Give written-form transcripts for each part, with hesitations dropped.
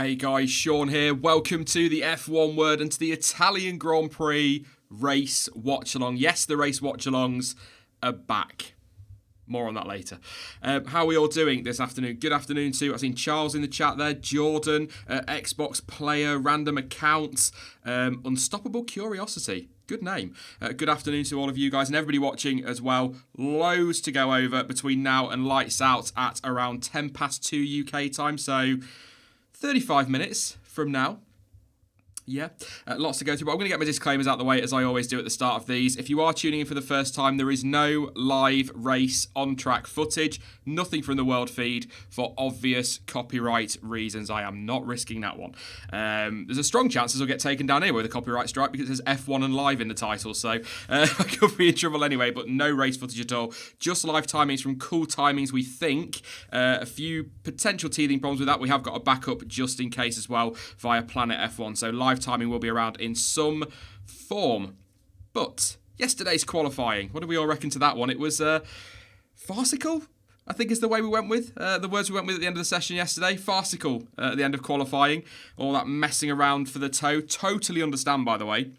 Hey guys, Sean here. Welcome to the F1 Word and to the Italian Grand Prix race watch-along. Yes, the race watch-alongs are back. More on that later. How are we all doing this afternoon? Good afternoon to, I've seen Charles in the chat there, Jordan, Xbox Player, Random Accounts, Unstoppable Curiosity. Good name. Good afternoon to all of you guys and everybody watching as well. Loads to go over between now and lights out at around 10 past 2 UK time. So 35 minutes from now. Yeah, lots to go through, but I'm going to get my disclaimers out of the way as I always do at the start of these. If you are tuning in for the first time, there is no live race on-track footage, nothing from the world feed for obvious copyright reasons. I am not risking that one. There's a strong chance this will get taken down anyway with a copyright strike because it says F1 and live in the title, so I could be in trouble anyway, but no race footage at all. Just live timings from Cool Timings, we think. A few potential teething problems with that. We have got a backup just in case as well via Planet F1, so live timing will be around in some form. But yesterday's qualifying, what do we all reckon to that one? It was farcical, I think is the way we went with. The words we went with at the end of the session yesterday. Farcical at the end of qualifying. All that messing around for the toe. Totally understand, by the way,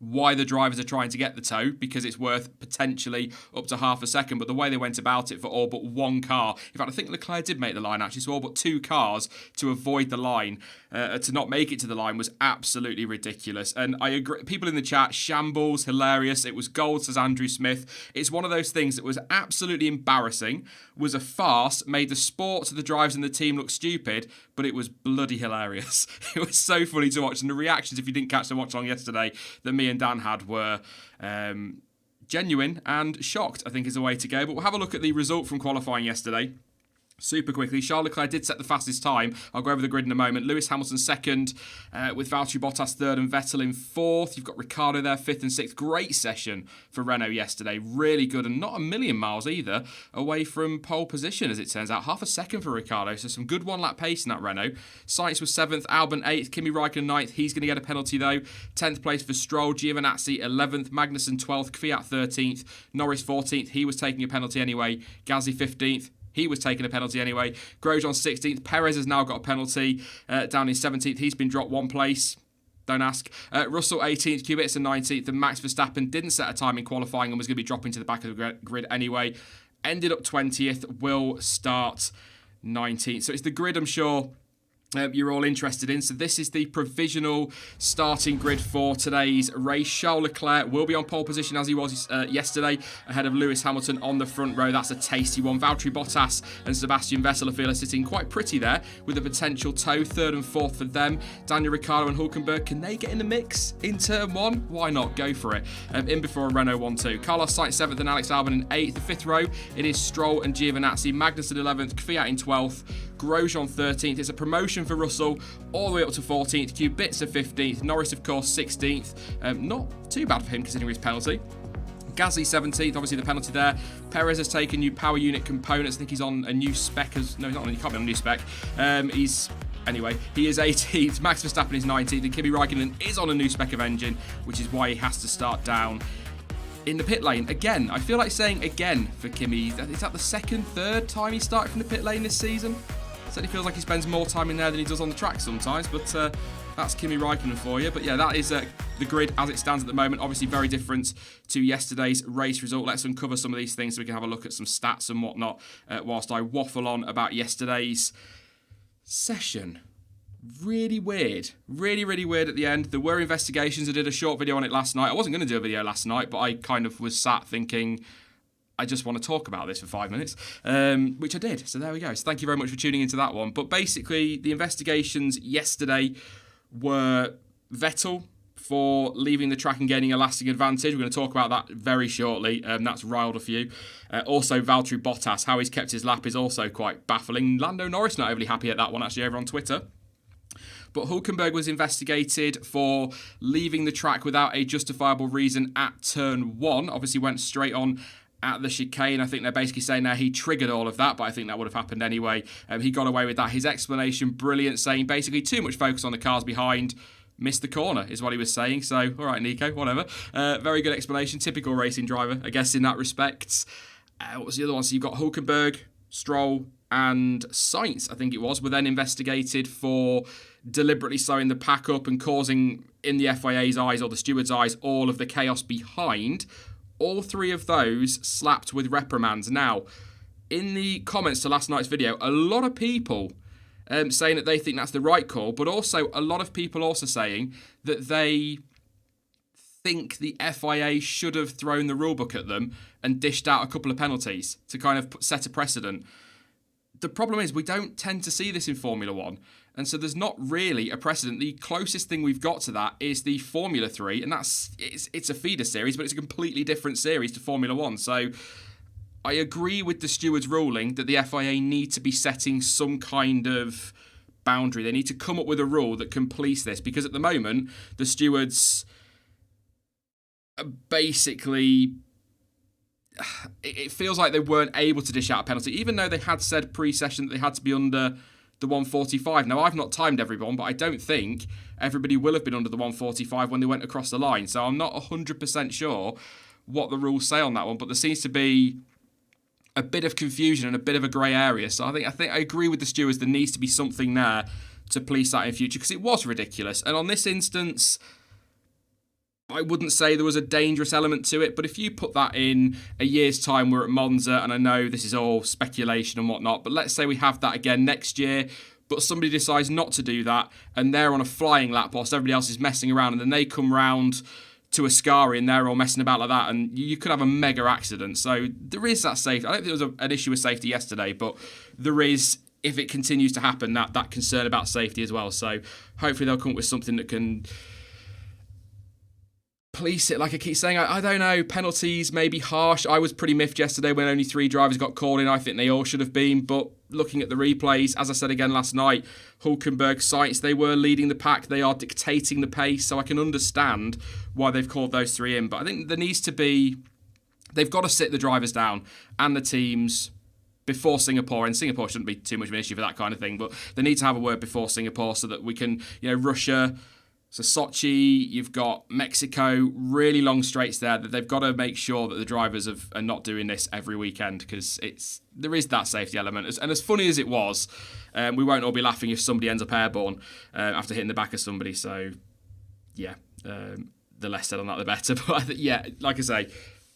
why the drivers are trying to get the toe, because it's worth potentially up to half a second, but the way they went about it for all but one car, in fact I think Leclerc did make the line actually, so all but two cars to avoid the line, to not make it to the line was absolutely ridiculous. And I agree, people in the chat, shambles, hilarious, it was gold, says Andrew Smith. It's one of those things that was absolutely embarrassing, was a farce, made the sport, the drivers and the team look stupid, but it was bloody hilarious. It was so funny to watch, and the reactions, if you didn't catch the watch along yesterday, that me and Dan had were genuine and shocked, I think is the way to go. But we'll have a look at the result from qualifying yesterday. Super quickly, Charles Leclerc did set the fastest time. I'll go over the grid in a moment. Lewis Hamilton second, with Valtteri Bottas third and Vettel in fourth. You've got Ricciardo there, fifth and sixth. Great session for Renault yesterday. Really good, and not a million miles either away from pole position, as it turns out. Half a second for Ricciardo, so some good one-lap pace in that Renault. Sainz was seventh, Albon eighth, Kimi Raikkonen ninth. He's going to get a penalty, though. 10th place for Stroll, Giovinazzi 11th, Magnussen 12th, Kvyat 13th, Norris 14th. He was taking a penalty anyway. Gasly 15th. He was taking a penalty anyway. Grosjean 16th. Perez has now got a penalty down in 17th. He's been dropped one place. Don't ask. Russell 18th, Kubica 19th, and Max Verstappen didn't set a time in qualifying and was going to be dropping to the back of the grid anyway. Ended up 20th, will start 19th. So it's the grid, I'm sure, you're all interested in. So this is the provisional starting grid for today's race. Charles Leclerc will be on pole position as he was yesterday, ahead of Lewis Hamilton on the front row. That's a tasty one. Valtteri Bottas and Sebastian Vettel, I feel, are sitting quite pretty there with a potential tow. Third and fourth for them. Daniel Ricciardo and Hülkenberg, can they get in the mix in turn one? Why not? Go for it. In before a Renault 1-2. Carlos Sainz 7th and Alex Albon in 8th. The fifth row, it is Stroll and Giovinazzi. Magnussen 11th, Kvyat in 12th. Grosjean 13th. It's a promotion for Russell all the way up to 14th. Kubica 15th. Norris, of course, 16th. Not too bad for him considering his penalty. Gasly 17th, obviously the penalty there. Perez has taken new power unit components. I think he's on a new spec. No, he's not. He can't be on a new spec. Anyway, he is 18th. Max Verstappen is 19th. And Kimi Raikkonen is on a new spec of engine, which is why he has to start down in the pit lane. Again, I feel like saying again for Kimi. Is that the second, third time he started from the pit lane this season? Certainly feels like he spends more time in there than he does on the track sometimes, but that's Kimi Raikkonen for you. But yeah, that is the grid as it stands at the moment. Obviously very different to yesterday's race result. Let's uncover some of these things so we can have a look at some stats and whatnot whilst I waffle on about yesterday's session. Really weird. Really, really weird at the end. There were investigations. I did a short video on it last night. I wasn't going to do a video last night, but I kind of was sat thinking, I just want to talk about this for 5 minutes, which I did. So there we go. So thank you very much for tuning into that one. But basically, the investigations yesterday were Vettel for leaving the track and gaining a lasting advantage. We're going to talk about that very shortly. That's riled a few. Also, Valtteri Bottas, how he's kept his lap is also quite baffling. Lando Norris not overly happy at that one, actually, over on Twitter. But Hülkenberg was investigated for leaving the track without a justifiable reason at turn 1. Obviously went straight on at the chicane. I think they're basically saying now he triggered all of that, but I think that would have happened anyway. He got away with that. His explanation, brilliant, saying basically too much focus on the cars behind. Missed the corner, is what he was saying. So, all right, Nico, whatever. Very good explanation. Typical racing driver, I guess, in that respect. What was the other one? So you've got Hülkenberg, Stroll, and Sainz, I think it was, were then investigated for deliberately slowing the pack up and causing, in the FIA's eyes or the steward's eyes, all of the chaos behind. All three of those slapped with reprimands. Now, in the comments to last night's video, a lot of people saying that they think that's the right call, but also a lot of people also saying that they think the FIA should have thrown the rulebook at them and dished out a couple of penalties to kind of set a precedent. The problem is we don't tend to see this in Formula 1, and so there's not really a precedent. The closest thing we've got to that is the Formula 3, and it's a feeder series, but it's a completely different series to Formula 1. So I agree with the steward's ruling that the FIA need to be setting some kind of boundary. They need to come up with a rule that can police this, because at the moment, the stewards are basically, it feels like they weren't able to dish out a penalty, even though they had said pre-session that they had to be under the 145. Now, I've not timed everyone, but I don't think everybody will have been under the 145 when they went across the line. So I'm not 100% sure what the rules say on that one, but there seems to be a bit of confusion and a bit of a grey area. So I think I agree with the stewards. There needs to be something there to police that in future, because it was ridiculous. And on this instance, I wouldn't say there was a dangerous element to it, but if you put that in a year's time, we're at Monza, and I know this is all speculation and whatnot, but let's say we have that again next year, but somebody decides not to do that, and they're on a flying lap whilst everybody else is messing around, and then they come round to Ascari and they're all messing about like that, and you could have a mega accident. So there is that safety. I don't think there was an issue with safety yesterday, but there is, if it continues to happen, that concern about safety as well. So hopefully they'll come up with something that can police it, like I keep saying. I don't know, penalties may be harsh. I was pretty miffed yesterday when only 3 drivers got called in. I think they all should have been, but looking at the replays, as I said again last night, Hulkenberg sites, they were leading the pack. They are dictating the pace, so I can understand why they've called those 3 in. But I think there needs to be, they've got to sit the drivers down and the teams before Singapore, and Singapore shouldn't be too much of an issue for that kind of thing, but they need to have a word before Singapore so that we can, Russia, so Sochi, you've got Mexico, really long straights there that they've got to make sure that the drivers are not doing this every weekend, because there is that safety element. And as funny as it was, we won't all be laughing if somebody ends up airborne after hitting the back of somebody. So, yeah, the less said on that, the better. But yeah, like I say,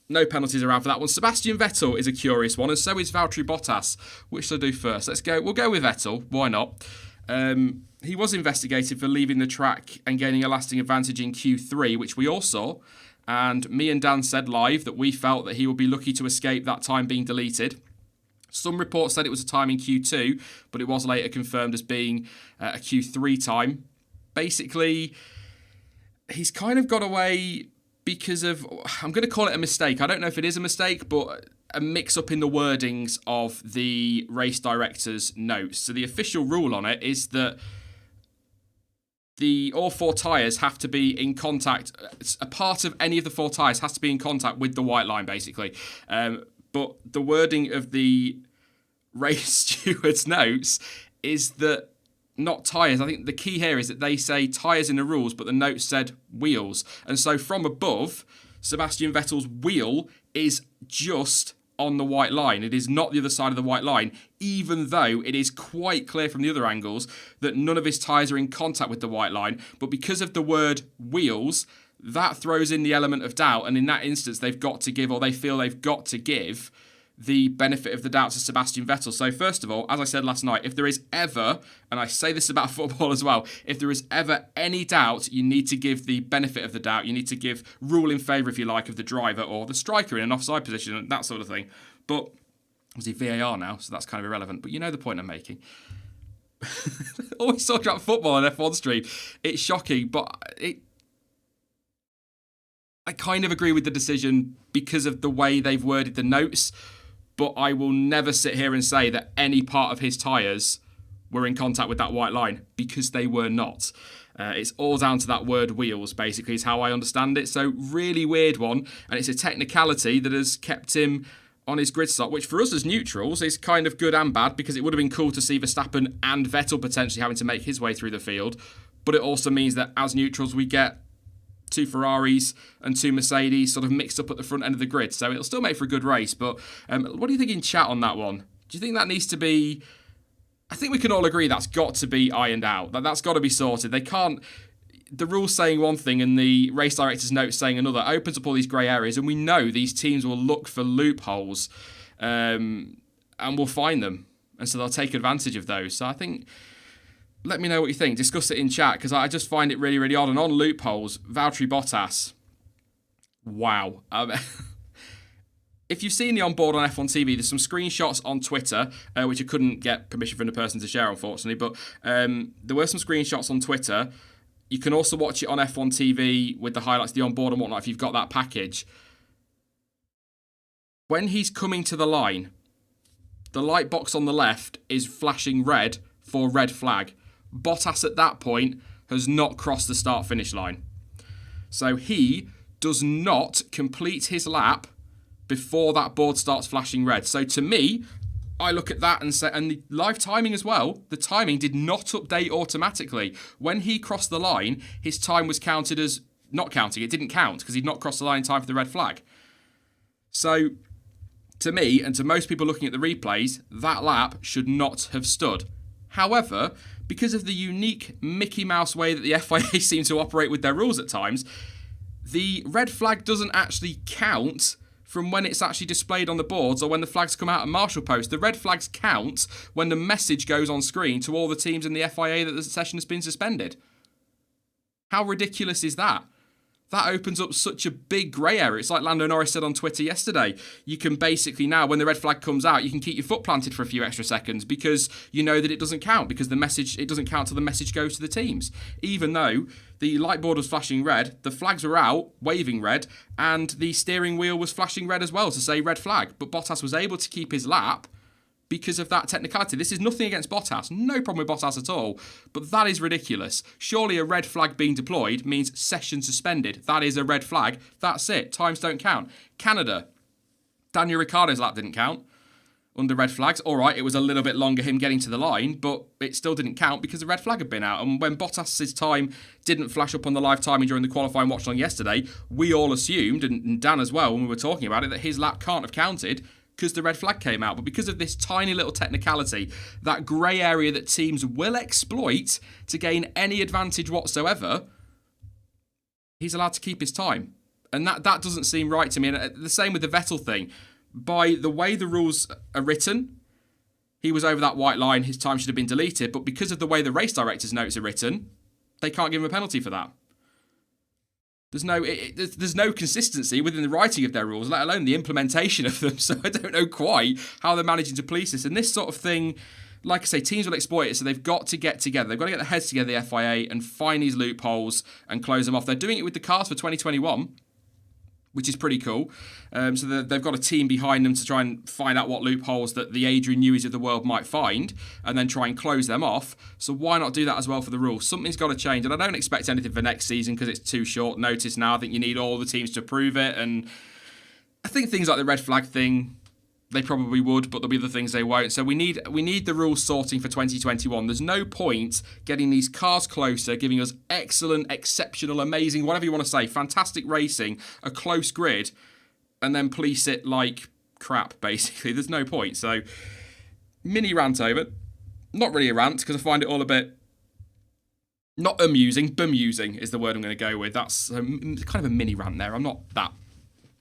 no penalties around for that one. Sebastian Vettel is a curious one, and so is Valtteri Bottas. Which shall I do first? We'll go with Vettel. Why not? He was investigated for leaving the track and gaining a lasting advantage in Q3, which we all saw. And me and Dan said live that we felt that he would be lucky to escape that time being deleted. Some reports said it was a time in Q2, but it was later confirmed as being a Q3 time. Basically, he's kind of got away because of, I'm going to call it a mistake. I don't know if it is a mistake, but a mix-up in the wordings of the race director's notes. So the official rule on it is that all 4 tyres have to be in contact. A part of any of the 4 tyres has to be in contact with the white line, basically. But the wording of the race steward's notes is that not tyres. I think the key here is that they say tyres in the rules, but the notes said wheels. And so from above, Sebastian Vettel's wheel is just on the white line. It is not the other side of the white line, even though it is quite clear from the other angles that none of his tyres are in contact with the white line. But because of the word wheels, that throws in the element of doubt. And in that instance, they've got to give, or they feel they've got to give, the benefit of the doubt to Sebastian Vettel. So first of all, as I said last night, if there is ever, and I say this about football as well, if there is ever any doubt, you need to give the benefit of the doubt. You need to give rule in favour, if you like, of the driver or the striker in an offside position and that sort of thing. But obviously VAR now, so that's kind of irrelevant. But you know the point I'm making. Always talk about football on F1 stream. It's shocking, but I kind of agree with the decision because of the way they've worded the notes. But I will never sit here and say that any part of his tyres were in contact with that white line, because they were not. It's all down to that word wheels, basically, is how I understand it. So really weird one, and it's a technicality that has kept him on his grid stop, which for us as neutrals is kind of good and bad, because it would have been cool to see Verstappen and Vettel potentially having to make his way through the field. But it also means that as neutrals we get 2 Ferraris and 2 Mercedes sort of mixed up at the front end of the grid. So it'll still make for a good race. But what do you think in chat on that one? Do you think that needs to be... I think we can all agree that's got to be ironed out. That's got to be sorted. They can't... The rules saying one thing and the race director's notes saying another opens up all these grey areas. And we know these teams will look for loopholes and will find them. And so they'll take advantage of those. So I think... Let me know what you think. Discuss it in chat, because I just find it really, really odd. And on loopholes, Valtteri Bottas, wow. If you've seen the onboard on F1 TV, there's some screenshots on Twitter, which I couldn't get permission from the person to share, unfortunately. But there were some screenshots on Twitter. You can also watch it on F1 TV with the highlights, the onboard and whatnot, if you've got that package. When he's coming to the line, the light box on the left is flashing red for red flag. Bottas at that point has not crossed the start-finish line. So he does not complete his lap before that board starts flashing red. So to me, I look at that and say, and the live timing as well, the timing did not update automatically. When he crossed the line, his time was counted as not counting. It didn't count because he'd not crossed the line in time for the red flag. So to me, and to most people looking at the replays, that lap should not have stood. However, because of the unique Mickey Mouse way that the FIA seem to operate with their rules at times, the red flag doesn't actually count from when it's actually displayed on the boards or when the flags come out at marshal post. The red flags count when the message goes on screen to all the teams in the FIA that the session has been suspended. How ridiculous is that? that opens up such a big grey area. It's like Lando Norris said on Twitter yesterday. You can basically now, when the red flag comes out, you can keep your foot planted for a few extra seconds because you know that it doesn't count, because it doesn't count till the message goes to the teams. Even though the light board was flashing red, the flags were out, waving red, and the steering wheel was flashing red as well to say red flag. But Bottas was able to keep his lap because of that technicality. This is nothing against Bottas. No problem with Bottas at all. But that is ridiculous. Surely a red flag being deployed means session suspended. That is a red flag. That's it. Times don't count. Canada. Daniel Ricciardo's lap didn't count under red flags. All right, it was a little bit longer him getting to the line, but it still didn't count because the red flag had been out. And when Bottas's time didn't flash up on the live timing during the qualifying watch along yesterday, we all assumed, and Dan as well when we were talking about it, that his lap can't have counted because the red flag came out. But because of this tiny little technicality, that grey area that teams will exploit to gain any advantage whatsoever, he's allowed to keep his time. And that doesn't seem right to me. And the same with the Vettel thing. By the way the rules are written, he was over that white line, his time should have been deleted. But because of the way the race director's notes are written, they can't give him a penalty for that. There's no consistency within the writing of their rules, let alone the implementation of them. So I don't know quite how they're managing to police this. And this sort of thing, like I say, teams will exploit it. So they've got to get together. They've got to get their heads together, the FIA, and find these loopholes and close them off. They're doing it with the cars for 2021. Which is pretty cool. So they've got a team behind them to try and find out what loopholes that the Adrian Newey's of the world might find and then try and close them off. So why not do that as well for the rules? Something's got to change. And I don't expect anything for next season because it's too short notice now. I think you need all the teams to approve it. And I think things like the red flag thing, they probably would, but there'll be other things they won't. So we need the rules sorting for 2021. There's no point getting these cars closer, giving us excellent, exceptional, amazing, whatever you want to say, fantastic racing, a close grid, and then police it like crap, basically. There's no point. So mini rant over. Not really a rant, because I find it all a bit not amusing, bemusing is the word I'm going to go with. That's kind of a mini rant there. I'm not that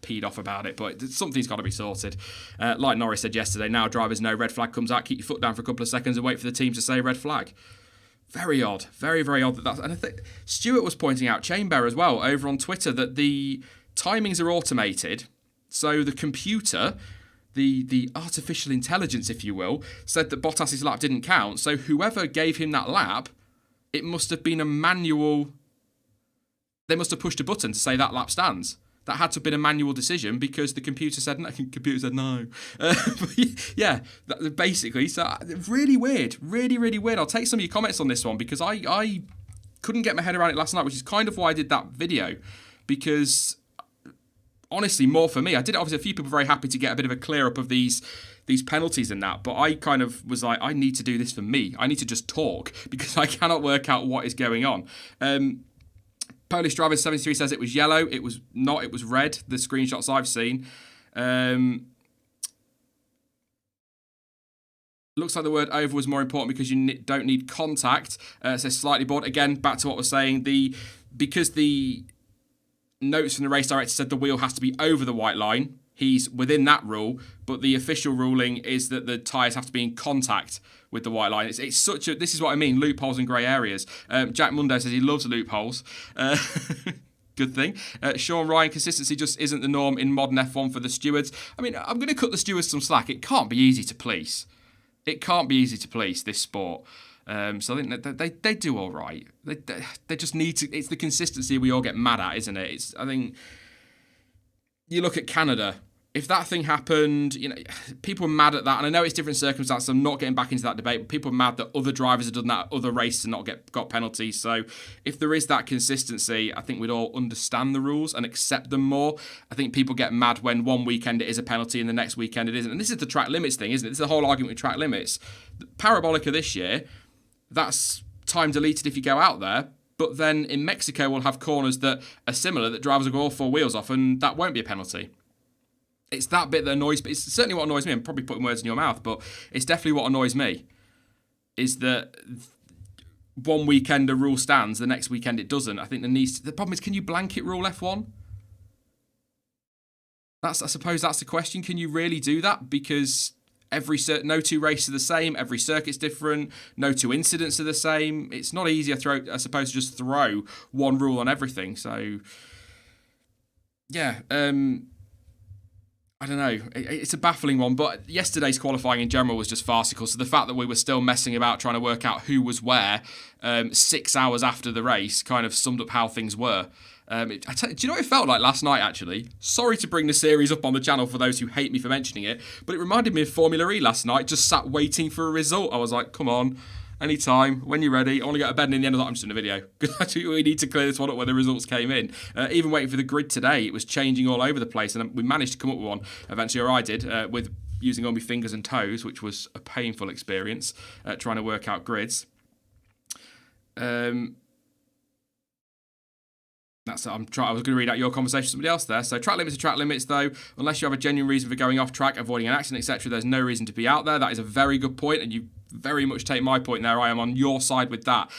peed off about it, but something's got to be sorted. Like Norris said yesterday, now drivers know red flag comes out, keep your foot down for a couple of seconds and wait for the team to say red flag. Very odd. Very, very odd. And I think Stuart was pointing out, Chainbear as well, over on Twitter, that the timings are automated. So the computer, the artificial intelligence, if you will, said that Bottas's lap didn't count. So whoever gave him that lap, it must have been a manual. They must have pushed a button to say that lap stands. That had to have been a manual decision because the computer said no. Yeah, basically. So really weird. Really, really weird. I'll take some of your comments on this one because I couldn't get my head around it last night, which is kind of why I did that video. Because honestly, more for me. I did it, obviously, a few people were very happy to get a bit of a clear up of these penalties and that, but I kind of was like, I need to do this for me. I need to just talk because I cannot work out what is going on. Polish Driver 73 says it was yellow. It was not. It was red. The screenshots I've seen. Looks like the word over was more important because you don't need contact. Says slightly bored. Again, back to what we're saying. Because the notes from the race director said the wheel has to be over the white line. He's within that rule, but the official ruling is that the tyres have to be in contact with the white line. It's such a. This is what I mean. Loopholes and grey areas. Jack Mundo says he loves loopholes. Good thing. Sean Ryan, consistency just isn't the norm in modern F1 for the stewards. I mean, I'm going to cut the stewards some slack. It can't be easy to police. It can't be easy to police this sport. So I think that they do all right. They just need to. It's the consistency we all get mad at, isn't it? I think you look at Canada. If that thing happened, you know, people are mad at that. And I know it's different circumstances. I'm not getting back into that debate. But people are mad that other drivers have done that at other races and not got penalties. So if there is that consistency, I think we'd all understand the rules and accept them more. I think people get mad when one weekend it is a penalty and the next weekend it isn't. And this is the track limits thing, isn't it? This is the whole argument with track limits. Parabolica this year, that's time deleted if you go out there. But then in Mexico, we'll have corners that are similar, that drivers will go all four wheels off, and that won't be a penalty. It's that bit that annoys me. It's certainly what annoys me. I'm probably putting words in your mouth, but it's definitely what annoys me. Is that one weekend a rule stands, the next weekend it doesn't. I think the problem is, can you blanket rule F1? I suppose that's the question. Can you really do that? Because no two races are the same. Every circuit's different. No two incidents are the same. It's not easy, I suppose, to just throw one rule on everything. So Yeah, I don't know. It's a baffling one, but yesterday's qualifying in general was just farcical. So the fact that we were still messing about trying to work out who was where 6 hours after the race kind of summed up how things were. Do you know what it felt like last night, actually? Sorry to bring the series up on the channel for those who hate me for mentioning it, but it reminded me of Formula E last night, just sat waiting for a result. I was like, come on. Anytime, when you're ready. I want to go to bed, and in the end of that, I'm just doing a video. Because we need to clear this one up when the results came in. Even waiting for the grid today, it was changing all over the place, and we managed to come up with one eventually, or I did, with using all my fingers and toes, which was a painful experience, trying to work out grids. I was going to read out your conversation with somebody else there. So track limits are track limits, though. Unless you have a genuine reason for going off track, avoiding an accident, etc., there's no reason to be out there. That is a very good point, and you very much take my point there. I am on your side with that.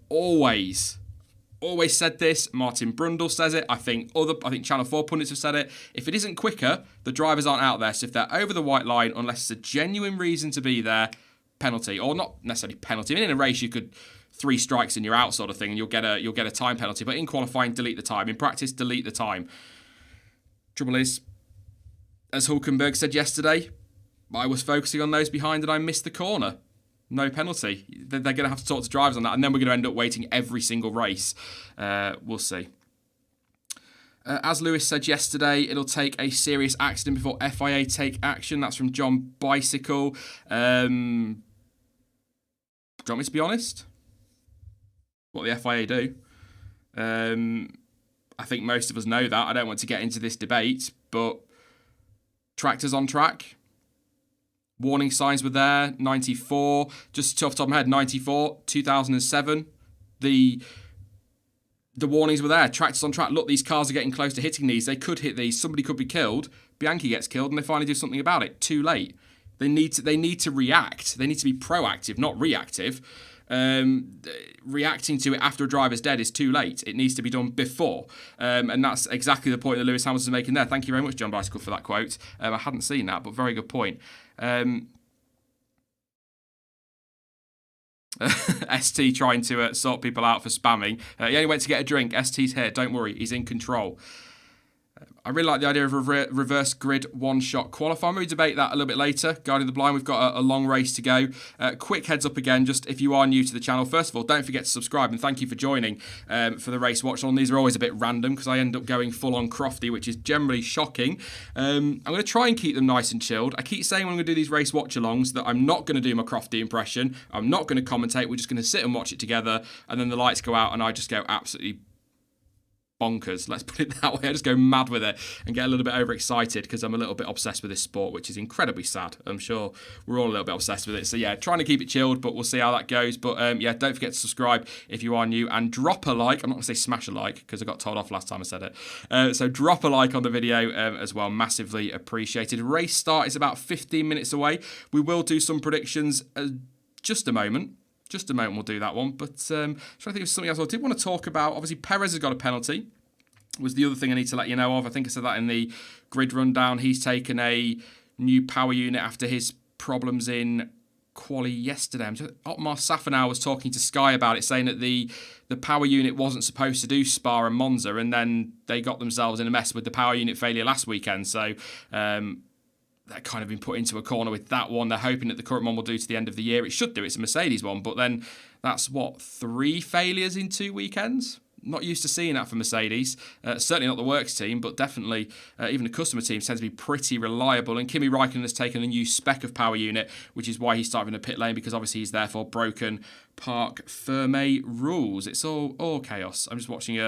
Always said this. Martin Brundle says it. I think Channel 4 pundits have said it. If it isn't quicker, the drivers aren't out there. So if they're over the white line, unless it's a genuine reason to be there, penalty, or not necessarily penalty. I mean, in a race, you could 3 strikes and you're out, sort of thing, and you'll get a time penalty. But in qualifying, delete the time. In practice, delete the time. Trouble is, as Hulkenberg said yesterday, I was focusing on those behind and I missed the corner. No penalty. They're going to have to talk to drivers on that, and then we're going to end up waiting every single race. We'll see. As Lewis said yesterday, it'll take a serious accident before FIA take action. That's from John Bicycle. Do you want me to be honest? What the FIA do? I think most of us know that. I don't want to get into this debate, but tractors on track. Warning signs were there. 94, just off the top of my head, 94, 2007. The warnings were there. Tractors on track. Look, these cars are getting close to hitting these. They could hit these. Somebody could be killed. Bianchi gets killed, and they finally do something about it. Too late. They need to react. They need to be proactive, not reactive. Reacting to it after a driver's dead is too late. It needs to be done before. And that's exactly the point that Lewis Hamilton's making there. Thank you very much, John Bicycle, for that quote. I hadn't seen that, but very good point. ST trying to sort people out for spamming. He only went to get a drink. ST's here. Don't worry. He's in control. I really like the idea of a reverse grid one-shot qualifying. We'll debate that a little bit later. Guiding the blind, we've got a long race to go. Quick heads up again, just if you are new to the channel. First of all, don't forget to subscribe, and thank you for joining for the race watch on. These are always a bit random because I end up going full on crofty, which is generally shocking. I'm going to try and keep them nice and chilled. I keep saying when I'm going to do these race watch-alongs that I'm not going to do my crofty impression. I'm not going to commentate. We're just going to sit and watch it together, and then the lights go out and I just go absolutely bonkers, let's put it that way. I just go mad with it and get a little bit overexcited because I'm a little bit obsessed with this sport, which is incredibly sad. I'm sure we're all a little bit obsessed with it. So yeah, trying to keep it chilled, but we'll see how that goes. But yeah, don't forget to subscribe if you are new, and drop a like. I'm not going to say smash a like because I got told off last time I said it. So drop a like on the video as well. Massively appreciated. Race start is about 15 minutes away. We will do some predictions just a moment. Just a moment, we'll do that one. But trying to think of something else I did want to talk about. Obviously, Perez has got a penalty. Was the other thing I need to let you know of. I think I said that in the grid rundown. He's taken a new power unit after his problems in quali yesterday. Otmar Safanow was talking to Sky about it, saying that the power unit wasn't supposed to do Spa and Monza, and then they got themselves in a mess with the power unit failure last weekend. So they're kind of been put into a corner with that one. They're hoping that the current one will do to the end of the year. It should do. It's a Mercedes one. But then that's, 3 failures in 2 weekends? Not used to seeing that for Mercedes. Certainly not the works team, but definitely even the customer teams tend to be pretty reliable. And Kimi Raikkonen has taken a new spec of power unit, which is why he's starting in the pit lane, because obviously he's therefore broken Parc Fermé rules. It's all chaos. I'm just watching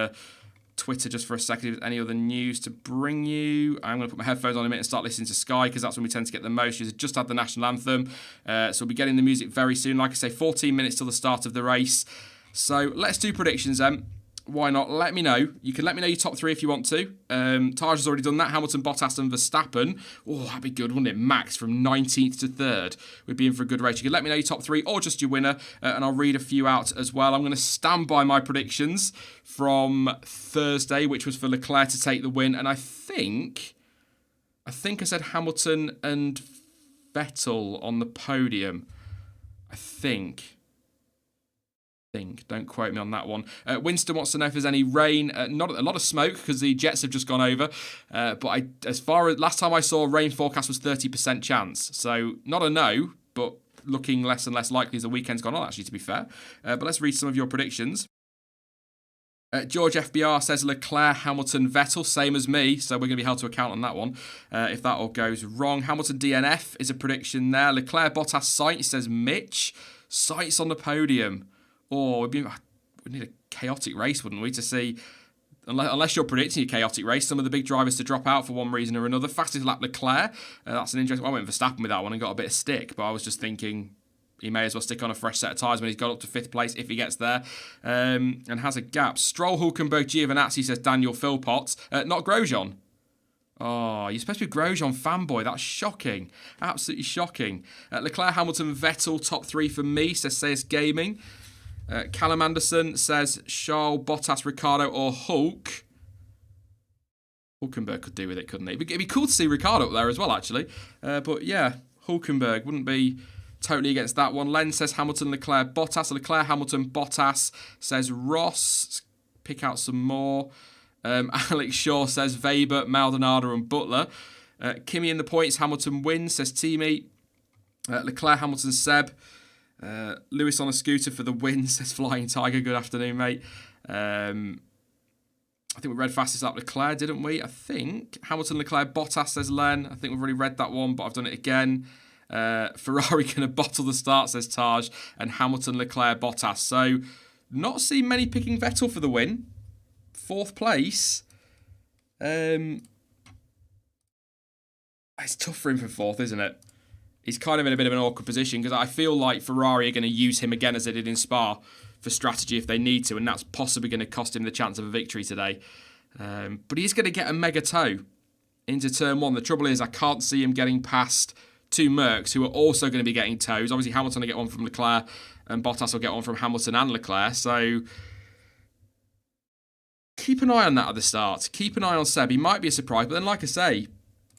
Twitter just for a second. If there's any other news to bring you, I'm going to put my headphones on in a minute and start listening to Sky, because that's when we tend to get the most. She's just had the national anthem, so we'll be getting the music very soon. Like I say, 14 minutes till the start of the race. So let's do predictions then. Why not? Let me know. You can let me know your top 3 if you want to. Taj has already done that. Hamilton, Bottas and Verstappen. Oh, that'd be good, wouldn't it? Max from 19th to 3rd. We'd be in for a good race. You can let me know your top 3 or just your winner, and I'll read a few out as well. I'm going to stand by my predictions from Thursday, which was for Leclerc to take the win. And I think I said Hamilton and Vettel on the podium. I think think. Don't quote me on that one. Winston wants to know if there's any rain. Not a lot of smoke because the Jets have just gone over. But as far as last time I saw, rain forecast was 30% chance. So not a no, but looking less and less likely as the weekend's gone on, actually, to be fair. But let's read some of your predictions. George FBR says Leclerc, Hamilton, Vettel, same as me, so we're going to be held to account on that one if that all goes wrong. Hamilton DNF is a prediction there. Leclerc, Bottas, Sainz, says Mitch. Sainz on the podium. Oh, we'd need a chaotic race, wouldn't we, to see, unless you're predicting a chaotic race, some of the big drivers to drop out for one reason or another. Fastest lap Leclerc, that's an interesting one. I went Verstappen with that one and got a bit of stick, but I was just thinking he may as well stick on a fresh set of tyres when he's got up to 5th place if he gets there and has a gap. Stroll, Hulkenberg, Giovinazzi, says Daniel Philpott. Not Grosjean. Oh, you're supposed to be a Grosjean fanboy. That's shocking. Absolutely shocking. Leclerc, Hamilton, Vettel, top 3 for me, says Gaming. Callum Anderson says Charles, Bottas, Ricciardo or Hulk. Hulkenberg could do with it, couldn't he? It'd be cool to see Ricciardo up there as well, actually. But yeah, Hulkenberg wouldn't be totally against that one. Len says Hamilton, Leclerc, Bottas. Leclerc, Hamilton, Bottas, says Ross. Pick out some more. Alex Shaw says Weber, Maldonado and Butler. Kimmy in the points, Hamilton wins, says Teamy. Leclerc, Hamilton, Seb. Lewis on a scooter for the win, says Flying Tiger. Good afternoon, mate. I think we read fastest lap Leclerc, didn't we? I think. Hamilton, Leclerc, Bottas, says Len. I think we've already read that one, but I've done it again. Ferrari going to bottle the start, says Taj. And Hamilton, Leclerc, Bottas. So, not seeing many picking Vettel for the win. 4th place. It's tough for him for 4th, isn't it? He's kind of in a bit of an awkward position because I feel like Ferrari are going to use him again as they did in Spa for strategy if they need to, and that's possibly going to cost him the chance of a victory today. But he's going to get a mega toe into turn 1. The trouble is I can't see him getting past 2 Mercs who are also going to be getting toes. Obviously Hamilton will get one from Leclerc and Bottas will get one from Hamilton and Leclerc. So keep an eye on that at the start. Keep an eye on Seb. He might be a surprise, but then like I say,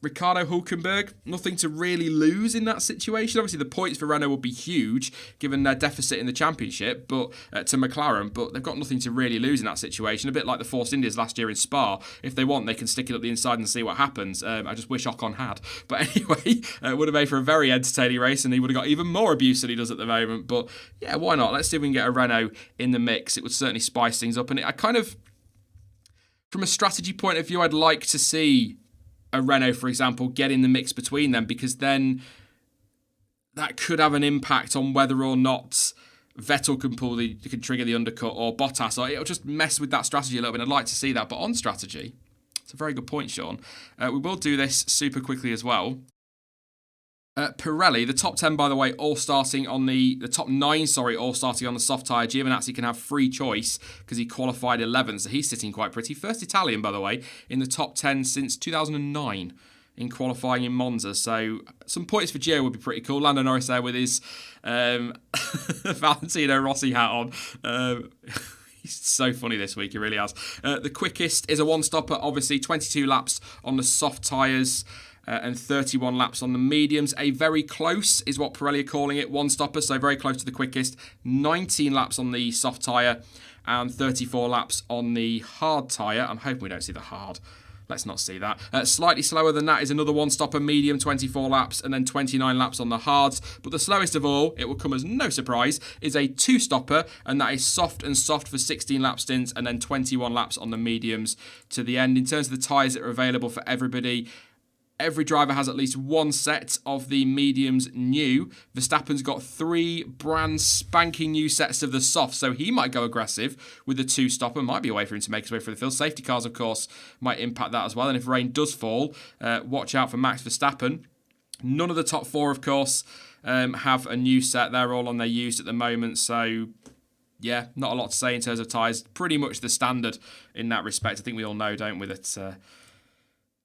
Ricciardo, Hulkenberg, nothing to really lose in that situation. Obviously, the points for Renault would be huge, given their deficit in the championship, but to McLaren, but they've got nothing to really lose in that situation. A bit like the Force Indians last year in Spa. If they want, they can stick it up the inside and see what happens. I just wish Ocon had. But anyway, it would have made for a very entertaining race, and he would have got even more abuse than he does at the moment. But yeah, why not? Let's see if we can get a Renault in the mix. It would certainly spice things up. And I kind of, from a strategy point of view, I'd like to see a Renault, for example, get in the mix between them, because then that could have an impact on whether or not Vettel can trigger the undercut or Bottas, or it'll just mess with that strategy a little bit. I'd like to see that. But on strategy, it's a very good point, Sean. We will do this super quickly as well. Pirelli, the top 10, by the way, all starting on the top 9, all starting on the soft tyre. Giovinazzi can have free choice because he qualified 11th, so he's sitting quite pretty. First Italian, by the way, in the top 10 since 2009 in qualifying in Monza. So some points for Gio would be pretty cool. Lando Norris there with his Valentino Rossi hat on. He's so funny this week, he really has. The quickest is a one-stopper, obviously 22 laps on the soft tyres. And 31 laps on the mediums. A very close is what Pirelli are calling it, one stopper, so very close to the quickest. 19 laps on the soft tyre and 34 laps on the hard tyre. I'm hoping we don't see the hard. Let's not see that. Slightly slower than that is another one stopper, medium, 24 laps, and then 29 laps on the hards. But the slowest of all, it will come as no surprise, is a two stopper, and that is soft and soft for 16 lap stints, and then 21 laps on the mediums to the end. In terms of the tyres that are available for everybody, every driver has at least one set of the mediums new. Verstappen's got 3 brand spanking new sets of the soft, so he might go aggressive with the two stopper. Might be a way for him to make his way through the field. Safety cars, of course, might impact that as well. And if rain does fall, watch out for Max Verstappen. None of the top 4, of course, have a new set. They're all on their used at the moment, so yeah, not a lot to say in terms of tyres. Pretty much the standard in that respect. I think we all know, don't we, that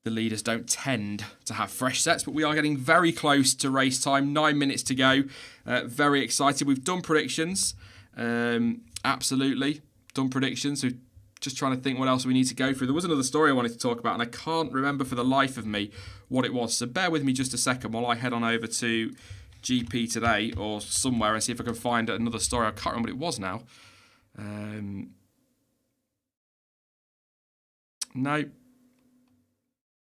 the leaders don't tend to have fresh sets, but we are getting very close to race time. 9 minutes to go. Very excited. We've done predictions. Absolutely. Done predictions. We're just trying to think what else we need to go through. There was another story I wanted to talk about, and I can't remember for the life of me what it was. So bear with me just a second while I head on over to GP Today or somewhere and see if I can find another story. I can't remember what it was now. No.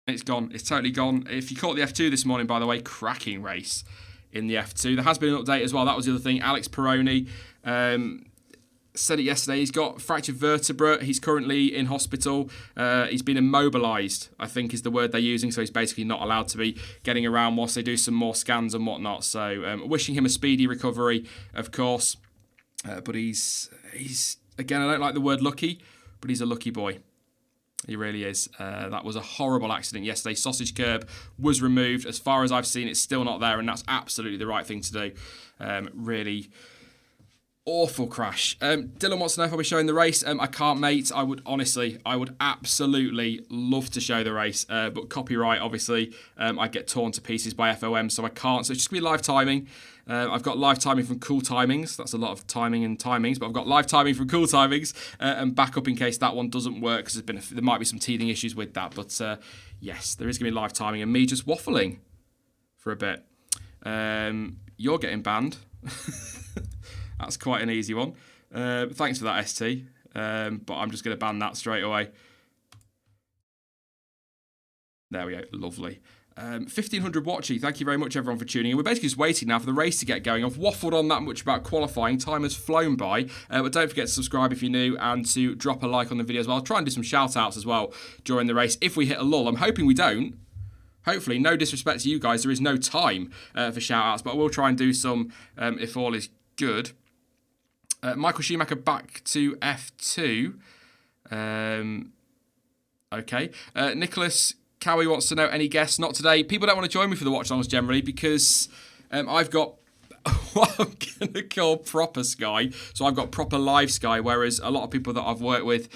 It's gone. It's totally gone. If you caught the F2 this morning, by the way, cracking race in the F2. There has been an update as well. That was the other thing. Alex Peroni said it yesterday. He's got fractured vertebra. He's currently in hospital. He's been immobilised, I think is the word they're using. So he's basically not allowed to be getting around whilst they do some more scans and whatnot. So wishing him a speedy recovery, of course. But he's again, I don't like the word lucky, but he's a lucky boy. He really is. That was a horrible accident yesterday. Sausage curb was removed. As far as I've seen, it's still not there, and that's absolutely the right thing to do. Really awful crash. Dylan wants to know if I'll be showing the race. I can't, mate. I would absolutely love to show the race, but copyright, obviously, I get torn to pieces by FOM, so I can't. So it's just going to be live timing. I've got live timing from Cool Timings. That's a lot of timing and timings, but I've got live timing from Cool Timings and backup in case that one doesn't work, because there might be some teething issues with that. But yes, there is going to be live timing and me just waffling for a bit. You're getting banned. That's quite an easy one. Thanks for that, ST. But I'm just going to ban that straight away. There we go. Lovely. 1500 watching. Thank you very much, everyone, for tuning in. We're basically just waiting now for the race to get going. I've waffled on that much about qualifying. Time has flown by. But don't forget to subscribe if you're new and to drop a like on the video as well. I'll try and do some shout-outs as well during the race if we hit a lull. I'm hoping we don't. Hopefully, no disrespect to you guys. There is no time for shout-outs, but I will try and do some if all is good. Michael Schumacher back to F2. Okay. Nicholas Cowie wants to know any guests. Not today. People don't want to join me for the watch-alongs generally because I've got what I'm going to call proper Sky. So I've got proper live Sky, whereas a lot of people that I've worked with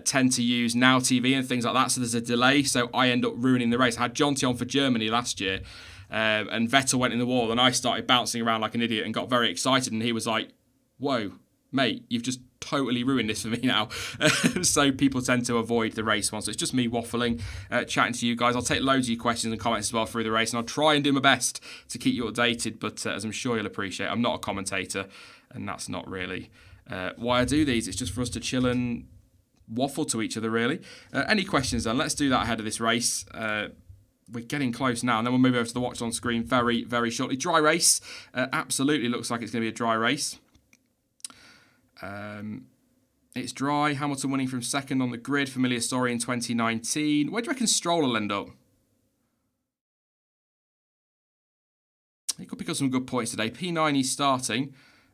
tend to use Now TV and things like that. So there's a delay. So I end up ruining the race. I had Jonty on for Germany last year and Vettel went in the wall and I started bouncing around like an idiot and got very excited. And he was like, whoa, mate, you've just totally ruined this for me now. So people tend to avoid the race one. So it's just me waffling, chatting to you guys. I'll take loads of your questions and comments as well through the race, and I'll try and do my best to keep you updated. But as I'm sure you'll appreciate, I'm not a commentator, and that's not really why I do these. It's just for us to chill and waffle to each other, really. Any questions then? Let's do that ahead of this race. We're getting close now, and then we'll move over to the watch on screen very, very shortly. Dry race. Absolutely looks like it's going to be a dry race. It's dry. Hamilton winning from second on the grid. Familiar story in 2019. Where do you reckon Stroll will end up? He could pick up some good points today. P9 he's starting.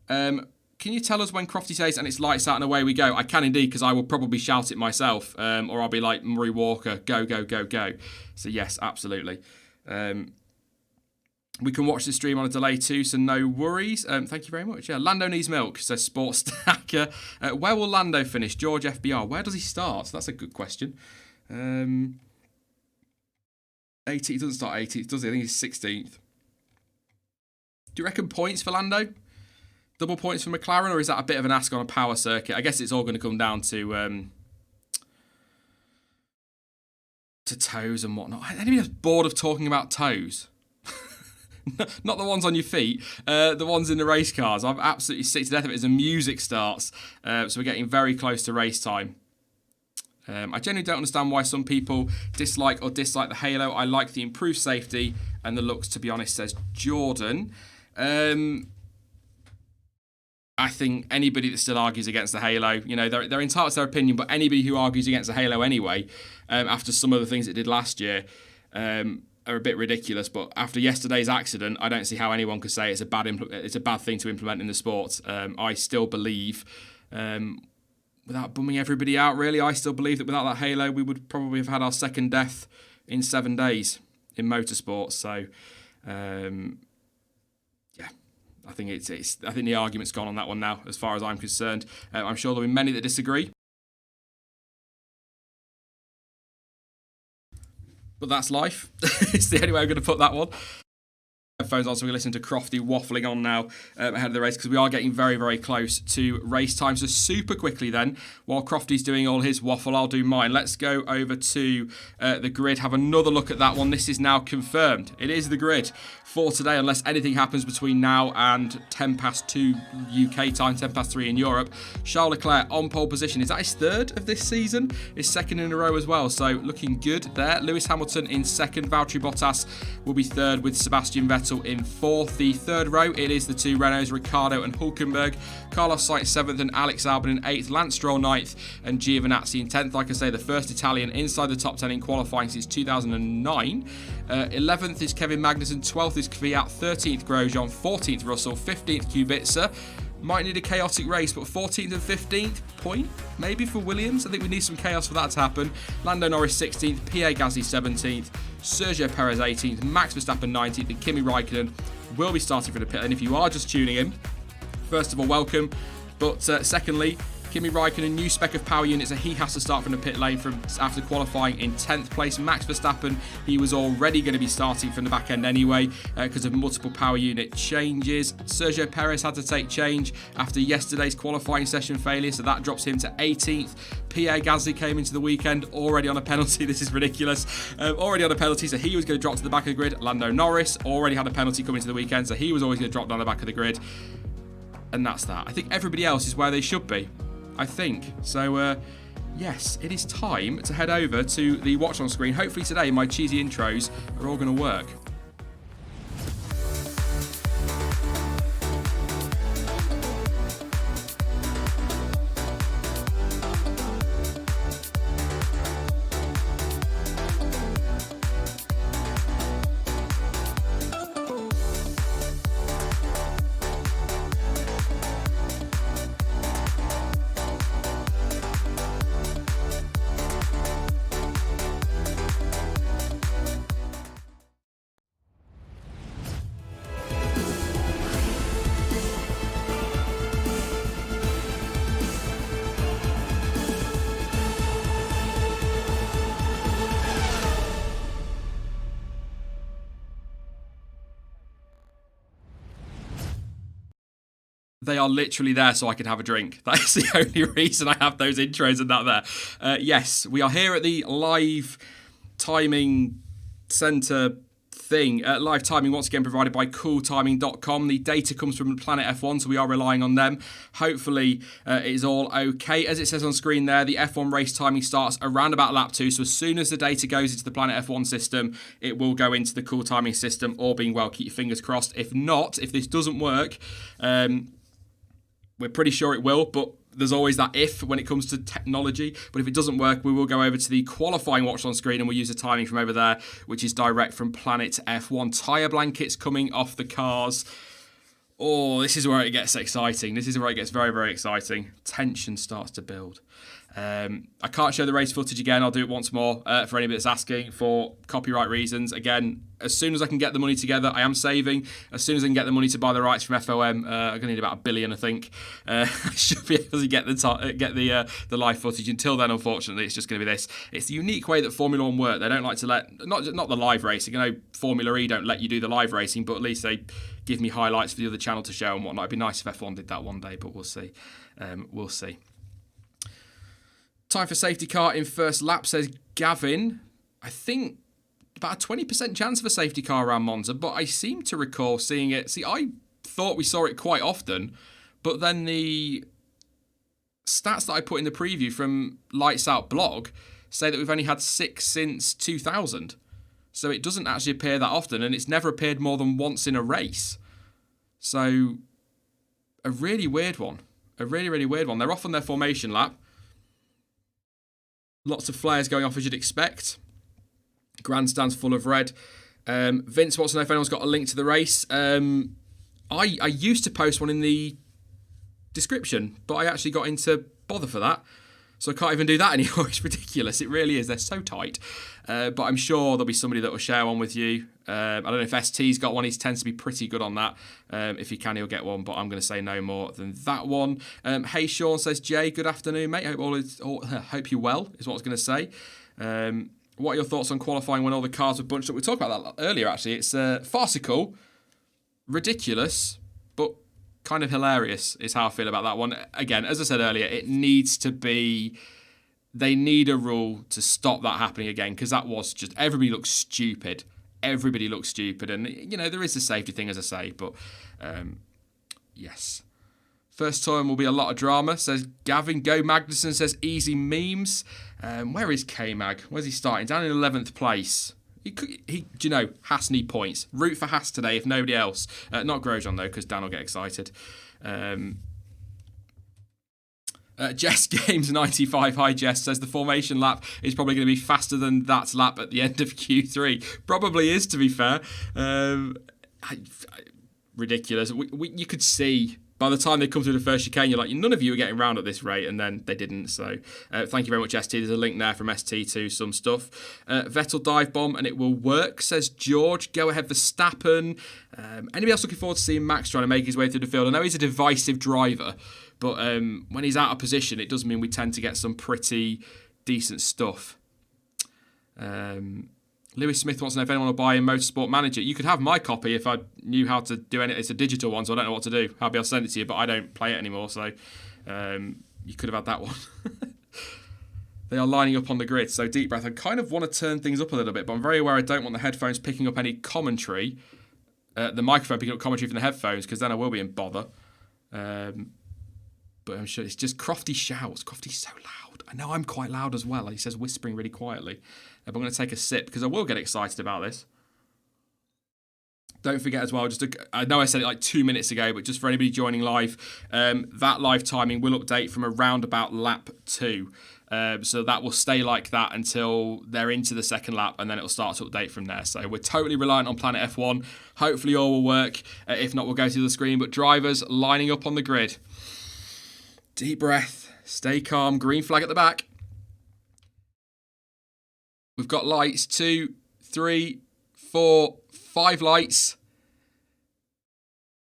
Can you tell us when Crofty says and it's lights out and away we go? I can indeed, because I will probably shout it myself. Or I'll be like Murray Walker, go, go, go, go. So yes, absolutely. We can watch the stream on a delay too, so no worries. Thank you very much. Yeah, Lando needs milk, says Sports Stacker. Where will Lando finish? George FBR. Where does he start? That's a good question. 18th. He doesn't start 18th, does he? I think he's 16th. Do you reckon points for Lando? Double points for McLaren, or is that a bit of an ask on a power circuit? I guess it's all going to come down to toes and whatnot. Anybody else bored of talking about toes? Not the ones on your feet, the ones in the race cars. I'm absolutely sick to death of it as the music starts. So we're getting very close to race time. I genuinely don't understand why some people dislike the Halo. I like the improved safety and the looks, to be honest, says Jordan. I think anybody that still argues against the Halo, you know, they're entitled to their opinion, but anybody who argues against the Halo anyway, after some of the things it did last year, are a bit ridiculous. But after yesterday's accident, I don't see how anyone could say it's a bad thing to implement in the sport. I still believe, without bumming everybody out, really, I still believe that without that Halo, we would probably have had our second death in 7 days in motorsport. So, yeah, I think I think the argument's gone on that one now, as far as I'm concerned. I'm sure there'll be many that disagree. But that's life. It's the only way I'm going to put that one. headphones on so we can listen to Crofty waffling on now ahead of the race, because we are getting very, very close to race time. So super quickly then, while Crofty's doing all his waffle, I'll do mine. Let's go over to the grid, have another look at that one. This is now confirmed. It is the grid for today, unless anything happens between now and 10 past 2 UK time, 10 past 3 in Europe. Charles Leclerc on pole position. Is that his third of this season? His second in a row as well, so looking good there. Lewis Hamilton in second. Valtteri Bottas will be third with Sebastian Vettel in fourth. The third row, it is the two Renaults, Ricciardo and Hülkenberg. Carlos Sainz seventh and Alex Albon in eighth. Lance Stroll ninth and Giovinazzi in 10th. Like I say, the first Italian inside the top 10 in qualifying since 2009. 11th is Kevin Magnussen, 12th is Kvyat, 13th Grosjean, 14th Russell, 15th Kubica. Might need a chaotic race, but 14th and 15th point maybe for Williams. I think we need some chaos for that to happen. Lando Norris 16th, Pierre Gasly 17th, Sergio Perez 18th, Max Verstappen 19th, and Kimi Raikkonen will be starting for the pit. And if you are just tuning in, first of all, welcome. But secondly, Kimi Raikkonen, new spec of power units, so he has to start from the pit lane from after qualifying in 10th place. Max Verstappen, he was already going to be starting from the back end anyway because of multiple power unit changes. Sergio Perez had to take change after yesterday's qualifying session failure, so that drops him to 18th. Pierre Gasly came into the weekend already on a penalty. This is ridiculous. Already on a penalty, so he was going to drop to the back of the grid. Lando Norris already had a penalty coming to the weekend, so he was always going to drop down the back of the grid. And that's that. I think everybody else is where they should be, I think. So, yes, it is time to head over to the Watchalong screen. Hopefully today my cheesy intros are all going to work. They are literally there so I can have a drink. That is the only reason I have those intros and that there. Yes, we are here at the live timing centre thing. Live timing once again provided by cooltiming.com. The data comes from Planet F1, so we are relying on them. Hopefully it is all okay. As it says on screen there, the F1 race timing starts around about lap 2, so as soon as the data goes into the Planet F1 system, it will go into the cool timing system. All being well, keep your fingers crossed. If not, if this doesn't work, we're pretty sure it will, but there's always that if when it comes to technology. But if it doesn't work, we will go over to the qualifying watch on screen and we'll use the timing from over there, which is direct from Planet F1. Tyre blankets coming off the cars. Oh, this is where it gets exciting. This is where it gets very, very exciting. Tension starts to build. I can't show the race footage again. I'll do it once more for anybody that's asking for copyright reasons. Again, as soon as I can get the money together, I am saving. As soon as I can get the money to buy the rights from FOM, I'm going to need about $1 billion, I think. I should be able to get the live footage. Until then, unfortunately, it's just going to be this. It's the unique way that Formula One work. They don't like to let, not the live racing. I know Formula E don't let you do the live racing, but at least they give me highlights for the other channel to show and whatnot. It'd be nice if F1 did that one day, but we'll see. We'll see. Time for safety car in first lap, says Gavin. I think about a 20% chance of a safety car around Monza, but I seem to recall seeing it. See, I thought we saw it quite often, but then the stats that I put in the preview from Lights Out blog say that we've only had 6 since 2000. So it doesn't actually appear that often, and it's never appeared more than once in a race. So a really weird one. A really, really weird one. They're off on their formation lap. Lots of flares going off as you'd expect. Grandstands full of red. Vince wants to know if anyone's got a link to the race. I used to post one in the description, but I actually got into bother for that. So I can't even do that anymore. It's ridiculous. It really is. They're so tight. But I'm sure there'll be somebody that will share one with you. I don't know if ST's got one. He tends to be pretty good on that. If he can, he'll get one. But I'm going to say no more than that one. Hey, Sean, says Jay. Good afternoon, mate. Hope you're well, is what I was going to say. What are your thoughts on qualifying when all the cars were bunched up? We talked about that earlier, actually. It's farcical, Ridiculous, but kind of hilarious is how I feel about that one. Again, as I said earlier, it needs to be... They need a rule to stop that happening again, because that was just... Everybody looks stupid. Everybody looks stupid. And, you know, there is a safety thing, as I say, but yes. First time will be a lot of drama, says Gavin. Go Magnuson says easy memes. Where is K-Mag? Where's he starting? Down in 11th place. Do you know, Haas need points. Root for Haas today, if nobody else. Not Grosjean, though, because Dan will get excited. Jess Games 95, hi Jess, says the formation lap is probably going to be faster than that lap at the end of Q3. Probably is, to be fair. Ridiculous. You could see... By the time they come through the first chicane, you're like, none of you are getting round at this rate, and then they didn't. So thank you very much, ST. There's a link there from ST to some stuff. Vettel dive bomb, and it will work, says George. Go ahead, Verstappen. Anybody else looking forward to seeing Max trying to make his way through the field? I know he's a divisive driver, but when he's out of position, it does mean we tend to get some pretty decent stuff. Lewis Smith wants to know if anyone will buy a Motorsport Manager. You could have my copy if I knew how to do it. It's a digital one, so I don't know what to do. I'll send it to you, but I don't play it anymore, so you could have had that one. They are lining up on the grid, so deep breath. I kind of want to turn things up a little bit, but I'm very aware I don't want the headphones picking up any commentary. The microphone picking up commentary from the headphones, because then I will be in bother. But I'm sure it's just Crofty shouts. Crofty's so loud. I know I'm quite loud as well. He says whispering really quietly. But I'm going to take a sip because I will get excited about this. Don't forget as well, I know I said it like 2 minutes ago, but just for anybody joining live, that live timing will update from around about lap 2. So that will stay like that until they're into the second lap, and then it'll start to update from there. So we're totally reliant on Planet F1. Hopefully all will work. If not, we'll go to the screen. But drivers lining up on the grid. Deep breath. Stay calm. Green flag at the back. We've got lights. 2, 3, 4, 5 lights.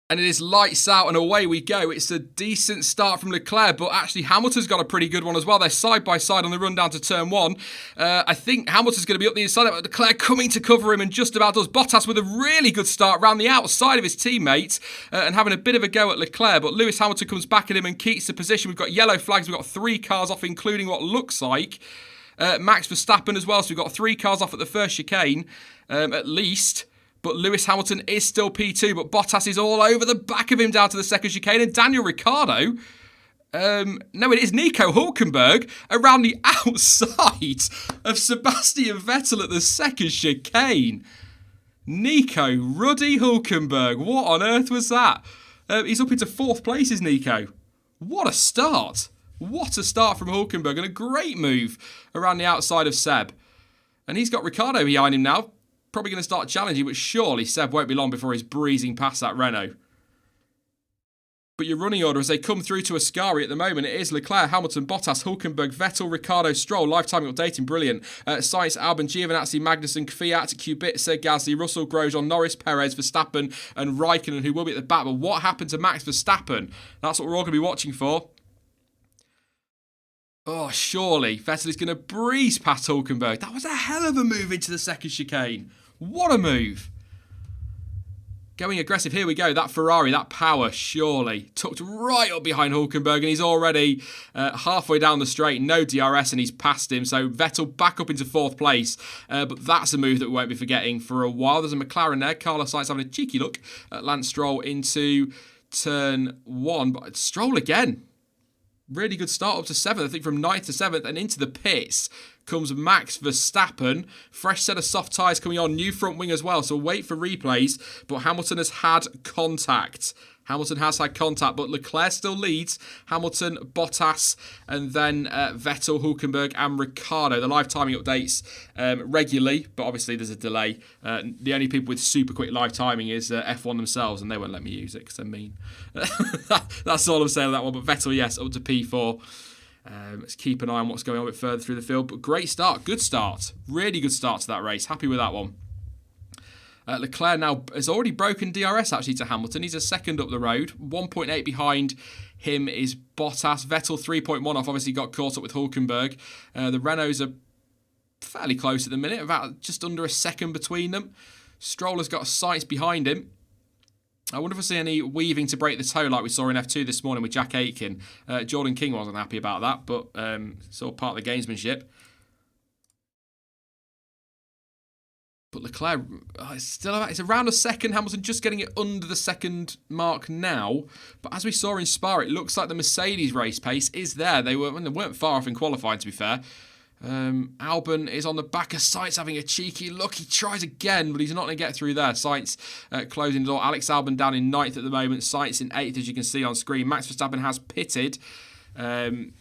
And it is lights out and away we go. It's a decent start from Leclerc, but actually Hamilton's got a pretty good one as well. They're side by side on the run down to turn 1. I think Hamilton's going to be up the inside, but Leclerc coming to cover him and just about does. Bottas with a really good start round the outside of his teammate and having a bit of a go at Leclerc, but Lewis Hamilton comes back at him and keeps the position. We've got yellow flags. We've got 3 cars off, including what looks like Max Verstappen as well. So we've got 3 cars off at the first chicane, at least. But Lewis Hamilton is still P2, but Bottas is all over the back of him down to the second chicane. And Daniel Ricciardo, no, it is Nico Hülkenberg around the outside of Sebastian Vettel at the second chicane. Nico Ruddy Hülkenberg, what on earth was that? He's up into 4th place, is Nico. What a start. What a start from Hülkenberg, and a great move around the outside of Seb. And he's got Ricciardo behind him now. Probably going to start challenging, but surely Seb won't be long before he's breezing past that Renault. But your running order as they come through to Ascari at the moment, it is Leclerc, Hamilton, Bottas, Hülkenberg, Vettel, Ricciardo, Stroll. Lifetime updating, brilliant. Sainz, Albon, Giovinazzi, Magnussen, Kvyat, Kubica, Gasly, Russell, Grosjean, Norris, Perez, Verstappen and Raikkonen, who will be at the back. But what happened to Max Verstappen? That's what we're all going to be watching for. Oh, surely Vettel is going to breeze past Hülkenberg. That was a hell of a move into the second chicane. What a move. Going aggressive. Here we go. That Ferrari, that power, surely. Tucked right up behind Hülkenberg, and he's already halfway down the straight. No DRS, and he's passed him. So Vettel back up into 4th place. But that's a move that we won't be forgetting for a while. There's a McLaren there. Carlos Sainz having a cheeky look at Lance Stroll into turn 1. But Stroll again. Really good start up to 7th. I think from 9th to 7th and into the pits comes Max Verstappen. Fresh set of soft tyres coming on. New front wing as well. So wait for replays. But Hamilton has had contact. Hamilton has had contact, but Leclerc still leads. Hamilton, Bottas, and then Vettel, Hülkenberg, and Ricciardo. The live timing updates regularly, but obviously there's a delay. The only people with super quick live timing is F1 themselves, and they won't let me use it because they're mean. That's all I'm saying on that one. But Vettel, yes, up to P4. Let's keep an eye on what's going on a bit further through the field. But great start, good start. Really good start to that race. Happy with that one. Leclerc now has already broken DRS actually to Hamilton. He's a second up the road. 1.8 behind him is Bottas. Vettel 3.1 off, obviously got caught up with Hülkenberg. The Renaults are fairly close at the minute, about just under a second between them. Stroll has got Sainz behind him. I wonder if we'll see any weaving to break the toe like we saw in F2 this morning with Jack Aitken. Jordan King wasn't happy about that, but it's all part of the gamesmanship. But Leclerc, it's around a second. Hamilton just getting it under the second mark now. But as we saw in Spa, it looks like the Mercedes race pace is there. They weren't far off in qualifying, to be fair. Albon is on the back of Sainz having a cheeky look. He tries again, but he's not going to get through there. Sainz closing the door. Alex Albon down in 9th at the moment. Sainz in 8th, as you can see on screen. Max Verstappen has pitted. And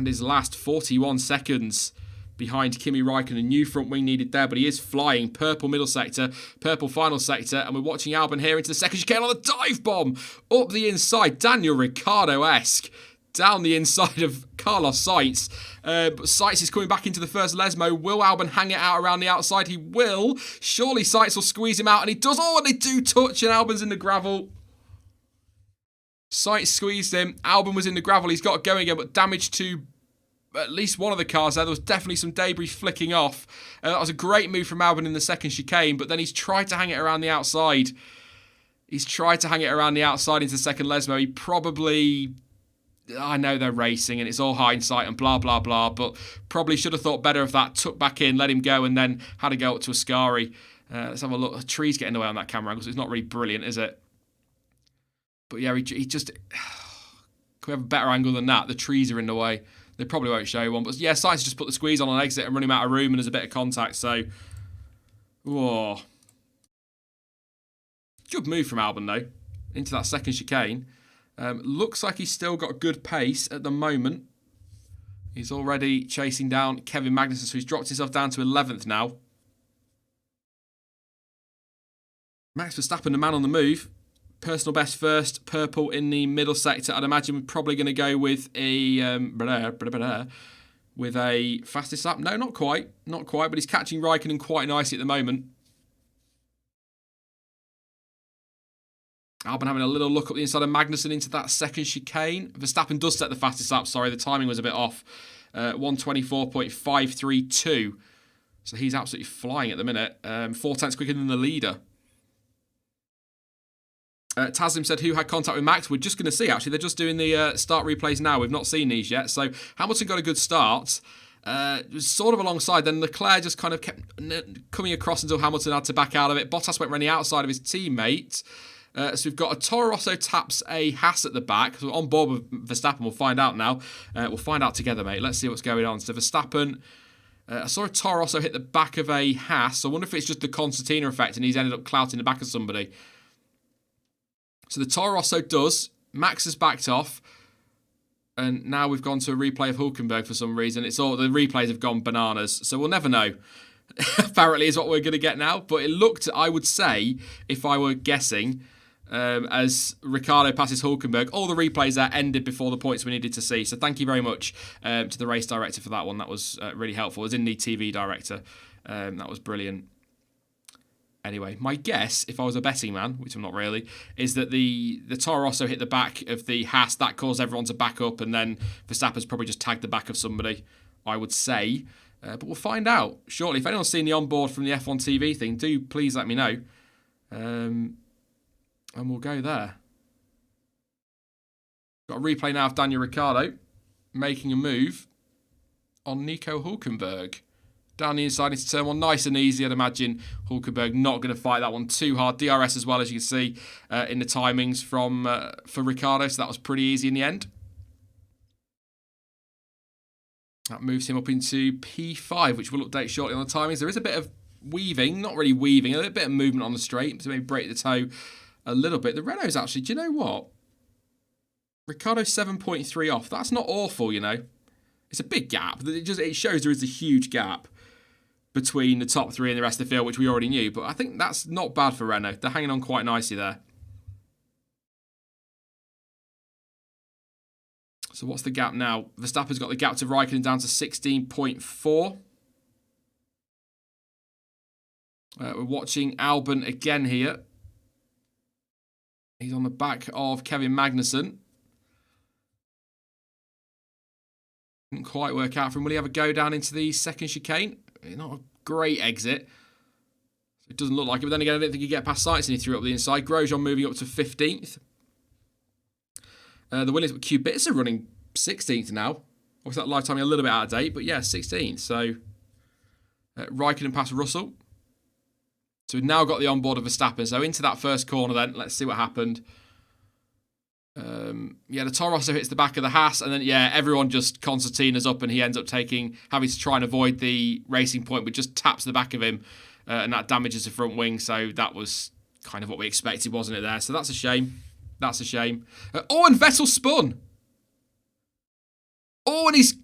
his last 41 seconds behind Kimi Raikkonen. New front wing needed there, but he is flying. Purple middle sector, purple final sector, and we're watching Albon here into the second chicane on the dive bomb. Up the inside, Daniel Ricciardo-esque. Down the inside of Carlos Sainz. But Sainz is coming back into the first Lesmo. Will Albon hang it out around the outside? He will. Surely Sainz will squeeze him out, and he does. Oh, and they do touch, and Albon's in the gravel. Sainz squeezed him. Albon was in the gravel. He's got to go again, but damage to at least one of the cars there. There was definitely some debris flicking off. That was a great move from Albon in the second chicane, but then he's tried to hang it around the outside. He's tried to hang it around the outside into the second Lesmo. He probably... I know they're racing and it's all hindsight and blah, blah, blah, but probably should have thought better of that. Took back in, let him go, and then had to go up to Ascari. Let's have a look. The tree's getting away on that camera angle, so it's not really brilliant, is it? But yeah, he just... Can we have a better angle than that? The trees are in the way. They probably won't show you one. But yeah, Sainz just put the squeeze on exit and run him out of room, and there's a bit of contact, so... Whoa. Good move from Albon, though, into that second chicane. Looks like he's still got good pace at the moment. He's already chasing down Kevin Magnussen, so he's dropped himself down to 11th now. Max Verstappen, the man on the move. Personal best first, purple in the middle sector. I'd imagine we're probably going to go with a fastest lap. No, not quite, but he's catching Raikkonen quite nicely at the moment. Albon having a little look up the inside of Magnussen into that second chicane. Verstappen does set the fastest lap. Sorry, the timing was a bit off. 1:24.532. So he's absolutely flying at the minute. 4 tenths quicker than the leader. Taslim said, who had contact with Max? We're just going to see, actually. They're just doing the start replays now. We've not seen these yet. So Hamilton got a good start. Was sort of alongside. Then Leclerc just kind of kept coming across until Hamilton had to back out of it. Bottas went around the outside of his teammate. So we've got a Toro Rosso taps a Haas at the back. So on board with Verstappen. We'll find out now. We'll find out together, mate. Let's see what's going on. So Verstappen... I saw a Toro Rosso hit the back of a Haas. So I wonder if it's just the concertina effect and he's ended up clouting the back of somebody. So the Toro Rosso does. Max has backed off. And now we've gone to a replay of Hulkenberg for some reason. It's all the replays have gone bananas. So we'll never know. Apparently is what we're going to get now. But it looked, I would say, if I were guessing, as Ricciardo passes Hulkenberg, all the replays there ended before the points we needed to see. So thank you very much to the race director for that one. That was really helpful. As in the TV director. That was brilliant. Anyway, my guess, if I was a betting man, which I'm not really, is that the Toro Rosso hit the back of the Haas. That caused everyone to back up, and then Verstappen's probably just tagged the back of somebody, I would say. But we'll find out shortly. If anyone's seen the onboard from the F1 TV thing, do please let me know. And we'll go there. Got a replay now of Daniel Ricciardo making a move on Nico Hulkenberg. Down the inside into turn one, nice and easy. I'd imagine Hulkenberg not going to fight that one too hard. DRS as well, as you can see in the timings for Ricciardo, so that was pretty easy in the end. That moves him up into P5, which we'll update shortly on the timings. There is a bit of weaving, not really weaving, a little bit of movement on the straight, so maybe break the toe a little bit. The Renault's actually, do you know what? Ricciardo's 7.3 off. That's not awful, you know. It's a big gap. It shows there is a huge gap between the top three and the rest of the field, which we already knew. But I think that's not bad for Renault. They're hanging on quite nicely there. So what's the gap now? Verstappen's got the gap to Raikkonen down to 16.4. We're watching Albon again here. He's on the back of Kevin Magnussen. Didn't quite work out for him. Will he have a go down into the second chicane? Not a great exit. It doesn't look like it, but then again, I don't think you get past Sights and he threw up the inside. Grosjean moving up to 15th. The Williams, Kubica running 16th now. Obviously, that lifetime a little bit out of date, but yeah, 16th. So, Raikkonen past Russell. So we've now got the onboard of Verstappen. So into that first corner then. Let's see what happened. Yeah, the Toro Rosso hits the back of the Haas. And then, yeah, everyone just concertinas up and he ends up having to try and avoid the racing point, but just taps the back of him. And that damages the front wing. So that was kind of what we expected, wasn't it there? So that's a shame. That's a shame. And Vettel spun. And he's...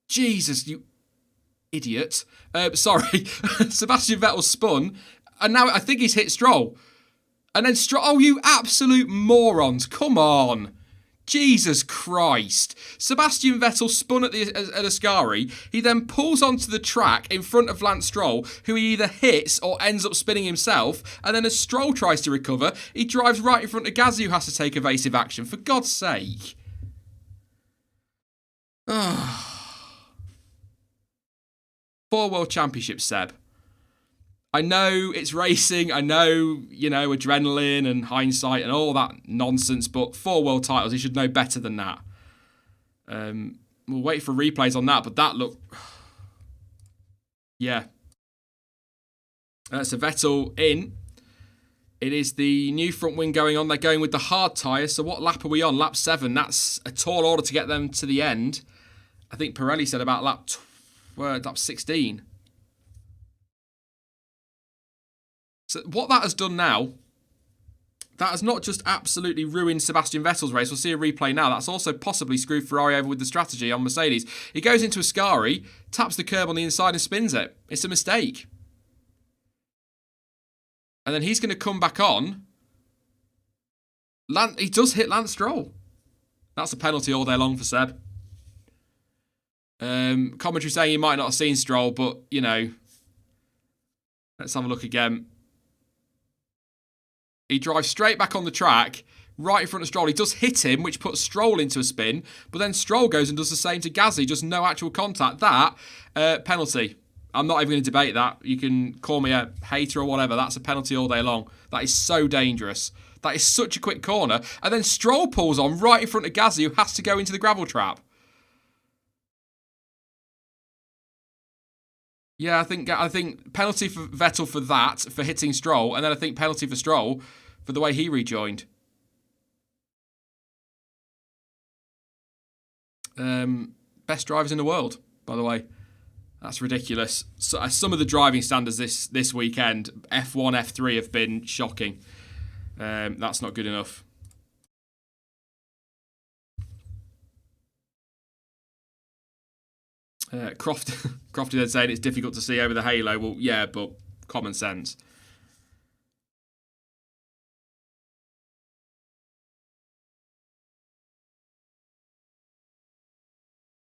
Jesus, you idiot. Sorry. Sebastian Vettel spun. And now I think he's hit Stroll. And then Stroll... Oh, you absolute morons. Come on. Jesus Christ. Sebastian Vettel spun at Ascari. He then pulls onto the track in front of Lance Stroll, who he either hits or ends up spinning himself. And then as Stroll tries to recover, he drives right in front of Gasly, who has to take evasive action. For God's sake. 4 World Championships, Seb. I know it's racing, I know, adrenaline and hindsight and all that nonsense, but 4 world titles, he should know better than that. We'll wait for replays on that, but that looked... Yeah. So Vettel in. It is the new front wing going on. They're going with the hard tyres, so what lap are we on? Lap 7. That's a tall order to get them to the end. I think Pirelli said about lap 16. So what that has done now, that has not just absolutely ruined Sebastian Vettel's race. We'll see a replay now. That's also possibly screwed Ferrari over with the strategy on Mercedes. He goes into Ascari, taps the curb on the inside and spins it. It's a mistake. And then he's going to come back on. He does hit Lance Stroll. That's a penalty all day long for Seb. Commentary saying he might not have seen Stroll, but, let's have a look again. He drives straight back on the track, right in front of Stroll. He does hit him, which puts Stroll into a spin. But then Stroll goes and does the same to Gasly, just no actual contact. That, penalty. I'm not even going to debate that. You can call me a hater or whatever. That's a penalty all day long. That is so dangerous. That is such a quick corner. And then Stroll pulls on right in front of Gasly, who has to go into the gravel trap. Yeah, I think penalty for Vettel for that, for hitting Stroll, and then I think penalty for Stroll for the way he rejoined. Best drivers in the world, by the way. That's ridiculous. So, some of the driving standards this weekend, F1, F3, have been shocking. That's not good enough. Crofty then saying it's difficult to see over the halo. Well, yeah, but common sense.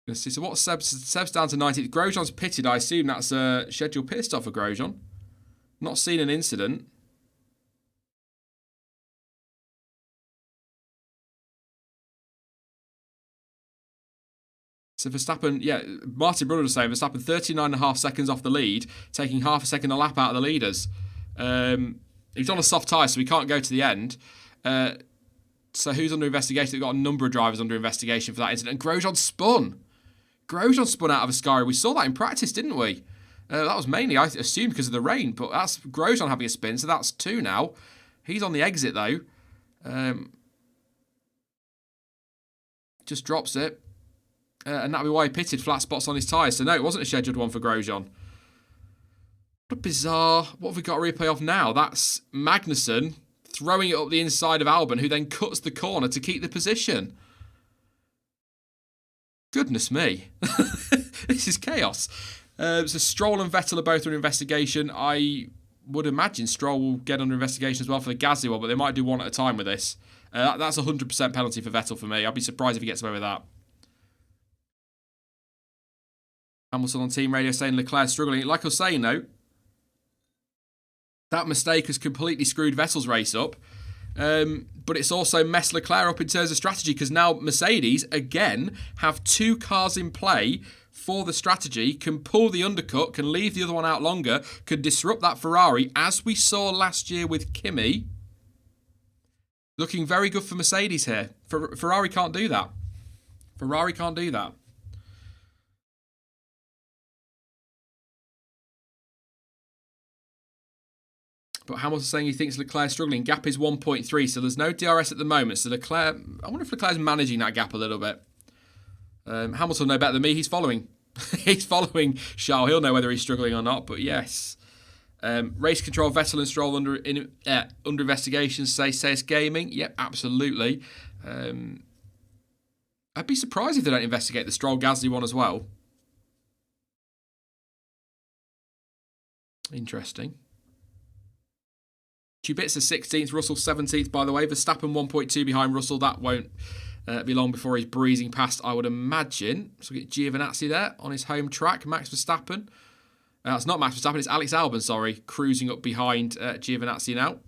Let's see. So what Seb's down to 90. Grosjean's pitted. I assume that's a scheduled pit stop for Grosjean. Not seen an incident. So Verstappen, yeah, Martin Brundle was saying Verstappen 39.5 seconds off the lead, taking half a second a lap out of the leaders. He's on a soft tyre, so he can't go to the end. So who's under investigation? They've got a number of drivers under investigation for that incident. And Grosjean spun. Grosjean spun out of Ascari. We saw that in practice, didn't we? That was mainly, I assumed, because of the rain, but that's Grosjean having a spin, so that's 2 now. He's on the exit, though. Just drops it. And that'll be why he pitted, flat spots on his tyres. So no, it wasn't a scheduled one for Grosjean. What a bizarre... What have we got a replay of now? That's Magnussen throwing it up the inside of Albon, who then cuts the corner to keep the position. Goodness me. This is chaos. So Stroll and Vettel are both under investigation. I would imagine Stroll will get under investigation as well for the Gasly one, but they might do one at a time with this. That's a 100% penalty for Vettel for me. I'd be surprised if he gets away with that. Hamilton on team radio saying Leclerc's struggling. Like I was saying, though, that mistake has completely screwed Vettel's race up. But it's also messed Leclerc up in terms of strategy, because now Mercedes, again, have 2 cars in play for the strategy, can pull the undercut, can leave the other one out longer, could disrupt that Ferrari, as we saw last year with Kimi. Looking very good for Mercedes here. Ferrari can't do that. Ferrari can't do that. But Hamilton's saying he thinks Leclerc's struggling. Gap is 1.3, so there's no DRS at the moment. So Leclerc, I wonder if Leclerc's managing that gap a little bit. Hamilton will know better than me. He's following. He's following Charles. He'll know whether he's struggling or not, but yes. Race control, Vettel and Stroll under investigation, says gaming. Yep, absolutely. I'd be surprised if they don't investigate the Stroll-Gasly one as well. Interesting. Kubica 16th, Russell 17th, by the way. Verstappen 1.2 behind Russell. That won't be long before he's breezing past, I would imagine. So we get Giovinazzi there on his home track. Max Verstappen. It's not Max Verstappen, it's Alex Albon, sorry, cruising up behind Giovinazzi now.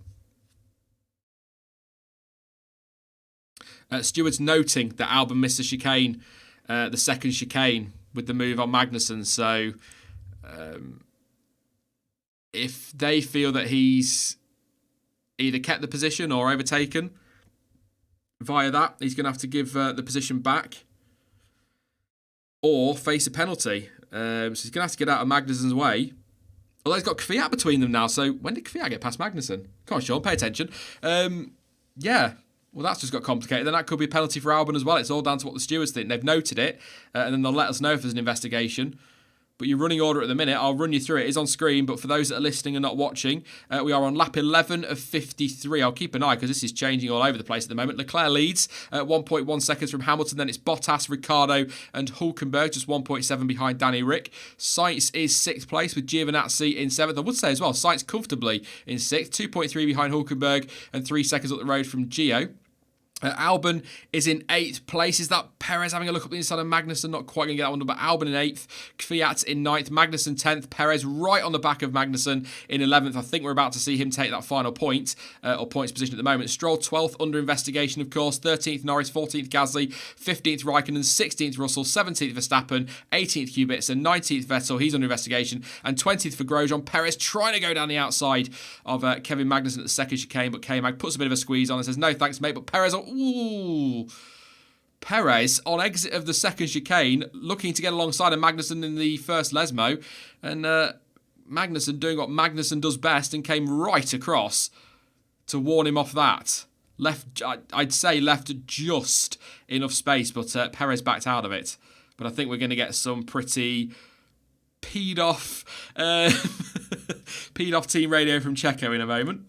Stewart's noting that Albon missed the chicane, the second chicane, with the move on Magnussen. So if they feel that he's either kept the position or overtaken via that, he's going to have to give the position back or face a penalty. So he's going to have to get out of Magnussen's way. Although he's got Kvyat between them now. So when did Kvyat get past Magnussen? Come on, Sean, pay attention. Yeah, well, that's just got complicated. Then that could be a penalty for Albon as well. It's all down to what the stewards think. They've noted it, and then they'll let us know if there's an investigation. But your running order at the minute, I'll run you through it. It's on screen, but for those that are listening and not watching, we are on lap 11 of 53. I'll keep an eye because this is changing all over the place at the moment. Leclerc leads at 1.1 seconds from Hamilton. Then it's Bottas, Ricciardo and Hülkenberg, just 1.7 behind Danny Rick. Sainz is 6th place with Giovinazzi in 7th. I would say as well, Sainz comfortably in 6th, 2.3 behind Hülkenberg and 3 seconds up the road from Gio. Albon is in 8th place. Is that Perez having a look up the inside of Magnussen? Not quite going to get that one done, but Albon in 8th. Kvyat in 9th. Magnussen 10th. Perez right on the back of Magnussen in 11th. I think we're about to see him take that final point, or points position at the moment. Stroll 12th, under investigation, of course. 13th Norris, 14th Gasly, 15th Raikkonen, 16th Russell, 17th Verstappen, 18th Kubica, 19th Vettel, he's under investigation, and 20th for Grosjean. Perez trying to go down the outside of Kevin Magnussen at the second chicane, but K-Mag puts a bit of a squeeze on and says, no thanks, mate, but Perez... Ooh. Perez on exit of the second chicane, looking to get alongside of Magnussen in the first Lesmo, and Magnussen doing what Magnussen does best and came right across to warn him off that. I'd say left just enough space, but Perez backed out of it. But I think we're going to get some pretty peed off team radio from Checo in a moment.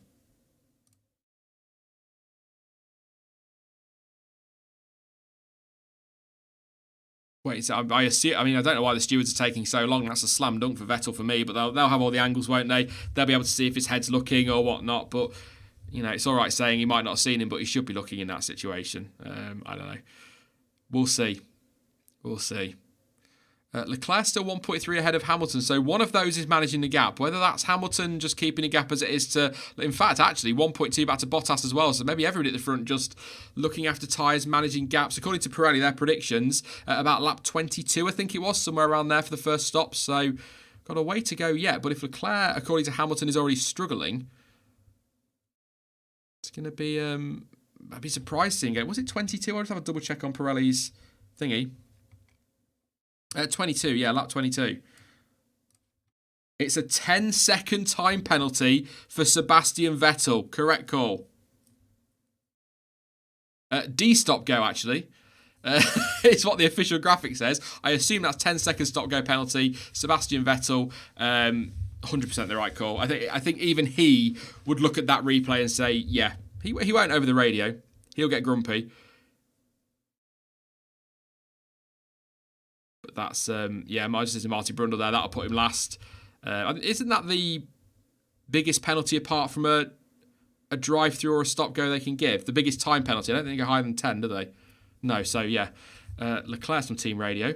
Wait, so I assume. I mean, I don't know why the stewards are taking so long. That's a slam dunk for Vettel for me. But they'll have all the angles, won't they? They'll be able to see if his head's looking or whatnot. But you know, it's all right saying he might not have seen him, but he should be looking in that situation. I don't know. We'll see. We'll see. Leclerc still 1.3 ahead of Hamilton, so one of those is managing the gap. Whether that's Hamilton just keeping a gap as it is to... In fact, actually, 1.2 back to Bottas as well, so maybe everybody at the front just looking after tyres, managing gaps. According to Pirelli, their predictions, about lap 22, I think it was, somewhere around there for the first stop, so got a way to go yet. But if Leclerc, according to Hamilton, is already struggling, it's going to be... I'd be surprised seeing it. Was it 22? I'll just have a double check on Pirelli's thingy. 22, yeah, lap 22. It's a 10-second time penalty for Sebastian Vettel. Correct call. D-stop go, actually. It's what the official graphic says. I assume that's 10-second stop go penalty. Sebastian Vettel, 100% the right call. I think even he would look at that replay and say, yeah, he won't over the radio. He'll get grumpy. But that's, yeah, Martin Brundle there. That'll put him last. Isn't that the biggest penalty apart from a drive-through or a stop-go they can give? The biggest time penalty. I don't think they go higher than 10, do they? No, so yeah. Leclerc's on team radio.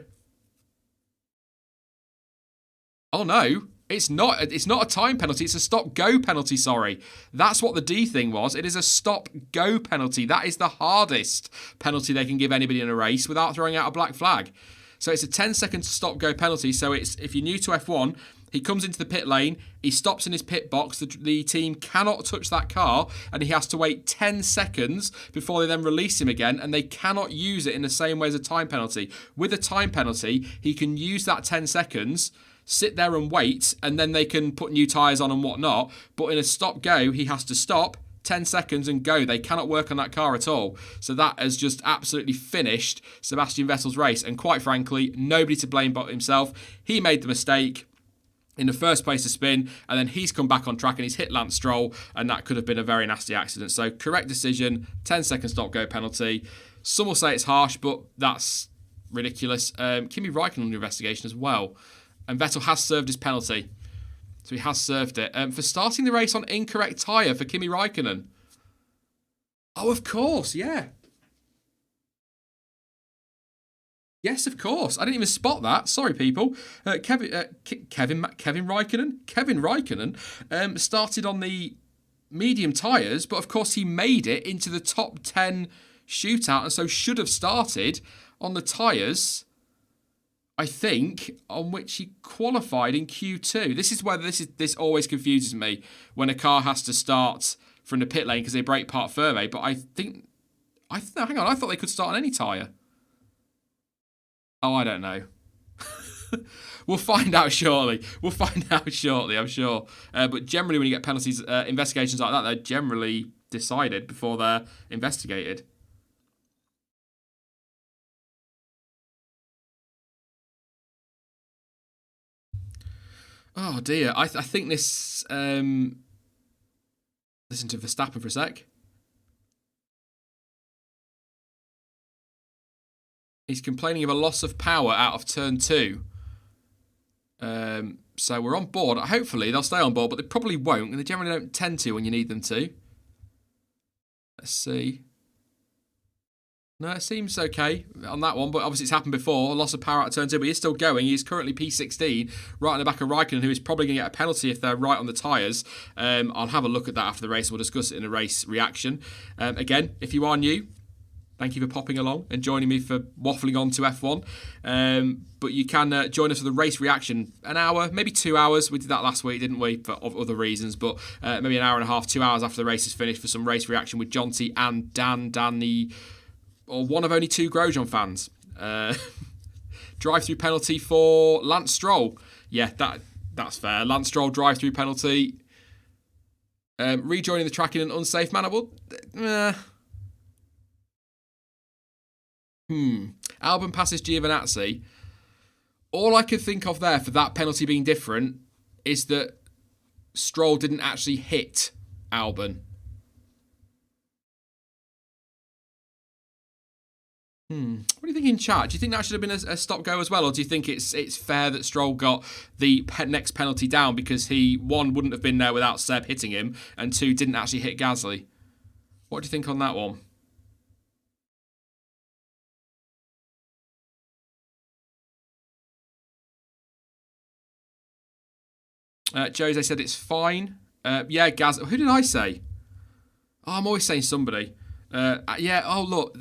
Oh, no. It's not a time penalty. It's a stop-go penalty, sorry. That's what the D thing was. It is a stop-go penalty. That is the hardest penalty they can give anybody in a race without throwing out a black flag. So it's a 10-second stop-go penalty. So it's if you're new to F1, he comes into the pit lane, he stops in his pit box, the team cannot touch that car, and he has to wait 10 seconds before they then release him again, and they cannot use it in the same way as a time penalty. With a time penalty, he can use that 10 seconds, sit there and wait, and then they can put new tyres on and whatnot. But in a stop-go, he has to stop, 10 seconds and go. They cannot work on that car at all. So that has just absolutely finished Sebastian Vettel's race. And quite frankly, nobody to blame but himself. He made the mistake in the first place to spin, and then he's come back on track and he's hit Lance Stroll, and that could have been a very nasty accident. So correct decision, 10-second stop-go penalty. Some will say it's harsh, but that's ridiculous. Kimi Raikkonen under investigation as well. And Vettel has served his penalty. So he has served it. For starting the race on incorrect tyre for Kimi Raikkonen. Oh, of course, yeah. Yes, of course. I didn't even spot that. Sorry, people. Kevin Raikkonen started on the medium tyres, but of course he made it into the top 10 shootout, and so should have started on the tyres, I think, on which he qualified in Q2. This is where this always confuses me when a car has to start from the pit lane because they brake part firme. But hang on, I thought they could start on any tyre. Oh, I don't know. We'll find out shortly. I'm sure. But generally, when you get penalties, investigations like that, they're generally decided before they're investigated. Oh, dear. I think this... listen to Verstappen for a sec. He's complaining of a loss of power out of turn 2. So we're on board. Hopefully they'll stay on board, but they probably won't, and they generally don't tend to when you need them to. Let's see. No, it seems okay on that one, but obviously it's happened before. Loss of power out of turn 2, but he's still going. He's currently P16, right on the back of Raikkonen, who is probably going to get a penalty if they're right on the tyres. I'll have a look at that after the race. We'll discuss it in a race reaction. Again, if you are new, thank you for popping along and joining me for waffling on to F1. But you can join us for the race reaction. An hour, maybe 2 hours. We did that last week, didn't we, for other reasons. But maybe an hour and a half, 2 hours after the race is finished for some race reaction with Jonty and Danny, or one of only 2 Grosjean fans. Drive-through penalty for Lance Stroll. Yeah, that's fair. Lance Stroll drive-through penalty. Rejoining the track in an unsafe manner. Well, Albon passes Giovinazzi. All I could think of there for that penalty being different is that Stroll didn't actually hit Albon. What do you think in chat? Do you think that should have been a stop-go as well, or do you think it's fair that Stroll got the next penalty down because he, 1, wouldn't have been there without Seb hitting him, and 2, didn't actually hit Gasly? What do you think on that one? Jose said it's fine. Yeah, Gasly. Who did I say? Oh, I'm always saying somebody. Yeah, oh, look.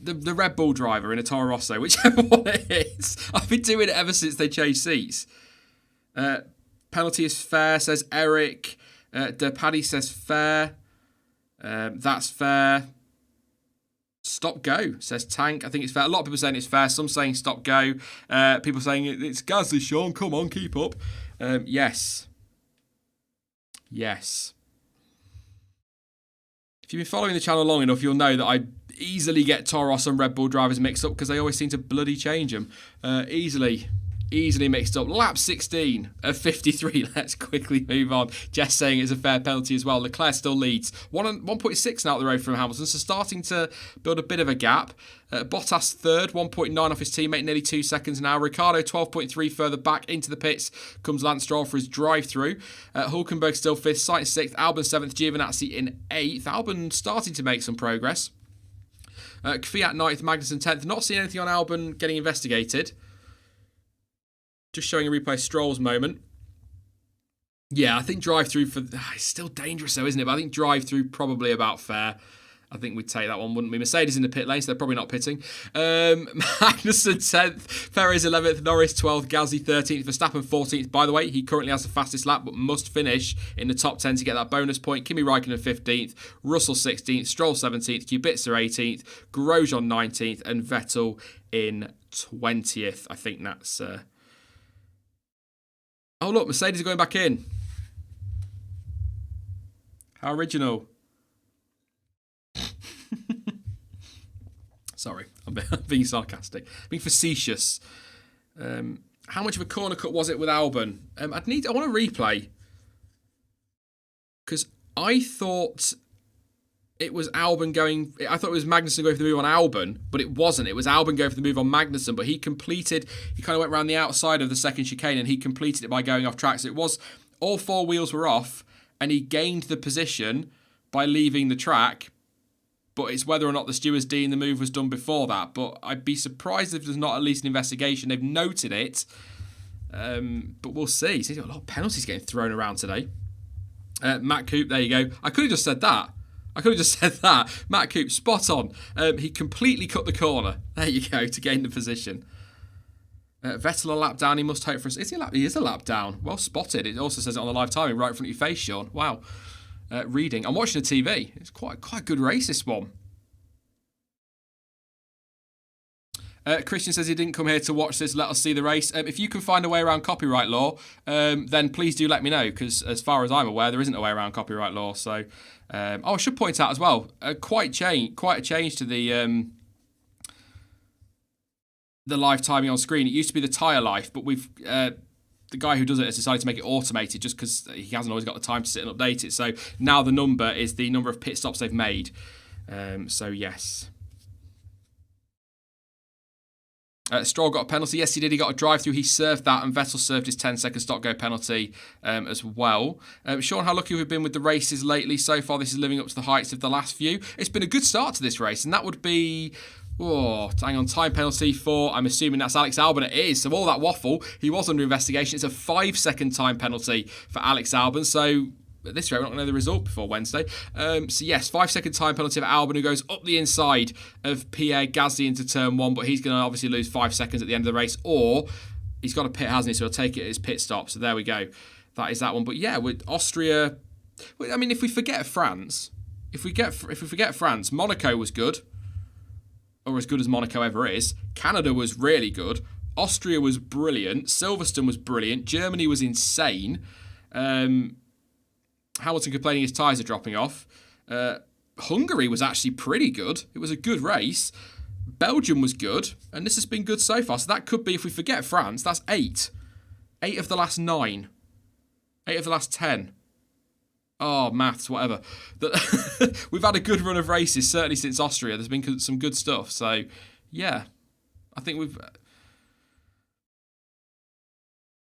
The Red Bull driver in a Toro Rosso, whichever one it is. I've been doing it ever since they changed seats. Penalty is fair, says Eric. De Paddy says fair. That's fair. Stop go, says Tank. I think it's fair. A lot of people saying it's fair. Some saying stop go. People saying it's Gasly, Sean. Come on, keep up. Yes. Yes. If you've been following the channel long enough, you'll know that I easily get Toros and Red Bull drivers mixed up because they always seem to bloody change them. Easily mixed up. Lap 16 of 53. Let's quickly move on. Jess saying it's a fair penalty as well. Leclerc still leads. 1.6 out the road from Hamilton, so starting to build a bit of a gap. Bottas third, 1.9 off his teammate, nearly 2 seconds now. Ricciardo 12.3 further back into the pits comes Lance Stroll for his drive-through. Hulkenberg still 5th, Sainz 6th, Albon 7th, Giovinazzi in 8th. Albon starting to make some progress. Kvyat 9th, Magnussen 10th. Not seeing anything on Albon getting investigated. Just showing a replay of Stroll's moment. Yeah, I think drive-through for... it's still dangerous though, isn't it? But I think drive-through probably about fair. I think we'd take that one, wouldn't we? Mercedes in the pit lane, so they're probably not pitting. Magnussen 10th, Perez 11th, Norris 12th, Gasly 13th, Verstappen 14th. By the way, he currently has the fastest lap, but must finish in the top 10 to get that bonus point. Kimi Raikkonen 15th, Russell 16th, Stroll 17th, Kubica 18th, Grosjean 19th, and Vettel in 20th. I think that's... Oh, look, Mercedes are going back in. How original. Sorry, I'm being sarcastic. Being facetious. How much of a corner cut was it with Albon? I want a replay. Because I thought it was Albon going... I thought it was Magnussen going for the move on Albon, but it wasn't. It was Albon going for the move on Magnussen, but he completed... He kind of went around the outside of the second chicane, and he completed it by going off track. So it was... All four wheels were off, and he gained the position by leaving the track, but it's whether or not the stewards deem the move was done before that. But I'd be surprised if there's not at least an investigation. They've noted it, but we'll see. So he's got a lot of penalties getting thrown around today. Matt Coop, there you go. I could have just said that. Matt Coop, spot on. He completely cut the corner. There you go, to gain the position. Vettel a lap down. He must hope for us. He is a lap down. Well spotted. It also says it on the live timing right in front of your face, Sean. Wow. Reading. I'm watching the TV. It's quite a good race, this one. Christian says he didn't come here to watch this. Let us see the race. If you can find a way around copyright law, then please do let me know, because as far as I'm aware, there isn't a way around copyright law. So, I should point out as well, quite a change to the live timing on screen. It used to be the tyre life, but we've the guy who does it has decided to make it automated just because he hasn't always got the time to sit and update it. So now the number is the number of pit stops they've made. So yes. Stroll got a penalty. Yes, he did. He got a drive-through. He served that, and Vettel served his 10-second stop-go penalty as well. Sean, how lucky we've been with the races lately. So far, this is living up to the heights of the last few. It's been a good start to this race, and that would be... Oh, hang on, time penalty for, I'm assuming that's Alex Albon. It is. So all that waffle, he was under investigation. It's a 5-second time penalty for Alex Albon. So at this rate, we're not going to know the result before Wednesday. So yes, 5-second time penalty for Albon, who goes up the inside of Pierre Gasly into turn 1. But he's going to obviously lose 5 seconds at the end of the race. Or he's got a pit, hasn't he? So he'll take it at his pit stop. So there we go. That is that one. But yeah, with Austria... I mean, if we forget France... If we forget France, Monaco was good. Or as good as Monaco ever is. Canada was really good. Austria was brilliant. Silverstone was brilliant. Germany was insane. Hamilton complaining his tyres are dropping off. Hungary was actually pretty good. It was a good race. Belgium was good. And this has been good so far. So that could be, if we forget France, that's 8. 8 of the last 9. 8 of the last 10. Oh, maths, whatever. We've had a good run of races, certainly since Austria. There's been some good stuff. So, yeah. I think we've...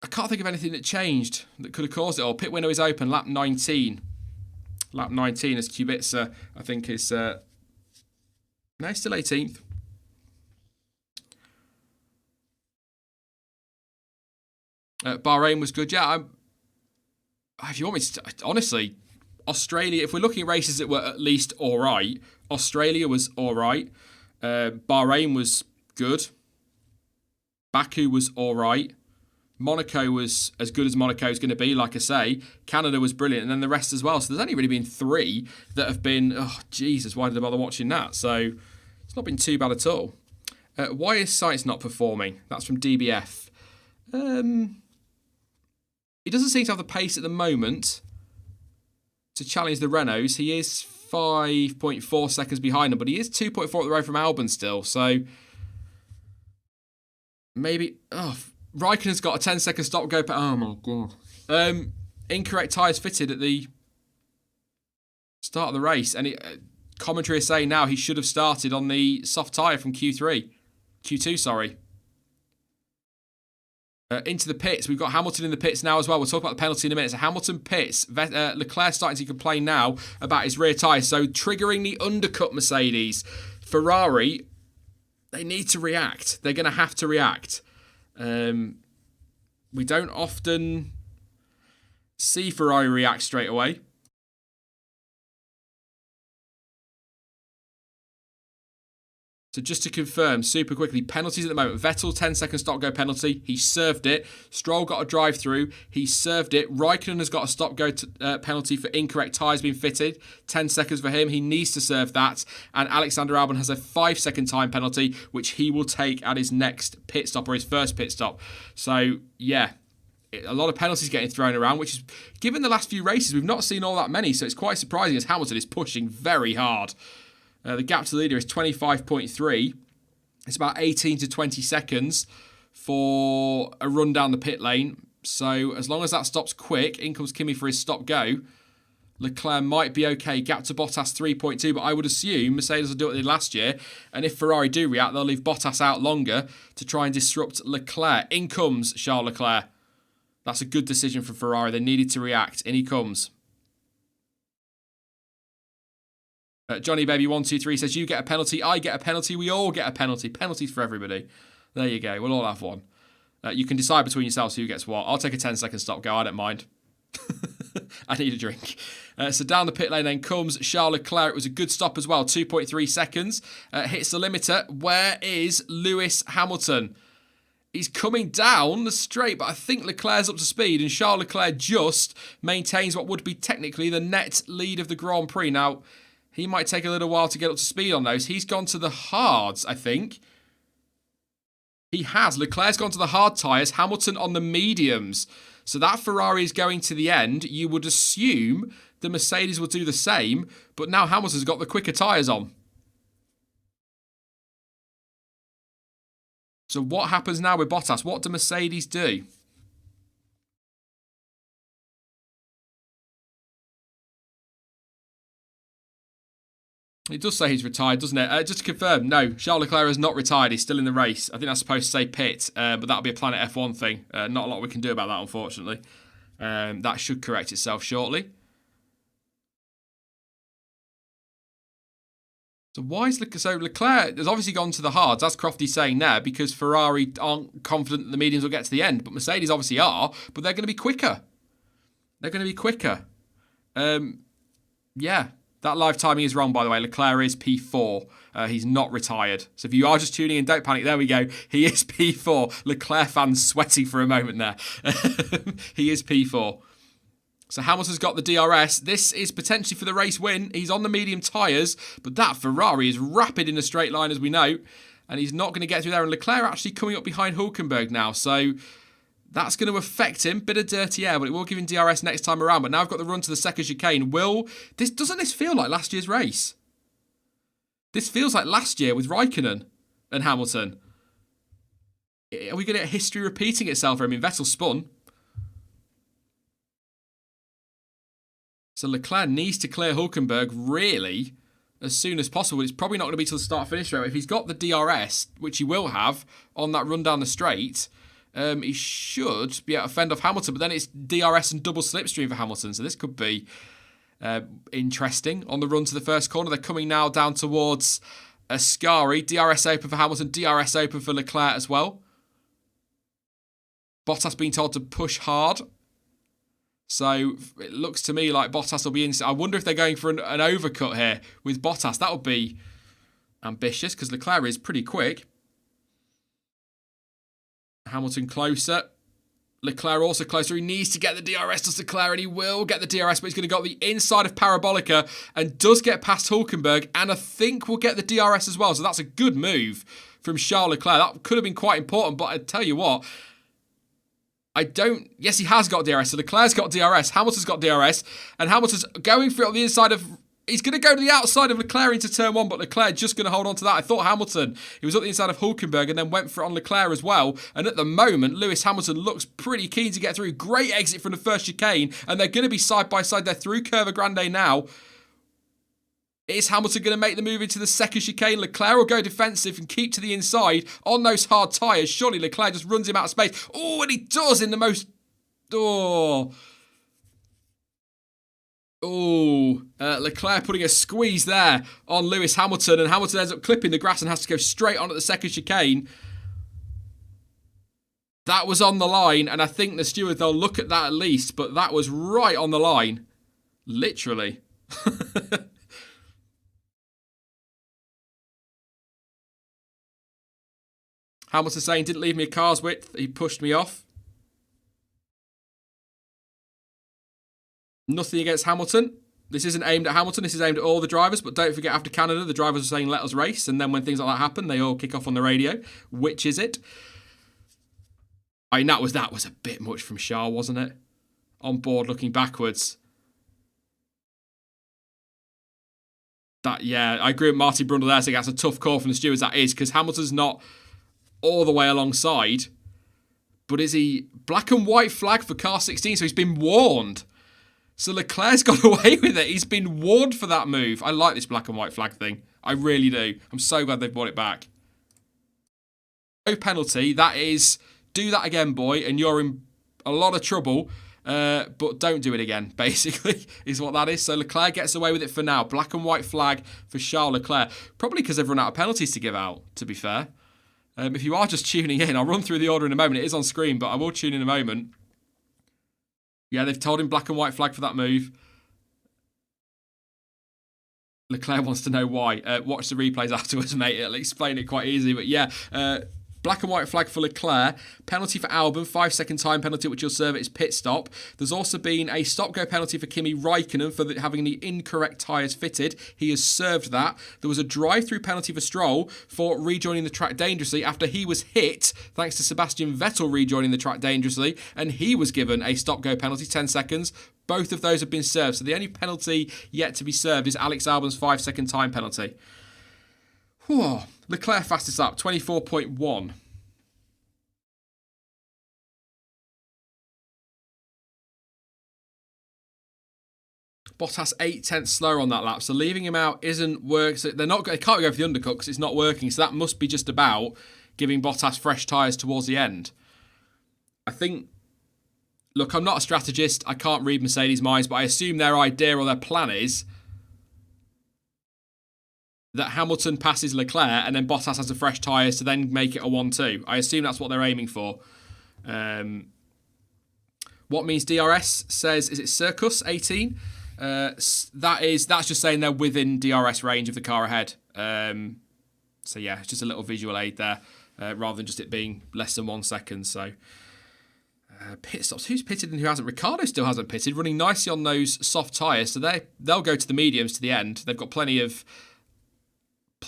I can't think of anything that changed that could have caused it all. Pit window is open, lap 19. Lap 19 as Kubica, I think, is... No, he's still 18th. Bahrain was good. Yeah, if you want me to... Honestly, Australia, if we're looking at races that were at least all right, Australia was all right. Bahrain was good. Baku was all right. Monaco was as good as Monaco is going to be, like I say. Canada was brilliant, and then the rest as well. So there's only really been 3 that have been... Oh, Jesus, why did I bother watching that? So it's not been too bad at all. Why is Sainz not performing? That's from DBF. He doesn't seem to have the pace at the moment to challenge the Renaults. He is 5.4 seconds behind them, but he is 2.4 at the road from Albon still. So maybe... Oh, Raikkonen's got a 10-second stop-go... Oh, my God. Incorrect tyres fitted at the start of the race. And commentary is saying now he should have started on the soft tyre from Q2, sorry. Into the pits. We've got Hamilton in the pits now as well. We'll talk about the penalty in a minute. So Hamilton pits. Leclerc starting to complain now about his rear tyres. So triggering the undercut Mercedes. Ferrari, they need to react. They're going to have to react. We don't often see Ferrari react straight away. So just to confirm super quickly, penalties at the moment. Vettel, 10-second stop-go penalty. He served it. Stroll got a drive-through. He served it. Raikkonen has got a stop-go penalty for incorrect tyres being fitted. 10 seconds for him. He needs to serve that. And Alexander Albon has a 5-second time penalty, which he will take at his next pit stop or his first pit stop. So, yeah. A lot of penalties getting thrown around, which is, given the last few races, we've not seen all that many. So it's quite surprising as Hamilton is pushing very hard. The gap to the leader is 25.3. It's about 18 to 20 seconds for a run down the pit lane. So as long as that stops quick, in comes Kimi for his stop-go. Leclerc might be okay. Gap to Bottas 3.2, but I would assume Mercedes will do what they did last year. And if Ferrari do react, they'll leave Bottas out longer to try and disrupt Leclerc. In comes Charles Leclerc. That's a good decision for Ferrari. They needed to react. In he comes. Johnny Baby 123 says, you get a penalty, I get a penalty, we all get a penalty. Penalties for everybody. There you go. We'll all have one. You can decide between yourselves who gets what. I'll take a 10-second stop go. I don't mind. I need a drink. So down the pit lane then comes Charles Leclerc. It was a good stop as well. 2.3 seconds. Hits the limiter. Where is Lewis Hamilton? He's coming down the straight, but I think Leclerc's up to speed, and Charles Leclerc just maintains what would be technically the net lead of the Grand Prix. Now, he might take a little while to get up to speed on those. He's gone to the hards, I think. He has. Leclerc's gone to the hard tyres. Hamilton on the mediums. So that Ferrari is going to the end. You would assume the Mercedes will do the same. But now Hamilton's got the quicker tyres on. So what happens now with Bottas? What do Mercedes do? It does say he's retired, doesn't it? Just to confirm, no, Charles Leclerc is not retired. He's still in the race. I think that's supposed to say pit, but that'll be a Planet F1 thing. Not a lot we can do about that, unfortunately. That should correct itself shortly. So why is Leclerc has obviously gone to the hards, as Crofty's saying there, because Ferrari aren't confident that the mediums will get to the end, but Mercedes obviously are, but they're going to be quicker. They're going to be quicker. Yeah. That live timing is wrong, by the way. Leclerc is P4. He's not retired. So if you are just tuning in, don't panic. There we go. He is P4. Leclerc fans sweaty for a moment there. He is P4. So Hamilton's got the DRS. This is potentially for the race win. He's on the medium tyres, but that Ferrari is rapid in a straight line, as we know, and he's not going to get through there. And Leclerc actually coming up behind Hülkenberg now, so that's going to affect him. Bit of dirty air, but it will give him DRS next time around. But now I've got the run to the second chicane. Doesn't this feel like last year's race? This feels like last year with Raikkonen and Hamilton. Are we going to get history repeating itself? I mean, Vettel spun. So Leclerc needs to clear Hülkenberg really as soon as possible. It's probably not going to be till the start-finish row. If he's got the DRS, which he will have on that run down the straight, he should be able to fend off Hamilton, but then it's DRS and double slipstream for Hamilton, so this could be interesting on the run to the first corner. They're coming now down towards Ascari. DRS open for Hamilton, DRS open for Leclerc as well. Bottas being told to push hard. So it looks to me like Bottas will be in. I wonder if they're going for an overcut here with Bottas. That would be ambitious because Leclerc is pretty quick. Hamilton closer. Leclerc also closer. He needs to get the DRS, does Leclerc, and he will get the DRS, but he's going to go the inside of Parabolica and does get past Hülkenberg, and I think will get the DRS as well. So that's a good move from Charles Leclerc. That could have been quite important, but I tell you what, yes, he has got DRS. So Leclerc's got DRS, Hamilton's got DRS, and Hamilton's going for it on the inside of. He's going to go to the outside of Leclerc into turn one, but Leclerc just going to hold on to that. I thought Hamilton, he was up the inside of Hülkenberg and then went for it on Leclerc as well. And at the moment, Lewis Hamilton looks pretty keen to get through. Great exit from the first chicane, and they're going to be side by side. They're through Curva Grande now. Is Hamilton going to make the move into the second chicane? Leclerc will go defensive and keep to the inside on those hard tyres. Surely Leclerc just runs him out of space. Oh, and he does in the most. Leclerc putting a squeeze there on Lewis Hamilton, and Hamilton ends up clipping the grass and has to go straight on at the second chicane. That was on the line, and I think the steward, they'll look at that at least, but that was right on the line. Literally. Hamilton saying, didn't leave me a car's width. He pushed me off. Nothing against Hamilton. This isn't aimed at Hamilton. This is aimed at all the drivers. But don't forget, after Canada, the drivers are saying, let us race. And then when things like that happen, they all kick off on the radio. Which is it? I mean, that was a bit much from Charles, wasn't it? On board, looking backwards. Yeah, I agree with Marty Brundle there saying that's a tough call from the stewards. That is, because Hamilton's not all the way alongside. But is he black and white flag for car 16? So he's been warned. So Leclerc's got away with it. He's been warned for that move. I like this black and white flag thing. I really do. I'm so glad they've brought it back. No penalty. That is, do that again, boy, and you're in a lot of trouble. But don't do it again, basically, is what that is. So Leclerc gets away with it for now. Black and white flag for Charles Leclerc. Probably because they've run out of penalties to give out, to be fair. If you are just tuning in, I'll run through the order in a moment. It is on screen, but I will tune in a moment. Yeah, they've told him black and white flag for that move. Leclerc wants to know why. Watch the replays afterwards, mate. It'll explain it quite easily. But yeah, black and white flag for Leclerc. Penalty for Albon. 5-second time penalty, which will serve at his pit stop. There's also been a stop-go penalty for Kimi Raikkonen for having the incorrect tyres fitted. He has served that. There was a drive-through penalty for Stroll for rejoining the track dangerously after he was hit, thanks to Sebastian Vettel rejoining the track dangerously, and he was given a stop-go penalty, 10 seconds. Both of those have been served. So the only penalty yet to be served is Alex Albon's 5-second time penalty. Whew. Leclerc fastest lap, 24.1. Bottas 8/10 slower on that lap, so leaving him out isn't work. So they can't go for the undercut because it's not working. So that must be just about giving Bottas fresh tyres towards the end. I think. Look, I'm not a strategist. I can't read Mercedes' minds, but I assume their idea or their plan is that Hamilton passes Leclerc and then Bottas has the fresh tyres to then make it a 1-2. I assume that's what they're aiming for. What means DRS says, is it Circus 18? That's just saying they're within DRS range of the car ahead. So yeah, it's just a little visual aid there, rather than just it being less than 1 second. So pit stops. Who's pitted and who hasn't? Ricciardo still hasn't pitted, running nicely on those soft tyres. So they'll go to the mediums to the end. They've got plenty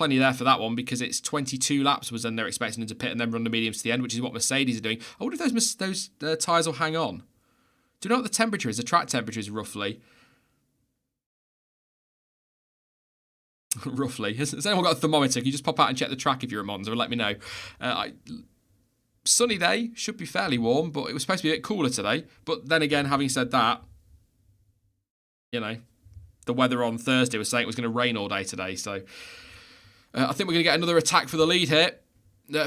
there for that one because it's 22 laps was then they're expecting them to pit and then run the mediums to the end, which is what Mercedes are doing. I wonder if those tyres will hang on. Do you know what the temperature is? The track temperature is roughly. Roughly. Has anyone got a thermometer? Can you just pop out and check the track if you're at Monza and let me know? Sunny day, should be fairly warm, but it was supposed to be a bit cooler today. But then again, having said that, you know, the weather on Thursday was saying it was going to rain all day today. So I think we're going to get another attack for the lead here.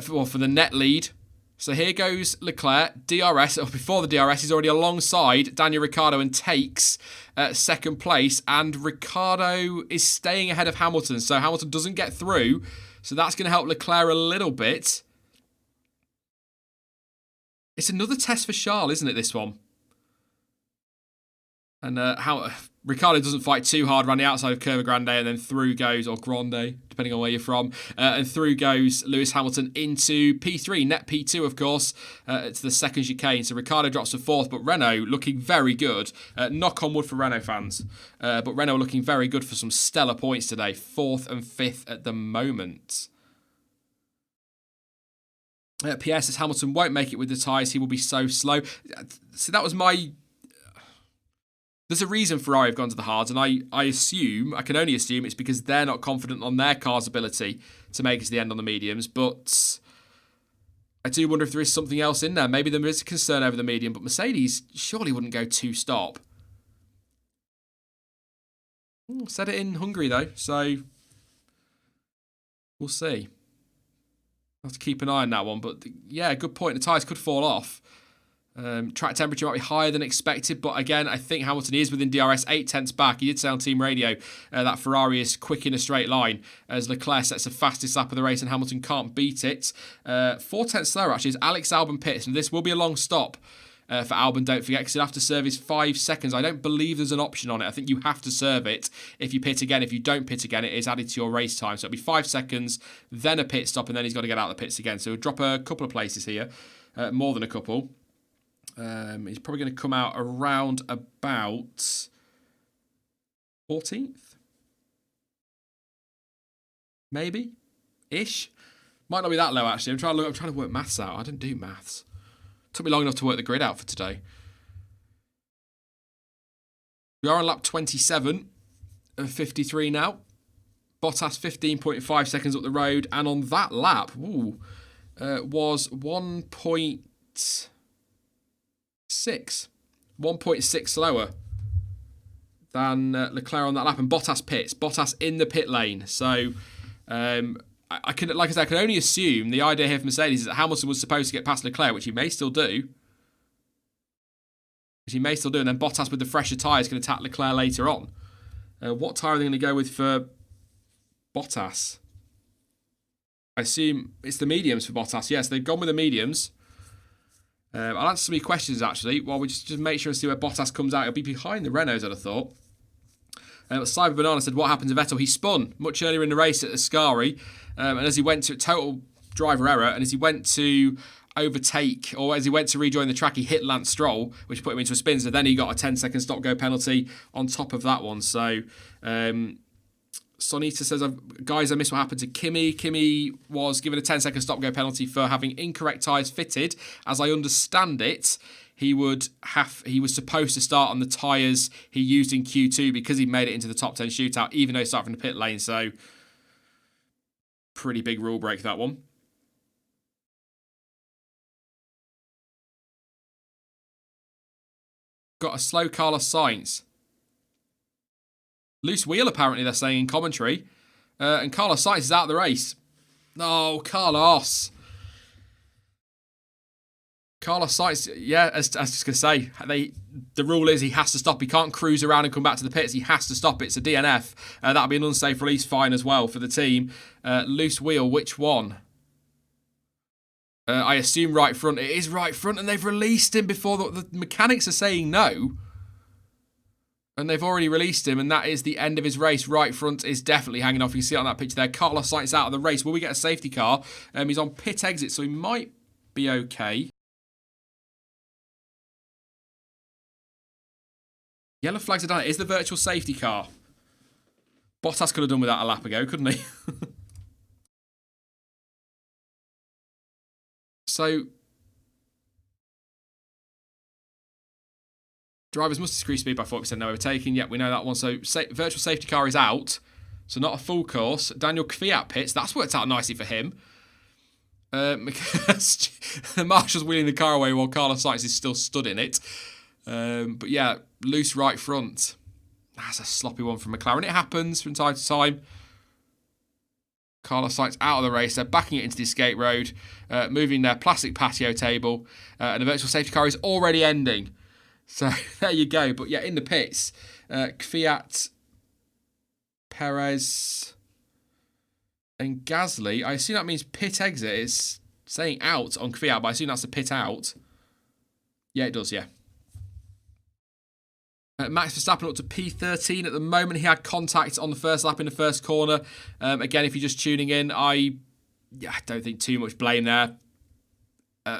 For the net lead. So here goes Leclerc, DRS. Before the DRS, he's already alongside Daniel Ricciardo and takes second place. And Ricciardo is staying ahead of Hamilton. So Hamilton doesn't get through. So that's going to help Leclerc a little bit. It's another test for Charles, isn't it, this one? And how Ricciardo doesn't fight too hard around the outside of Curva Grande, and then through goes, or Grande, depending on where you're from, and through goes Lewis Hamilton into P3, net P2, of course, to the second chicane. So Ricciardo drops to fourth, but Renault looking very good. Knock on wood for Renault fans. But Renault looking very good for some stellar points today. Fourth and fifth at the moment. Pierre says Hamilton won't make it with the tyres. He will be so slow. So that was my... There's a reason Ferrari have gone to the hards, and I assume, I can only assume it's because they're not confident on their car's ability to make it to the end on the mediums, but I do wonder if there is something else in there. Maybe there is a concern over the medium, but Mercedes surely wouldn't go two-stop. Said it in Hungary, though, so we'll see. I'll have to keep an eye on that one, but yeah, good point. The tyres could fall off. Track temperature might be higher than expected, but again, I think Hamilton is within DRS, 8/10 back. He did say on team radio that Ferrari is quick in a straight line as Leclerc sets the fastest lap of the race and Hamilton can't beat it. 4/10 slower, actually, is Alex Albon pits, and this will be a long stop. for Albon, don't forget, because he'll have to serve his 5 seconds. I don't believe there's an option on it. I think you have to serve it if you pit again. If you don't pit again, it is added to your race time. So it'll be 5 seconds, then a pit stop, and then he's got to get out of the pits again. So he'll drop a couple of places here, more than a couple. He's probably going to come out around about 14th. Maybe? Ish? Might not be that low, actually. I'm trying to work maths out. I didn't do maths. Took me long enough to work the grid out for today. We are on lap 27 of 53 now. Bottas 15.5 seconds up the road. And on that lap, was 1.6. 1.6 slower than Leclerc on that lap. And Bottas pits. Bottas in the pit lane. So... I can only assume the idea here for Mercedes is that Hamilton was supposed to get past Leclerc, which he may still do. And then Bottas with the fresher tyres can attack Leclerc later on. What tyre are they going to go with for Bottas? I assume it's the mediums for Bottas. Yes, they've gone with the mediums. I'll answer some of your questions, actually, while we just make sure and see where Bottas comes out. He'll be behind the Renaults, I'd have thought. Cyber Banana said, what happened to Vettel? He spun much earlier in the race at Ascari, and as he went to total driver error, and as he went to overtake, or as he went to rejoin the track, he hit Lance Stroll, which put him into a spin. So then he got a 10-second stop-go penalty on top of that one. So Sonita says, guys, I missed what happened to Kimi. Kimi was given a 10-second stop-go penalty for having incorrect tyres fitted. As I understand it, he was supposed to start on the tyres he used in Q2 because he made it into the top 10 shootout, even though he started from the pit lane. So, pretty big rule break, that one. Got a slow Carlos Sainz. Loose wheel, apparently, they're saying in commentary. And Carlos Sainz is out of the race. No, Carlos. Carlos Sainz, yeah, as I was just going to say, the rule is he has to stop. He can't cruise around and come back to the pits. He has to stop. It's a DNF. That'll be an unsafe release fine as well for the team. Loose wheel, which one? I assume right front. It is right front, and they've released him before the mechanics are saying no. And they've already released him, and that is the end of his race. Right front is definitely hanging off. You can see it on that picture there. Carlos Sainz out of the race. Will we get a safety car? He's on pit exit, so he might be okay. Yellow flags are down. It is the virtual safety car. Bottas could have done with that a lap ago, couldn't he? So, drivers must decrease speed by 40%, no overtaking. Yep, we know that one. So, virtual safety car is out. So, not a full course. Daniel Kvyat pits. That's worked out nicely for him. The marshal's wheeling the car away while Carlos Sainz is still stood in it. But yeah, loose right front. That's a sloppy one from McLaren. It happens from time to time. Carlos Sainz out of the race. They're backing it into the escape road, moving their plastic patio table, and the virtual safety car is already ending. So there you go. But yeah, in the pits, Kvyat, Perez, and Gasly. I assume that means pit exit. It's saying out on Kvyat, but I assume that's a pit out. Yeah, it does, yeah. Max Verstappen up to P13 at the moment. He had contact on the first lap in the first corner. Again, if you're just tuning in, I don't think too much blame there.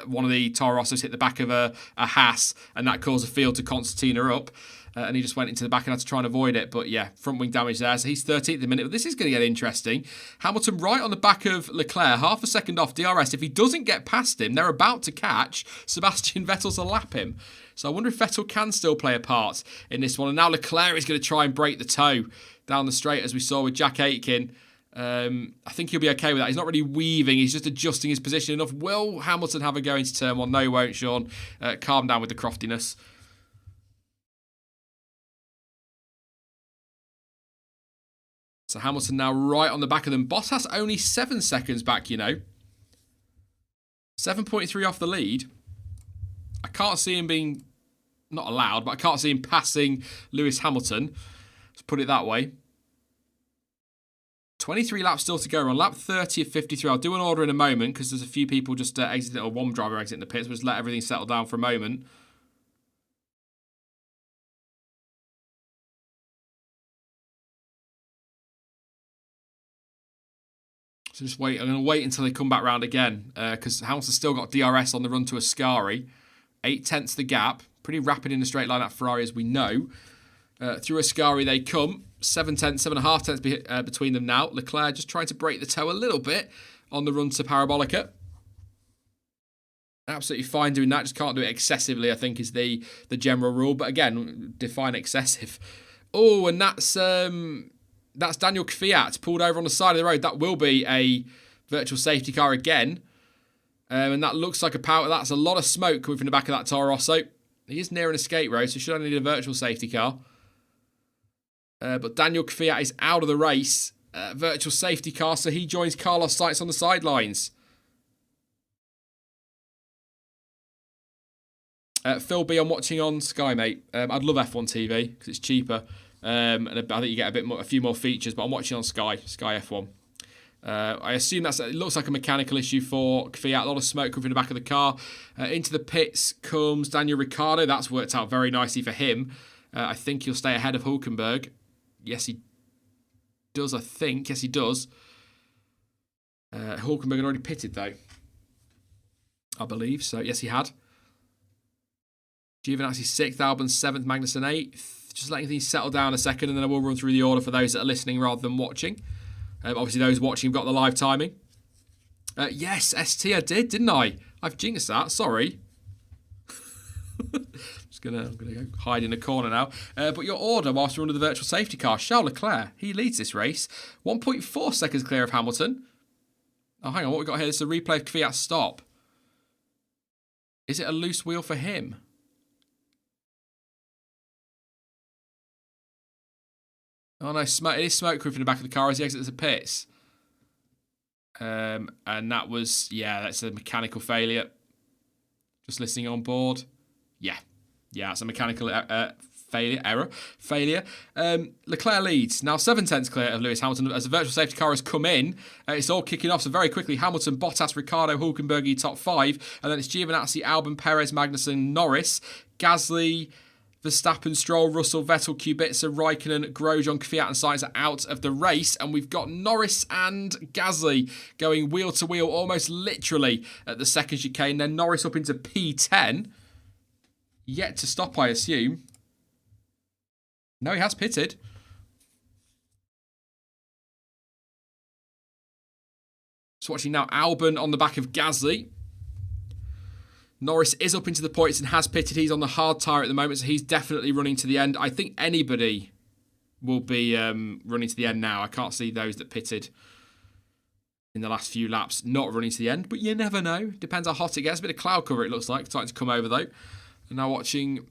One of the Toro Rossos hit the back of a Haas, and that caused the field to concertina up. And he just went into the back and had to try and avoid it. But yeah, front wing damage there. So he's 13th at the minute. But this is going to get interesting. Hamilton right on the back of Leclerc, half a second off DRS. If he doesn't get past him, they're about to catch Sebastian Vettel to lap him. So I wonder if Vettel can still play a part in this one. And now Leclerc is going to try and break the toe down the straight, as we saw with Jack Aitken. I think he'll be okay with that. He's not really weaving. He's just adjusting his position enough. Will Hamilton have a go into turn one? No, he won't, Sean. Calm down with the croftiness. So Hamilton now right on the back of them. Bottas only 7 seconds back, you know. 7.3 off the lead. I can't see him being, not allowed, but I can't see him passing Lewis Hamilton. Let's put it that way. 23 laps still to go. We're on lap 30 of 53. I'll do an order in a moment because there's a few people just exiting, or one driver exiting the pits. We'll just let everything settle down for a moment. So just wait. I'm going to wait until they come back round again because Hamilton's still got DRS on the run to Ascari. 8/10 the gap. Pretty rapid in the straight line at Ferrari, as we know. Through Ascari they come. 7.5 tenths between them now. Leclerc just trying to break the toe a little bit on the run to Parabolica. Absolutely fine doing that. Just can't do it excessively, I think, is the general rule. But again, define excessive. Oh, and that's Daniel Kvyat pulled over on the side of the road. That will be a virtual safety car again. And that looks like a power. That's a lot of smoke coming from the back of that Toro Rosso. He is near an escape road, so should only need a virtual safety car. But Daniel Kvyat is out of the race. Virtual safety car, so he joins Carlos Sainz on the sidelines. Phil B, I'm watching on Sky, mate. I'd love F1 TV because it's cheaper. And I think you get a few more features, but I'm watching on Sky F1. I assume it looks like a mechanical issue for Kvyat. A lot of smoke coming from the back of the car. Into the pits comes Daniel Ricciardo. That's worked out very nicely for him. I think he'll stay ahead of Hulkenberg. Yes, he does, I think. Yes, he does. Hulkenberg had already pitted, though. I believe. So, yes, he had. Giovinazzi 6th, Albon 7th, Magnussen 8th. Just letting things settle down a second, and then I will run through the order for those that are listening rather than watching. Obviously, those watching have got the live timing. Yes, ST, I did, didn't I? I've jinxed that. Sorry. I'm gonna go hide in a corner now. But your order whilst we're under the virtual safety car. Charles Leclerc, he leads this race. 1.4 seconds clear of Hamilton. Oh, hang on, what we got here? This is a replay of Kvyat's stop. Is it a loose wheel for him? Oh no, it is smoke coming from the back of the car as he exits the pits. And that was, that's a mechanical failure. Just listening on board. Yeah, it's a mechanical failure. Leclerc leads. Now 7/10 clear of Lewis Hamilton as the virtual safety car has come in. It's all kicking off, so very quickly Hamilton, Bottas, Ricciardo, Hulkenberg top 5. And then it's Giovinazzi, Albon, Perez, Magnussen, Norris, Gasly, Verstappen, Stroll, Russell, Vettel, Kubica, Raikkonen, Grosjean, Kvyat and Sainz are out of the race. And we've got Norris and Gasly going wheel to wheel almost literally at the second chicane. Then Norris up into P10. Yet to stop, I assume. No, he has pitted. So watching now Albon on the back of Gasly. Norris is up into the points and has pitted. He's on the hard tyre at the moment, so he's definitely running to the end. I think anybody will be running to the end now. I can't see those that pitted in the last few laps not running to the end, but you never know. Depends how hot it gets. A bit of cloud cover, it looks like. Starting to come over, though. And now watching...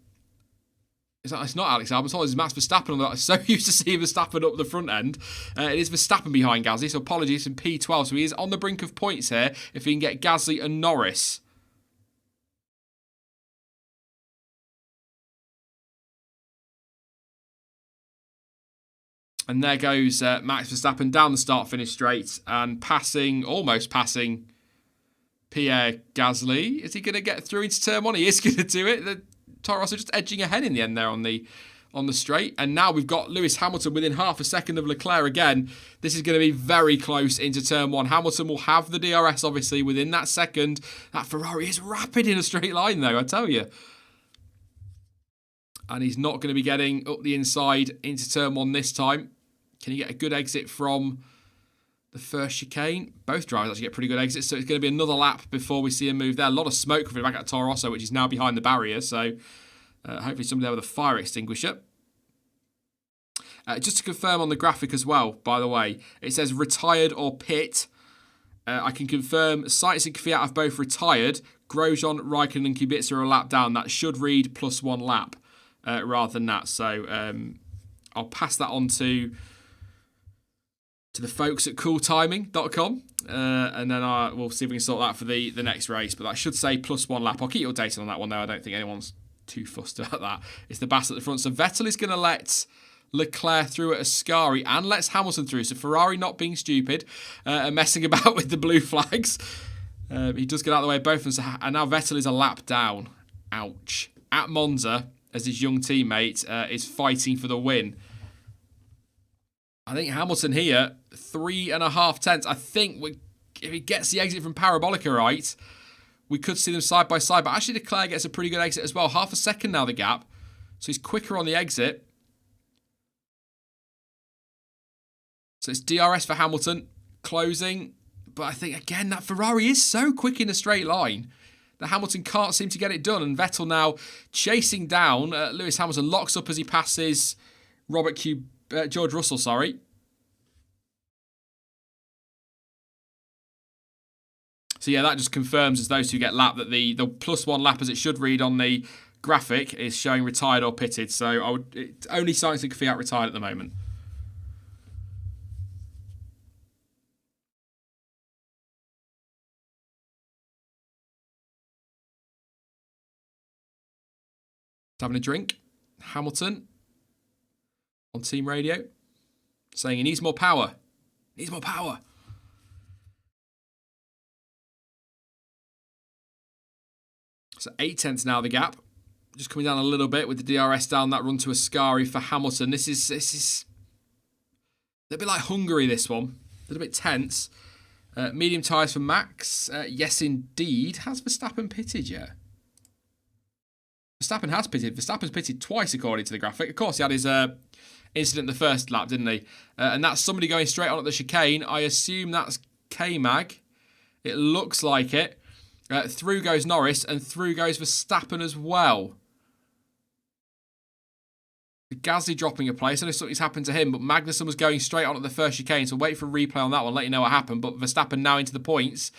It's not Alex Albon, it's Max Verstappen. I'm so used to seeing Verstappen up the front end. It is Verstappen behind Gasly, so apologies from P12. So he is on the brink of points here if he can get Gasly and Norris. And there goes Max Verstappen down the start-finish straight and almost passing Pierre Gasly. Is he going to get through into turn 1? He is going to do it. The Toro Rosso just edging ahead in the end there on the straight. And now we've got Lewis Hamilton within half a second of Leclerc again. This is going to be very close into turn 1. Hamilton will have the DRS, obviously, within that second. That Ferrari is rapid in a straight line, though, I tell you. And he's not going to be getting up the inside into turn 1 this time. Can he get a good exit from the first chicane? Both drivers actually get pretty good exits, so it's going to be another lap before we see him move there. A lot of smoke coming back at Toro Rosso, which is now behind the barrier, so hopefully somebody there with a fire extinguisher. Just to confirm on the graphic as well, by the way, it says retired or pit. I can confirm Sainz and Kvyat have both retired. Grosjean, Raikkonen and Kubica are a lap down. That should read +1 lap rather than that. So I'll pass that on to the folks at cooltiming.com and then we'll see if we can sort that for the next race. But that should say +1 lap. I'll keep you updated on that one, though. I don't think anyone's too fussed about that. It's the Bass at the front. So Vettel is going to let Leclerc through at Ascari and lets Hamilton through. So Ferrari not being stupid and messing about with the blue flags. He does get out of the way of both of them. And now Vettel is a lap down. Ouch. At Monza, as his young teammate is fighting for the win. I think Hamilton here, 3.5 tenths. I think if he gets the exit from Parabolica right, we could see them side by side. But actually, Leclerc gets a pretty good exit as well. Half a second now, the gap. So he's quicker on the exit. So it's DRS for Hamilton, closing. But I think, again, that Ferrari is so quick in a straight line that Hamilton can't seem to get it done. And Vettel now chasing down. Lewis Hamilton locks up as he passes George Russell, sorry. So yeah, that just confirms as those two get lapped that the +1 lap, as it should read on the graphic, is showing retired or pitted. So it's only Sainz and Kvyat retired at the moment. Having a drink. Hamilton on team radio saying he needs more power. Needs more power. So 8 tenths now the gap. Just coming down a little bit with the DRS down that run to Ascari for Hamilton. This is a bit like Hungary, this one. A little bit tense. Medium tyres for Max. Yes, indeed. Has Verstappen pitted yet? Verstappen has pitted. Verstappen's pitted twice, according to the graphic. Of course, he had his incident the first lap, didn't he? And that's somebody going straight on at the chicane. I assume that's K-Mag. It looks like it. Through goes Norris, and through goes Verstappen as well. Gasly dropping a place. I know something's happened to him, but Magnussen was going straight on at the first chicane, so wait for a replay on that one, let you know what happened. But Verstappen now into the points.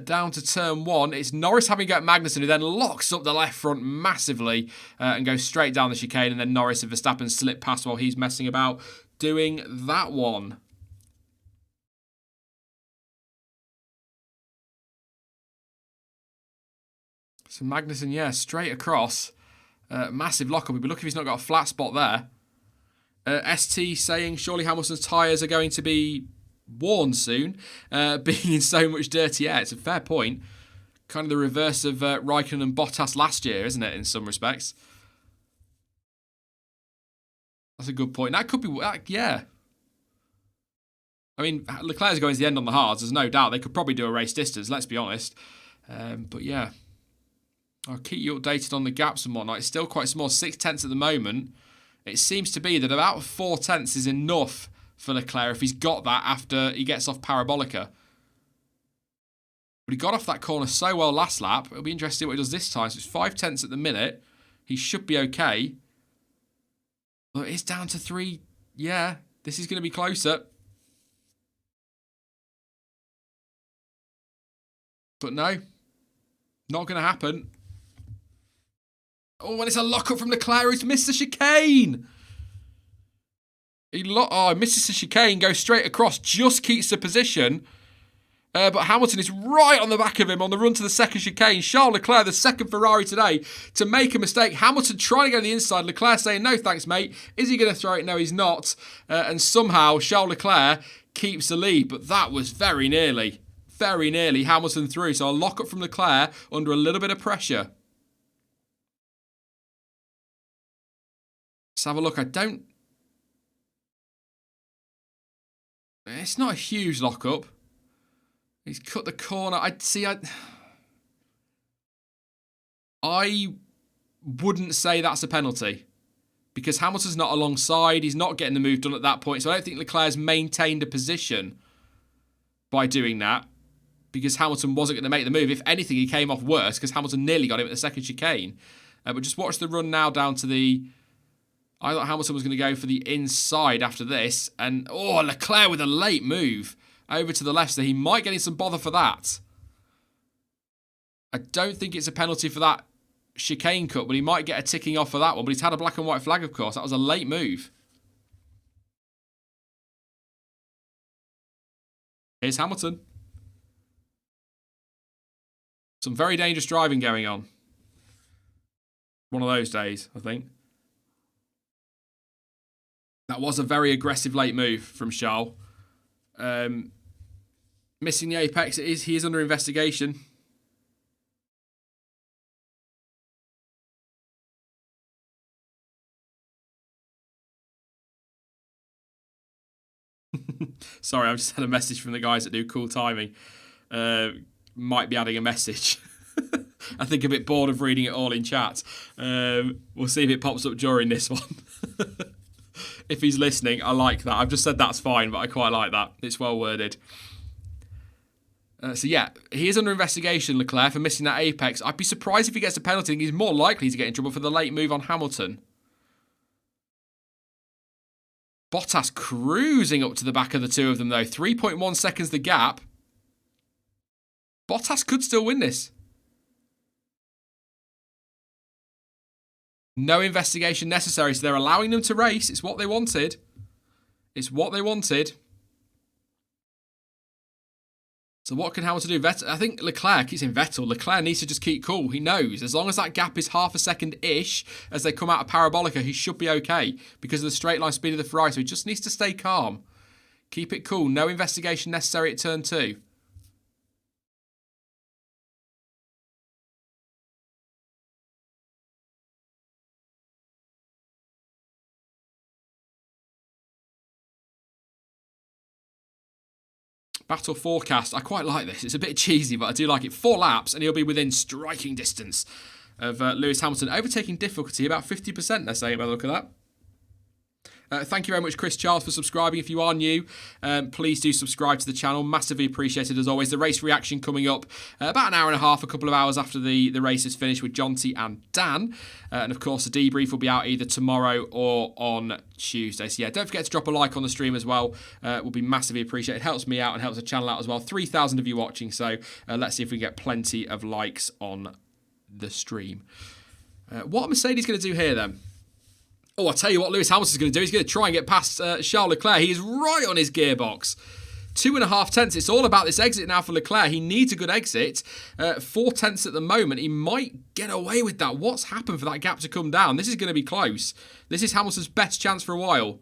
Down to turn 1. It's Norris having got Magnussen, who then locks up the left front massively and goes straight down the chicane, and then Norris and Verstappen slip past while he's messing about doing that one. So Magnussen, yeah, straight across. Massive lockup. We'd be lucky if he's not got a flat spot there. ST saying surely Hamilton's tyres are going to be worn soon, being in so much dirty air. It's a fair point. Kind of the reverse of Raikkonen and Bottas last year, isn't it, in some respects? That's a good point. That could be, yeah. I mean, Leclerc's going to the end on the hards, there's no doubt. They could probably do a race distance, let's be honest. But yeah. I'll keep you updated on the gaps and whatnot. It's still quite small, 6 tenths at the moment. It seems to be that about 4 tenths is enough for Leclerc if he's got that after he gets off Parabolica. But he got off that corner so well last lap. It'll be interesting what he does this time. So it's 5 tenths at the minute. He should be okay. But it's down to 3. Yeah, this is going to be closer. But no, not going to happen. Oh, and it's a lock-up from Leclerc, who's missed the chicane. He misses the chicane, goes straight across, just keeps the position. But Hamilton is right on the back of him on the run to the second chicane. Charles Leclerc, the second Ferrari today, to make a mistake. Hamilton trying to go to the inside. Leclerc saying, no thanks, mate. Is he going to throw it? No, he's not. And somehow Charles Leclerc keeps the lead. But that was very nearly Hamilton through. So a lock-up from Leclerc under a little bit of pressure. Let's have a look. It's not a huge lock-up. He's cut the corner. I wouldn't say that's a penalty because Hamilton's not alongside. He's not getting the move done at that point. So I don't think Leclerc's maintained a position by doing that because Hamilton wasn't going to make the move. If anything, he came off worse because Hamilton nearly got him at the second chicane. But just watch the run now down to the... I thought Hamilton was going to go for the inside after this. And, Leclerc with a late move over to the left. So he might get in some bother for that. I don't think it's a penalty for that chicane cut, but he might get a ticking off for that one. But he's had a black and white flag, of course. That was a late move. Here's Hamilton. Some very dangerous driving going on. One of those days, I think. That was a very aggressive late move from Charles. Missing the apex. He is under investigation. Sorry, I've just had a message from the guys that do Cool Timing. Might be adding a message. I think a bit bored of reading it all in chat. We'll see if it pops up during this one. If he's listening, I like that. I've just said that's fine, but I quite like that. It's well worded. So yeah, he is under investigation, Leclerc, for missing that apex. I'd be surprised if he gets a penalty. I think he's more likely to get in trouble for the late move on Hamilton. Bottas cruising up to the back of the two of them, though. 3.1 seconds the gap. Bottas could still win this. No investigation necessary, so they're allowing them to race. It's what they wanted. It's what they wanted. So what can Hamilton do? I think Leclerc keeps in Vettel. Leclerc needs to just keep cool. He knows as long as that gap is half a second-ish as they come out of Parabolica, he should be okay because of the straight line speed of the Ferrari. So he just needs to stay calm. Keep it cool. No investigation necessary at turn 2. Battle forecast. I quite like this. It's a bit cheesy, but I do like it. 4 laps, and he'll be within striking distance of Lewis Hamilton. Overtaking difficulty, about 50%, they're saying, by the look of that. Thank you very much, Chris Charles, for subscribing. If you are new, please do subscribe to the channel. Massively appreciated, as always. The race reaction coming up about an hour and a half, a couple of hours after the race is finished with Jonty and Dan. And, of course, the debrief will be out either tomorrow or on Tuesday. So, yeah, don't forget to drop a like on the stream as well. Will be massively appreciated. It helps me out and helps the channel out as well. 3,000 of you watching, so let's see if we can get plenty of likes on the stream. What are Mercedes going to do here, then? Oh, I'll tell you what Lewis Hamilton's going to do. He's going to try and get past Charles Leclerc. He is right on his gearbox. 2.5 tenths. It's all about this exit now for Leclerc. He needs a good exit. 4 tenths at the moment. He might get away with that. What's happened for that gap to come down? This is going to be close. This is Hamilton's best chance for a while.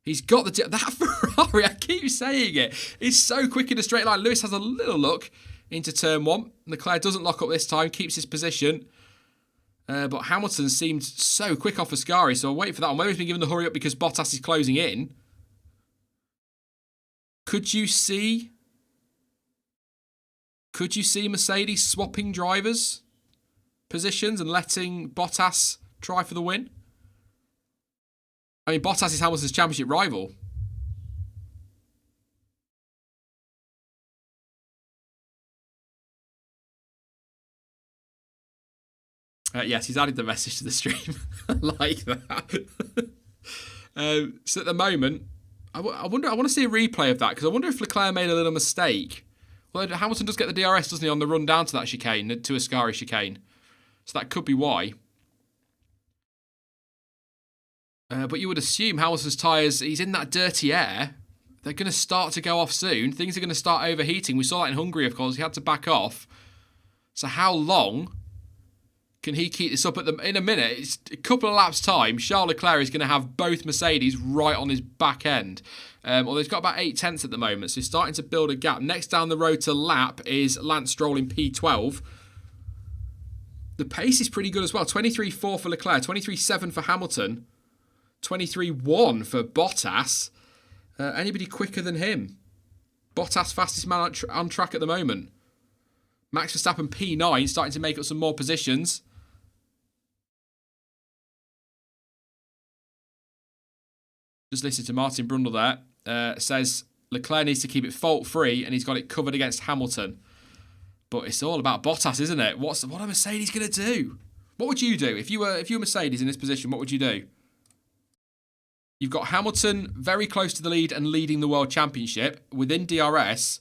He's got that Ferrari, I keep saying it. He's so quick in a straight line. Lewis has a little look into turn 1. Leclerc doesn't lock up this time. Keeps his position. But Hamilton seemed so quick off Ascari, so I'll wait for that one. Maybe he's been given the hurry up because Bottas is closing in. Could you see Mercedes swapping drivers' positions and letting Bottas try for the win? I mean, Bottas is Hamilton's championship rival. Yes, he's added the message to the stream. I like that. So at the moment, I want to see a replay of that because I wonder if Leclerc made a little mistake. Well, Hamilton does get the DRS, doesn't he, on the run down to that chicane, to Ascari chicane. So that could be why. But you would assume Hamilton's tyres, he's in that dirty air. They're going to start to go off soon. Things are going to start overheating. We saw that in Hungary, of course. He had to back off. So how long can he keep this up in a minute? It's a couple of laps' time. Charles Leclerc is going to have both Mercedes right on his back end. Well, he's got about 8 tenths at the moment, so he's starting to build a gap. Next down the road to lap is Lance Stroll in P12. The pace is pretty good as well. 23.4 for Leclerc, 23.7 for Hamilton, 23.1 for Bottas. Anybody quicker than him? Bottas fastest man on track at the moment. Max Verstappen P9 starting to make up some more positions. Just listening to Martin Brundle there. Says Leclerc needs to keep it fault-free and he's got it covered against Hamilton. But it's all about Bottas, isn't it? What are Mercedes going to do? What would you do? If you were Mercedes in this position, what would you do? You've got Hamilton very close to the lead and leading the World Championship within DRS.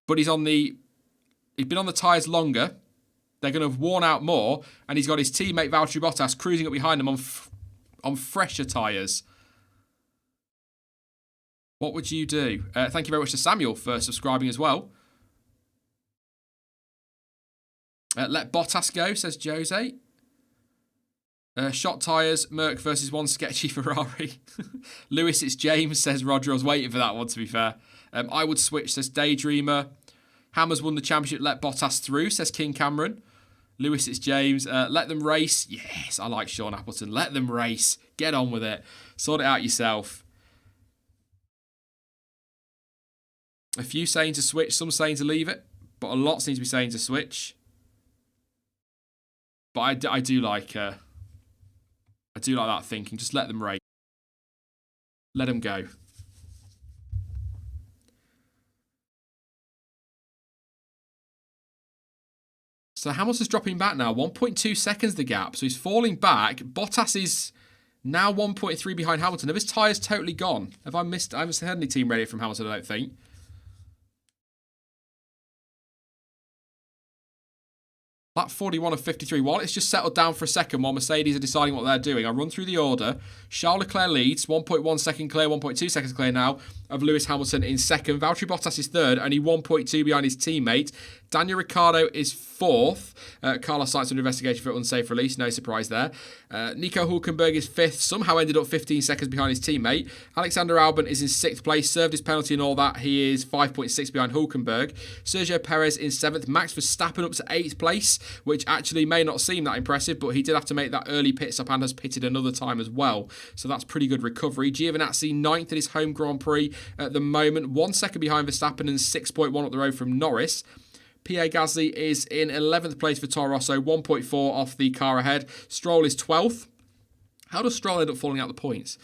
But he's been on the tyres longer. They're going to have worn out more. And he's got his teammate Valtteri Bottas cruising up behind him on fresher tyres. What would you do? Thank you very much to Samuel for subscribing as well. Let Bottas go, says Jose. Shot tyres, Merc versus one sketchy Ferrari. Lewis, it's James, says Roger. I was waiting for that one, to be fair. I would switch, says Daydreamer. Hammers won the championship, let Bottas through, says King Cameron. Lewis, it's James. Let them race. Yes, I like Sean Appleton. Let them race. Get on with it. Sort it out yourself. A few saying to switch, some saying to leave it, but a lot seems to be saying to switch. But I do like that thinking. Just let them race. Let them go. So Hamilton's dropping back now. 1.2 seconds the gap. So he's falling back. Bottas is now 1.3 behind Hamilton. Have his tyres totally gone? I haven't heard any team ready from Hamilton, I don't think. Lap 41 of 53. While it's just settled down for a second while Mercedes are deciding what they're doing, I'll run through the order. Charles Leclerc leads, 1.1 second clear, 1.2 seconds clear now of Lewis Hamilton in second. Valtteri Bottas is third, only 1.2 behind his teammate. Daniel Ricciardo is fourth. Carlos Sainz under investigation for unsafe release, no surprise there. Nico Hülkenberg is fifth, somehow ended up 15 seconds behind his teammate. Alexander Albon is in sixth place, served his penalty and all that. He is 5.6 behind Hülkenberg. Sergio Perez in seventh. Max Verstappen up to eighth place, which actually may not seem that impressive, but he did have to make that early pit stop and has pitted another time as well. So that's pretty good recovery. Giovinazzi ninth in his home Grand Prix at the moment, 1 second behind Verstappen and 6.1 up the road from Norris. Pierre Gasly is in 11th place for Toro Rosso, 1.4 off the car ahead. Stroll is 12th. How does Stroll end up falling out the points?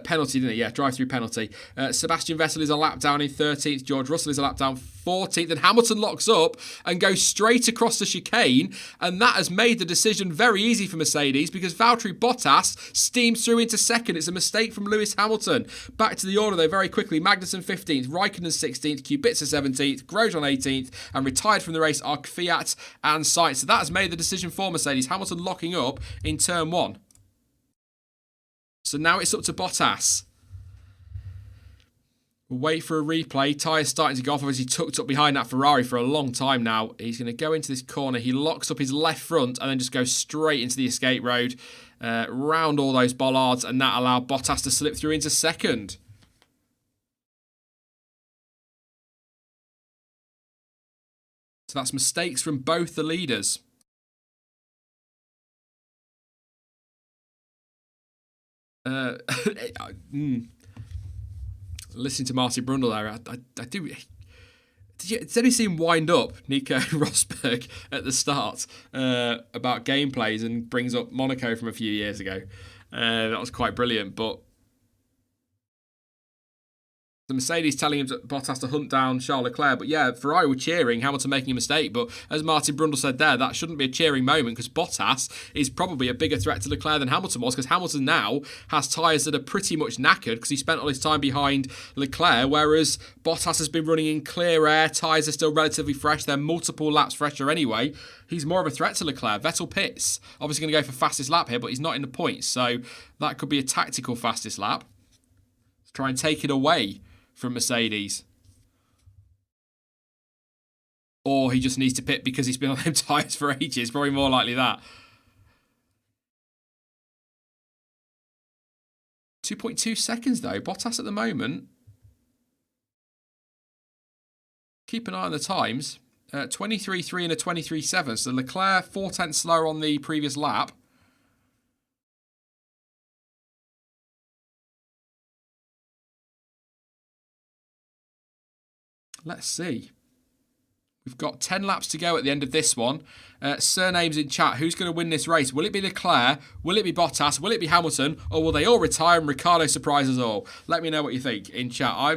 Penalty, didn't it? Yeah, drive-through penalty. Sebastian Vettel is a lap down in 13th. George Russell is a lap down 14th. And Hamilton locks up and goes straight across the chicane. And that has made the decision very easy for Mercedes because Valtteri Bottas steams through into second. It's a mistake from Lewis Hamilton. Back to the order, though, very quickly. Magnussen 15th, Raikkonen 16th, Kubica 17th, Grosjean 18th. And retired from the race are Kvyat and Sainz. So that has made the decision for Mercedes. Hamilton locking up in turn one. So now it's up to Bottas. We'll wait for a replay. Tyres starting to go off. Obviously tucked up behind that Ferrari for a long time now. He's going to go into this corner. He locks up his left front and then just goes straight into the escape road. Round all those bollards, and that allowed Bottas to slip through into second. So that's mistakes from both the leaders. Listening to Martin Brundle there, I do. Did anyone see him wind up Nico Rosberg at the start about gameplays and brings up Monaco from a few years ago? That was quite brilliant, but the Mercedes telling him Bottas to hunt down Charles Leclerc. But yeah, Ferrari were cheering, Hamilton making a mistake. But as Martin Brundle said there, that shouldn't be a cheering moment because Bottas is probably a bigger threat to Leclerc than Hamilton was, because Hamilton now has tyres that are pretty much knackered because he spent all his time behind Leclerc, whereas Bottas has been running in clear air. Tyres are still relatively fresh. They're multiple laps fresher anyway. He's more of a threat to Leclerc. Vettel pits. Obviously going to go for fastest lap here, but he's not in the points. So that could be a tactical fastest lap. Let's try and take it away from Mercedes. Or he just needs to pit because he's been on them tyres for ages. Probably more likely that. 2.2 seconds though. Bottas at the moment. Keep an eye on the times. 23.3 and a 23.7. So Leclerc 4/10 slower on the previous lap. Let's see. We've got 10 laps to go at the end of this one. Surnames in chat. Who's going to win this race? Will it be Leclerc? Will it be Bottas? Will it be Hamilton? Or will they all retire and Ricciardo surprise us all? Let me know what you think in chat. I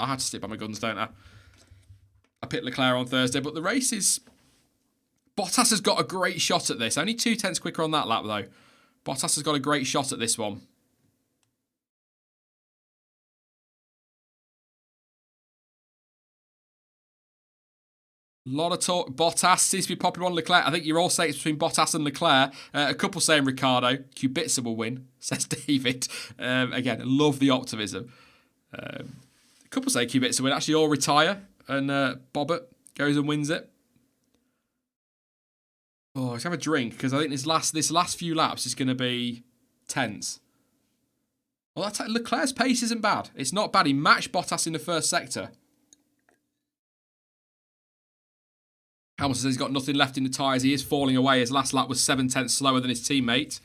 have to stick by my guns, don't I? I picked Leclerc on Thursday, but the race is... Bottas has got a great shot at this. Only 2/10 quicker on that lap, though. Bottas has got a great shot at this one. A lot of talk. Bottas seems to be popular on Leclerc. I think you're all saying it's between Bottas and Leclerc. A couple saying Ricciardo. Kubica will win, says David. Again, love the optimism. A couple saying Kubica will win. Actually, all retire. And Bobbert goes and wins it. Oh, let's have a drink, because I think this last few laps is going to be tense. Well, Leclerc's pace isn't bad. It's not bad. He matched Bottas in the first sector. Hamilton says he's got nothing left in the tyres. He is falling away. His last lap was 7/10 slower than his teammate.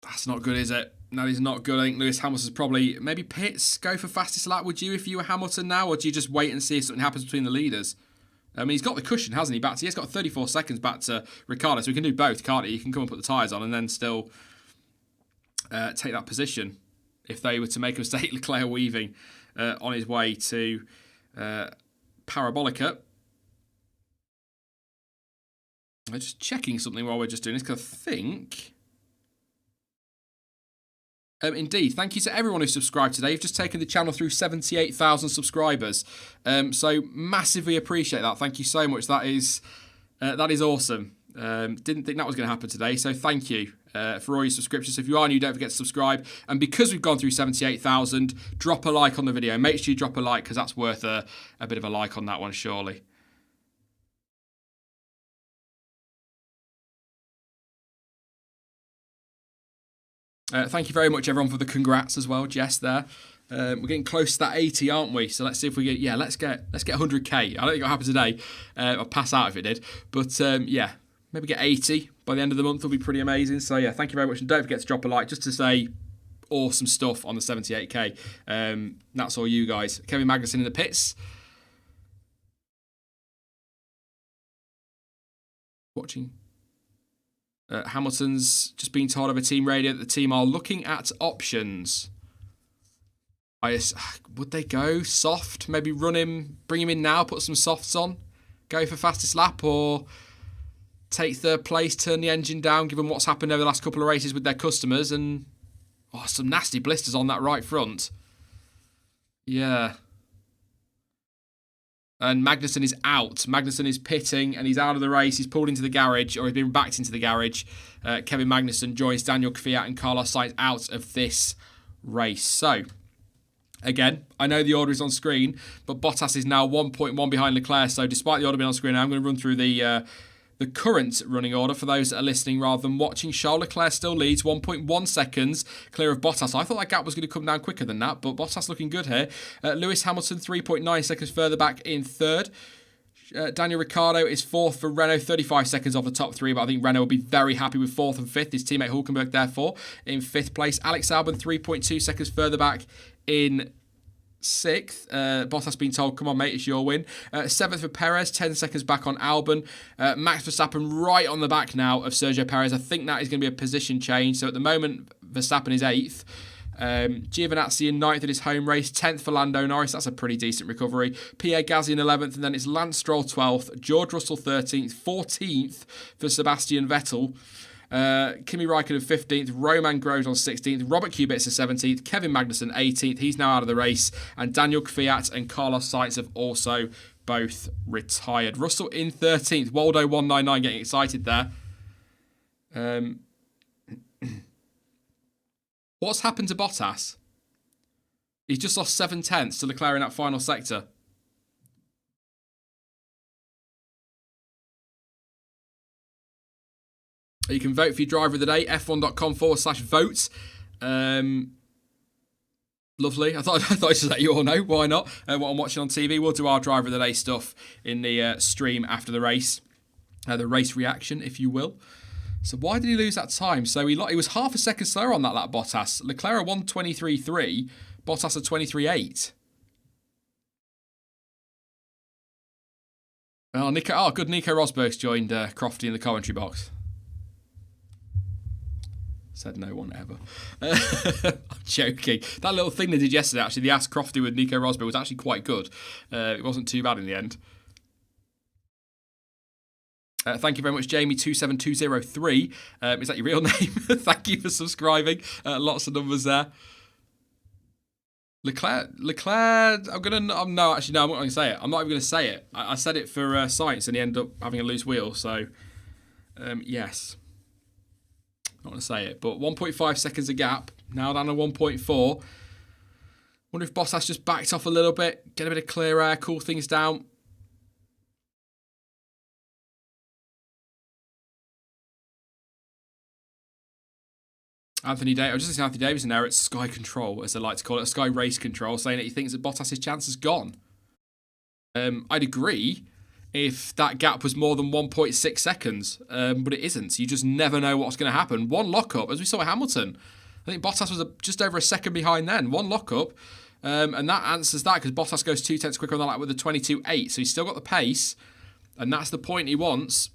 That's not good, is it? That is not good. I think Lewis Hamilton's probably... Maybe Pitts go for fastest lap, would you, if you were Hamilton now? Or do you just wait and see if something happens between the leaders? I mean, he's got the cushion, hasn't he? He's got 34 seconds back to Ricciardo, so he can do both, can't he? He can come and put the tyres on and then still take that position. If they were to make a mistake, Leclerc weaving on his way to Parabolica. I'm just checking something while we're just doing this, because I think... indeed, thank you to everyone who subscribed today. You've just taken the channel through 78,000 subscribers. So massively appreciate that. Thank you so much. That is awesome. Didn't think that was going to happen today. So thank you for all your subscriptions. If you are new, don't forget to subscribe. And because we've gone through 78,000, drop a like on the video. Make sure you drop a like, because that's worth a bit of a like on that one, surely. Thank you very much, everyone, for the congrats as well, Jess. There, we're getting close to that 80, aren't we? So let's see if we get. Yeah, let's get 100k. I don't think it'll happen today. I'll pass out if it did. But yeah, maybe get 80 by the end of the month will be pretty amazing. So yeah, thank you very much, and don't forget to drop a like just to say awesome stuff on the 78k. That's all you guys. Kevin Magnussen in the pits. Watching. Hamilton's just been told over team radio that the team are looking at options. Would they go soft? Maybe run him, bring him in now, put some softs on, go for fastest lap, or take third place, turn the engine down, given what's happened over the last couple of races with their customers, and some nasty blisters on that right front. Yeah. And Magnussen is out. Magnussen is pitting and he's out of the race. He's pulled into the garage, or he's been backed into the garage. Kevin Magnussen joins Daniel Kvyat and Carlos Sainz out of this race. So, again, I know the order is on screen, but Bottas is now 1.1 behind Leclerc. So, despite the order being on screen, I'm going to run through the current running order for those that are listening rather than watching. Charles Leclerc still leads, 1.1 seconds clear of Bottas. I thought that gap was going to come down quicker than that, but Bottas looking good here. Lewis Hamilton, 3.9 seconds further back in third. Daniel Ricciardo is fourth for Renault, 35 seconds off the top three, but I think Renault will be very happy with fourth and fifth. His teammate Hulkenberg, therefore, in fifth place. Alex Albon, 3.2 seconds further back in sixth. Bottas being told, come on, mate, it's your win. Seventh for Perez, 10 seconds back on Albon. Max Verstappen right on the back now of Sergio Perez. I think that is going to be a position change. So at the moment, Verstappen is eighth. Giovinazzi in ninth in his home race, 10th for Lando Norris. That's a pretty decent recovery. Pierre Gasly in 11th, and then it's Lance Stroll 12th, George Russell 13th, 14th for Sebastian Vettel. Kimi Raikkonen 15th, Romain Grosjean 16th, Robert Kubica 17th, Kevin Magnussen 18th, he's now out of the race, and Daniel Kvyat and Carlos Sainz have also both retired. Russell in 13th, Waldo 199 getting excited there. What's happened to Bottas? He's just lost 7/10 to Leclerc in that final sector. You can vote for your driver of the day, f1.com/vote. Lovely. I thought I'd just let you all know. Why not? What I'm watching on TV. We'll do our driver of the day stuff in the stream after the race. The race reaction, if you will. So why did he lose that time? So he was half a second slower on that lap, Bottas. Leclerc 1:23.3, Bottas at 23.8. Good. Nico Rosberg's joined Crofty in the commentary box. Said no one ever. I'm joking. That little thing they did yesterday, actually, the Ask Crofty with Nico Rosberg was actually quite good. It wasn't too bad in the end. Thank you very much, Jamie27203. Is that your real name? Thank you for subscribing. Lots of numbers there. Leclerc. I'm not going to say it. I'm not even going to say it. I said it for Sainz, and he ended up having a loose wheel. So, yes. Not going to say it, but 1.5 seconds a gap. Now down to 1.4. Wonder if Bottas just backed off a little bit, get a bit of clear air, cool things down. Anthony Davis, I was just listening to Anthony Davis in there at Sky Control, as they like to call it, Sky Race Control, saying that he thinks that Bottas' chance is gone. I'd agree if that gap was more than 1.6 seconds, but it isn't. You just never know what's going to happen. One lockup, as we saw at Hamilton. I I think Bottas was just over a second behind then. One lockup. And that answers that because Bottas goes 2 tenths quicker on the lap with a 22.8. So he's still got the pace. And that's the point he wants.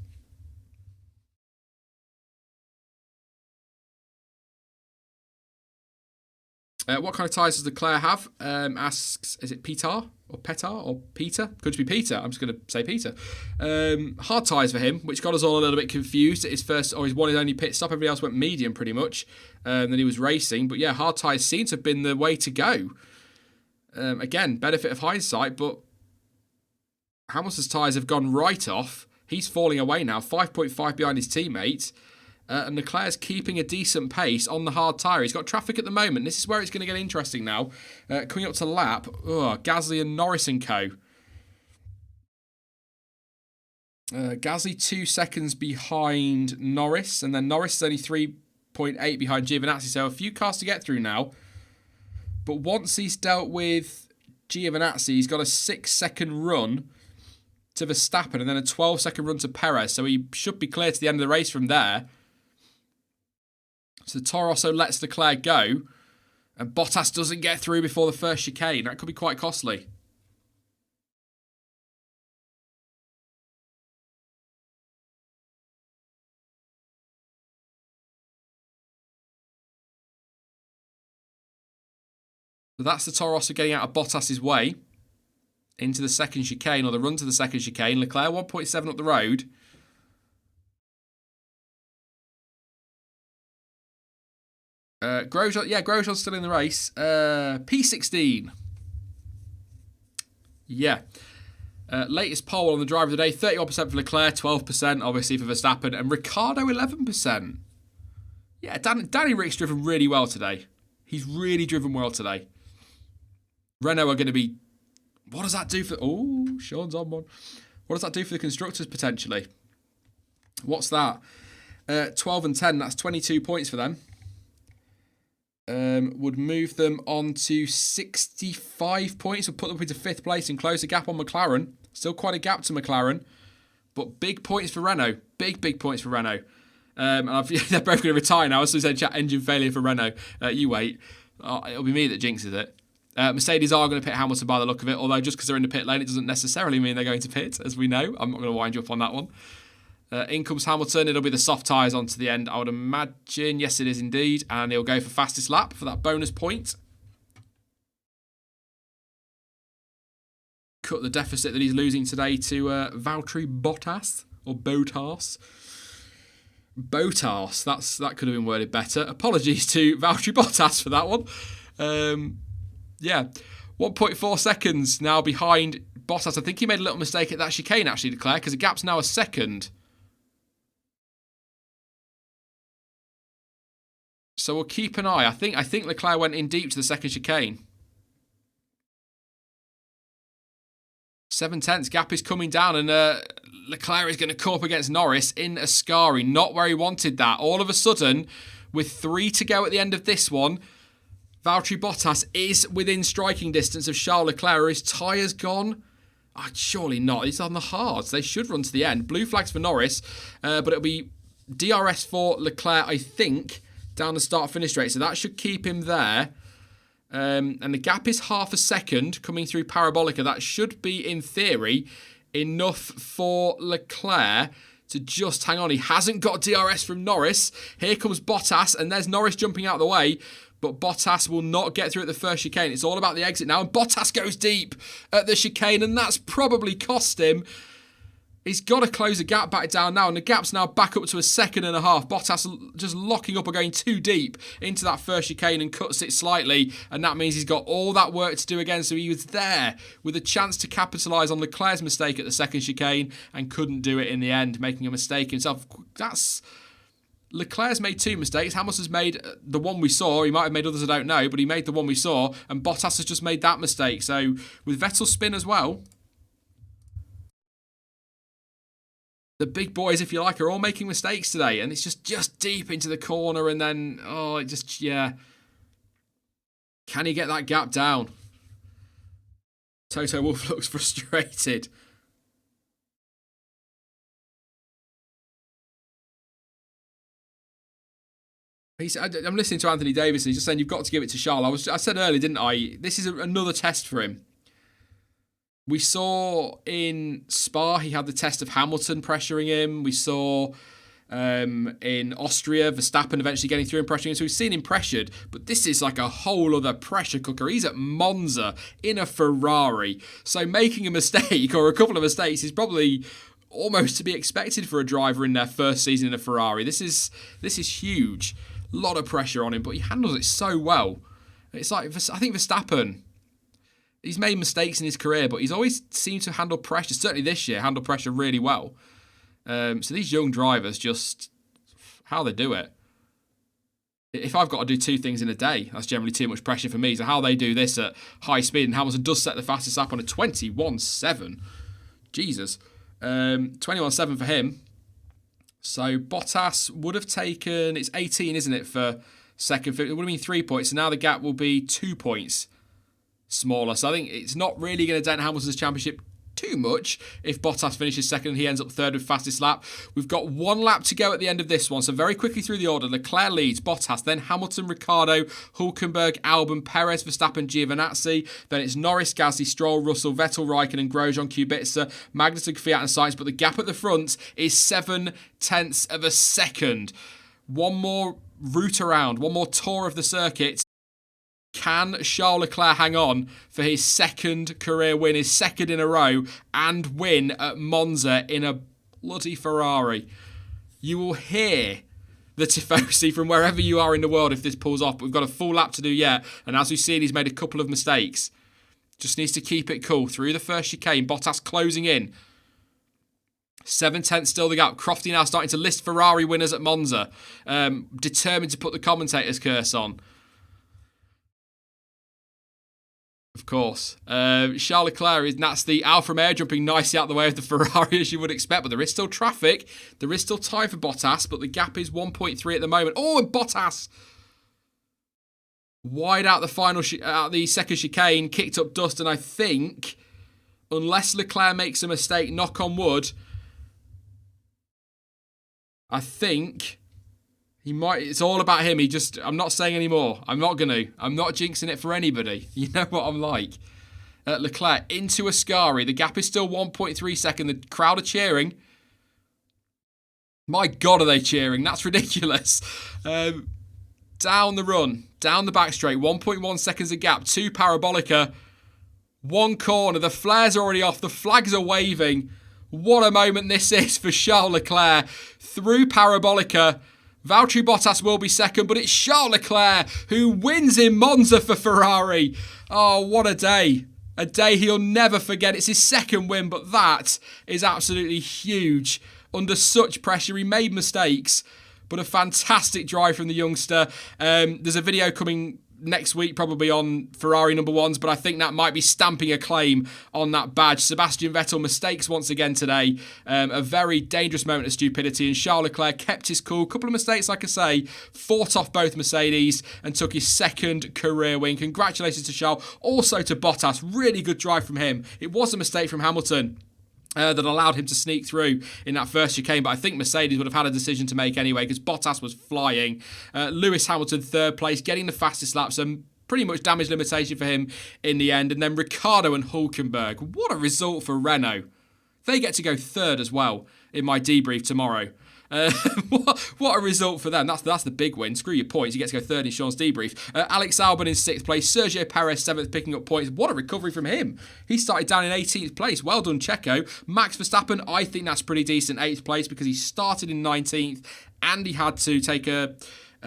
What kind of tyres does Leclerc have? Asks, is it Peter or Peter? Could just be Peter. I'm just going to say Peter. Hard tyres for him, which got us all a little bit confused. At his first, or he's won his only pit stop. Everybody else went medium pretty much. Then he was racing. But yeah, hard tyres seem to have been the way to go. Again, benefit of hindsight, but Hamilton's tyres have gone right off. He's falling away now, 5.5 behind his teammate. And Leclerc's keeping a decent pace on the hard tyre. He's got traffic at the moment. This is where it's going to get interesting now. Coming up to lap, Gasly and Norris and co. Gasly 2 seconds behind Norris, and then Norris is only 3.8 behind Giovinazzi. So a few cars to get through now. But once he's dealt with Giovinazzi, he's got a 6-second run to Verstappen and then a 12-second run to Perez. So he should be clear to the end of the race from there. So Toro Rosso lets Leclerc go. And Bottas doesn't get through before the first chicane. That could be quite costly. So that's the Toro Rosso getting out of Bottas's way into the second chicane, or the run to the second chicane. Leclerc 1.7 up the road. Grosjean's still in the race. P16. Yeah. Latest poll on the driver of the day, 31% for Leclerc, 12% obviously for Verstappen, and Ricciardo 11%. Yeah, Danny Rick's driven really well today. He's really driven well today. Renault are going to be... What does that do for... Oh, Sean's on one. What does that do for the constructors, potentially? What's that? 12 and 10, that's 22 points for them. Would move them on to 65 points. Would put them into 5th place and close the gap on McLaren. Still quite a gap to McLaren. But big points for Renault. Big points for Renault. And they're both going to retire now. So said chat engine failure for Renault. You wait. It'll be me that jinxes it. Mercedes are going to pit Hamilton by the look of it, although just because they're in the pit lane, it doesn't necessarily mean they're going to pit, as we know. I'm not going to wind you up on that one. In comes Hamilton. It'll be the soft tyres onto the end, I would imagine. Yes, it is indeed. And he'll go for fastest lap for that bonus point. Cut the deficit that he's losing today to Valtteri Bottas, or Bottas. Bottas, that could have been worded better. Apologies to Valtteri Bottas for that one. Yeah, 1.4 seconds now behind Bottas. I think he made a little mistake at that chicane, actually, Leclerc, because the gap's now a second. So we'll keep an eye. I think Leclerc went in deep to the second chicane. 7 tenths. Gap is coming down, and Leclerc is going to come up against Norris in Ascari. Not where he wanted that. All of a sudden, with 3 to go at the end of this one, Valtteri Bottas is within striking distance of Charles Leclerc. Are his tyres gone? Oh, surely not. He's on the hards. They should run to the end. Blue flags for Norris, but it'll be DRS for Leclerc, I think, down the start-finish straight. So that should keep him there. And the gap is half a second coming through Parabolica. That should be, in theory, enough for Leclerc to just hang on. He hasn't got DRS from Norris. Here comes Bottas, and there's Norris jumping out of the way. But Bottas will not get through at the first chicane. It's all about the exit now. And Bottas goes deep at the chicane. And that's probably cost him. He's got to close the gap back down now. And the gap's now back up to a 1.5 seconds. Bottas just locking up or going too deep into that first chicane and cuts it slightly. And that means he's got all that work to do again. So he was there with a chance to capitalise on Leclerc's mistake at the second chicane and couldn't do it in the end, making a mistake himself. Leclerc's made 2 mistakes. Hamilton's made the one we saw. He might have made others, I don't know, but he made the one we saw. And Bottas has just made that mistake. So with Vettel's spin as well, the big boys, if you like, are all making mistakes today. And it's just deep into the corner. And then, yeah. Can he get that gap down? Toto Wolff looks frustrated. I'm listening to Anthony Davis and he's just saying you've got to give it to Charles. I said earlier, didn't I? This is another test for him. We saw in Spa, he had the test of Hamilton pressuring him. We saw in Austria, Verstappen eventually getting through and pressuring him. So we've seen him pressured, but this is like a whole other pressure cooker. He's at Monza in a Ferrari. So making a mistake or a couple of mistakes is probably almost to be expected for a driver in their first season in a Ferrari. This is huge. A lot of pressure on him, but he handles it so well. It's like, I think Verstappen, he's made mistakes in his career, but he's always seemed to handle pressure, certainly this year, handle pressure really well. So these young drivers, just how they do it. If I've got to do two things in a day, that's generally too much pressure for me. So how they do this at high speed, and Hamilton does set the fastest lap on a 21.7. Jesus. 21.7 for him. So Bottas would have taken, it's 18, isn't it, for second. It would have been 3 points. So now the gap will be 2 points smaller. So I think it's not really going to dent Hamilton's championship too much if Bottas finishes second and he ends up third with fastest lap. We've got 1 lap to go at the end of this one, so very quickly through the order. Leclerc leads, Bottas, then Hamilton, Ricciardo, Hülkenberg, Albon, Perez, Verstappen, Giovinazzi. Then it's Norris, Gasly, Stroll, Russell, Vettel, Raikkonen, Grosjean, Kubica, Magnussen, Kvyat and Sainz. But the gap at the front is 0.7 of a second. One more route around, one more tour of the circuit. Can Charles Leclerc hang on for his second career win, his second in a row, and win at Monza in a bloody Ferrari? You will hear the tifosi from wherever you are in the world if this pulls off. We've got a full lap to do yet, and as we've seen, he's made a couple of mistakes. Just needs to keep it cool through the first chicane. Bottas closing in. 7/10 still the gap. Crofty now starting to list Ferrari winners at Monza. Determined to put the commentator's curse on. Of course. Charles Leclerc is, that's the Alfa Romeo jumping nicely out the way of the Ferrari as you would expect, but there is still traffic. There is still time for Bottas, but the gap is 1.3 at the moment. Oh, and Bottas wide out the final, out the second chicane, kicked up dust, and I think, unless Leclerc makes a mistake, knock on wood, I think he might. It's all about him. I'm not saying anymore. I'm not jinxing it for anybody. You know what I'm like. Leclerc into Ascari. The gap is still 1.3 seconds. The crowd are cheering. My God, are they cheering? That's ridiculous. Down the run. Down the back straight. 1.1 seconds of gap. 2 Parabolica. 1 corner. The flares are already off. The flags are waving. What a moment this is for Charles Leclerc. Through Parabolica. Valtteri Bottas will be second, but it's Charles Leclerc who wins in Monza for Ferrari. Oh, what a day. A day he'll never forget. It's his second win, but that is absolutely huge. Under such pressure, he made mistakes, but a fantastic drive from the youngster. There's a video coming next week, probably on Ferrari number ones, but I think that might be stamping a claim on that badge. Sebastian Vettel mistakes once again today. A very dangerous moment of stupidity, and Charles Leclerc kept his cool. Couple of mistakes, like I say, fought off both Mercedes and took his second career win. Congratulations to Charles. Also to Bottas, really good drive from him. It was a mistake from Hamilton that allowed him to sneak through in that first chicane, but I think Mercedes would have had a decision to make anyway because Bottas was flying. Lewis Hamilton third place, getting the fastest laps, and pretty much damage limitation for him in the end. And then Ricciardo and Hülkenberg. What a result for Renault. They get to go third as well in my debrief tomorrow. What a result for them. That's the big win. Screw your points. You get to go third in Sean's debrief. Alex Albon in 6th place. Sergio Perez 7th, picking up points. What a recovery from him. He started down in 18th place. Well done, Checo. Max Verstappen, I think that's pretty decent, 8th place, because he started in 19th and he had to take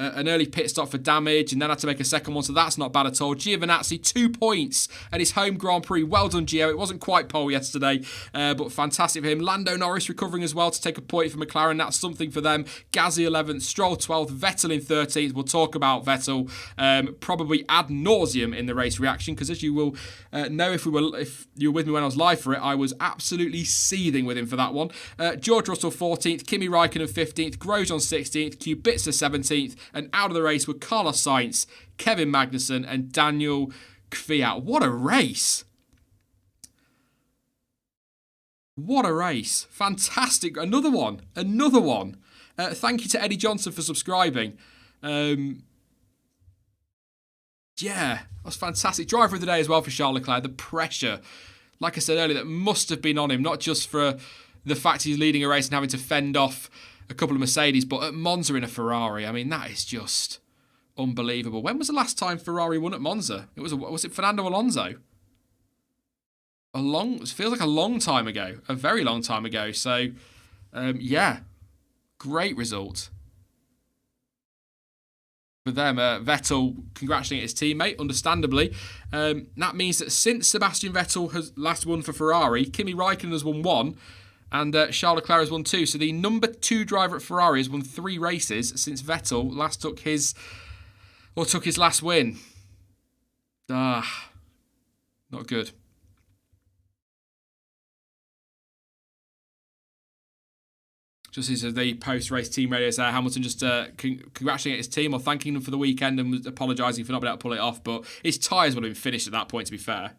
an early pit stop for damage and then had to make a second one, so that's not bad at all. Giovinazzi, 2 points at his home Grand Prix. Well done, Gio. It wasn't quite pole yesterday, but fantastic for him. Lando Norris recovering as well to take a point for McLaren. That's something for them. Gasly 11th, Stroll 12th, Vettel in 13th. We'll talk about Vettel probably ad nauseum in the race reaction, because as you will know if you were with me when I was live for it, I was absolutely seething with him for that one. George Russell 14th, Kimi Raikkonen 15th, Grosjean 16th, Kubica 17th, and out of the race were Carlos Sainz, Kevin Magnussen, and Daniel Kvyat. What a race! What a race. Fantastic. Another one. Thank you to Eddie Johnson for subscribing. Um, yeah, that was fantastic. Driver of the day as well for Charles Leclerc. The pressure, like I said earlier, that must have been on him, not just for the fact he's leading a race and having to fend off a couple of Mercedes, but at Monza in a Ferrari. I mean, that is just unbelievable. When was the last time Ferrari won at Monza? Was it Fernando Alonso? It feels like a long time ago, a very long time ago. So, yeah, great result for them. Vettel congratulating his teammate, understandably. That means that since Sebastian Vettel has last won for Ferrari, Kimi Raikkonen has won one, and Charles Leclerc has won two. So the number 2 driver at Ferrari has won 3 races since Vettel last took his last win. Not good. Just as the post-race team radio there, Hamilton just congratulating his team or thanking them for the weekend and was apologising for not being able to pull it off. But his tyres would have been finished at that point, to be fair.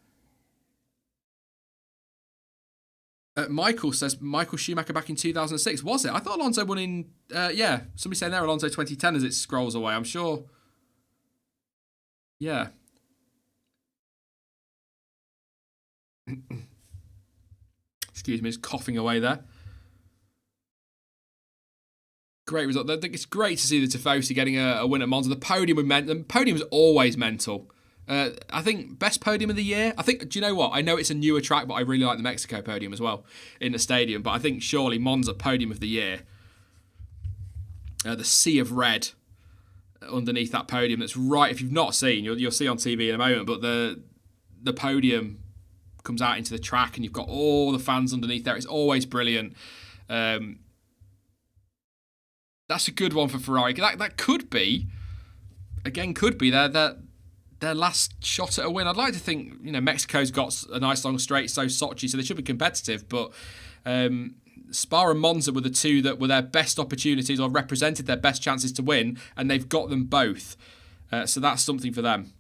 Michael says Michael Schumacher back in 2006. Was it? I thought Alonso won in... yeah, somebody saying there Alonso 2010 as it scrolls away. I'm sure... Yeah. Excuse me, just coughing away there. Great result. I think it's great to see the Tifosi getting a win at Monza. The podium was always mental. I think best podium of the year. Do you know what? I know it's a newer track, but I really like the Mexico podium as well in the stadium. But I think surely Monza podium of the year. The sea of red underneath that podium. That's right. If you've not seen, you'll see on TV in a moment. But the podium comes out into the track, and you've got all the fans underneath there. It's always brilliant. That's a good one for Ferrari. That could be their last shot at a win. I'd like to think, Mexico's got a nice long straight, so Sochi, so they should be competitive. But Spa and Monza were the 2 that were their best opportunities or represented their best chances to win, and they've got them both. So that's something for them.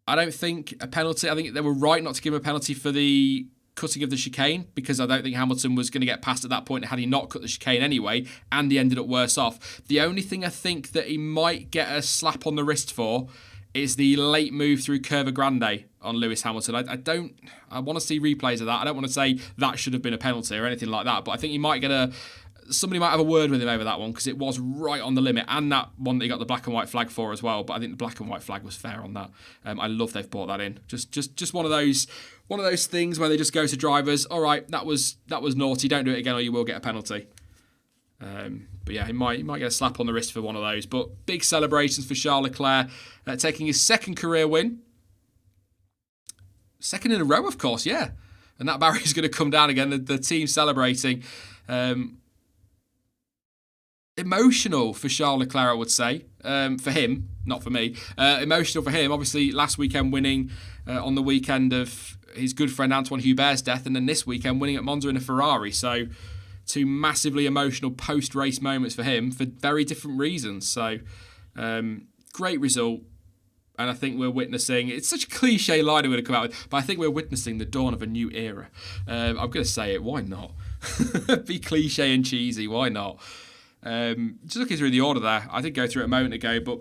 I don't think a penalty. I think they were right not to give him a penalty for the cutting of the chicane, because I don't think Hamilton was going to get past at that point had he not cut the chicane anyway, and he ended up worse off. The only thing I think that he might get a slap on the wrist for is the late move through Curva Grande on Lewis Hamilton. I want to see replays of that. I don't want to say that should have been a penalty or anything like that, but I think he might get somebody might have a word with him over that one, because it was right on the limit, and that one that he got the black and white flag for as well. But I think the black and white flag was fair on that. I love they've brought that in. Just one of those things where they just go to drivers. All right, that was naughty. Don't do it again, or you will get a penalty. But yeah, he might get a slap on the wrist for one of those. But big celebrations for Charles Leclerc, taking his second career win. Second in a row, of course, yeah. And that barrier's going to come down again. The team celebrating. Emotional for Charles Leclerc, I would say. For him, not for me. Emotional for him. Obviously, last weekend winning on the weekend of his good friend Antoine Hubert's death, and then this weekend winning at Monza in a Ferrari. So 2 massively emotional post-race moments for him for very different reasons. So great result. And I think we're witnessing, it's such a cliche line I'm going to come out with, but I think we're witnessing the dawn of a new era. I'm going to say it, why not? Be cliche and cheesy, why not? Just looking through the order there, I did go through it a moment ago, but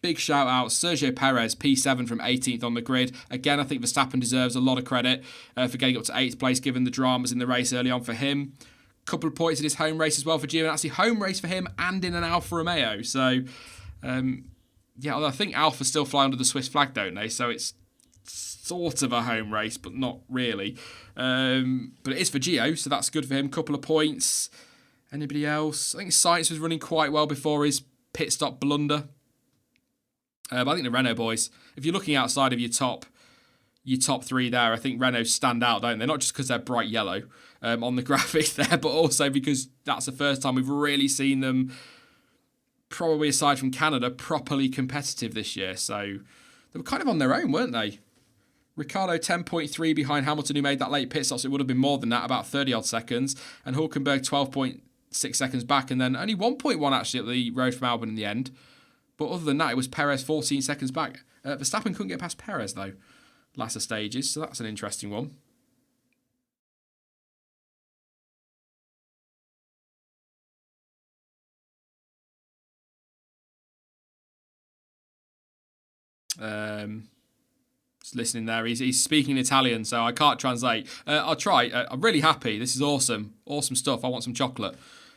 big shout out, Sergio Perez, P7 from 18th on the grid. Again, I think Verstappen deserves a lot of credit for getting up to 8th place, given the dramas in the race early on for him. Couple of points in his home race as well for Giovinazzi. Home race for him and in an Alfa Romeo. So, although I think Alfa still fly under the Swiss flag, don't they? So it's sort of a home race, but not really. But it is for Gio, so that's good for him. Couple of points. Anybody else? I think Sainz was running quite well before his pit stop blunder. But I think the Renault boys, if you're looking outside of your top 3 there, I think Renault stand out, don't they? Not just because they're bright yellow on the graphics there, but also because that's the first time we've really seen them, probably aside from Canada, properly competitive this year. So they were kind of on their own, weren't they? Ricciardo 10.3 behind Hamilton, who made that late pit stop, so it would have been more than that, about 30-odd seconds. And Hulkenberg 12.6 seconds back, and then only 1.1 actually at the road from Albon in the end. But other than that, it was Perez 14 seconds back. Verstappen couldn't get past Perez, though, latter stages, so that's an interesting one. Just listening there. He's speaking Italian, so I can't translate. I'll try. I'm really happy. This is awesome. Awesome stuff. I want some chocolate.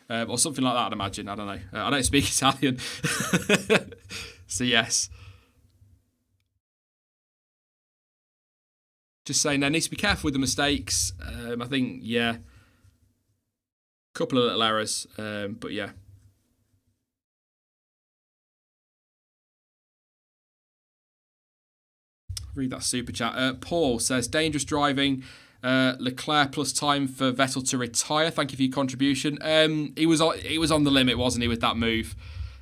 Or something like that, I'd imagine. I don't know. I don't speak Italian. So, yes. Just saying there needs to be careful with the mistakes. I think, yeah. Couple of little errors. But, yeah. Read that super chat. Paul says, dangerous driving. Leclerc plus time for Vettel to retire. Thank you for your contribution. He was on the limit, wasn't he, with that move?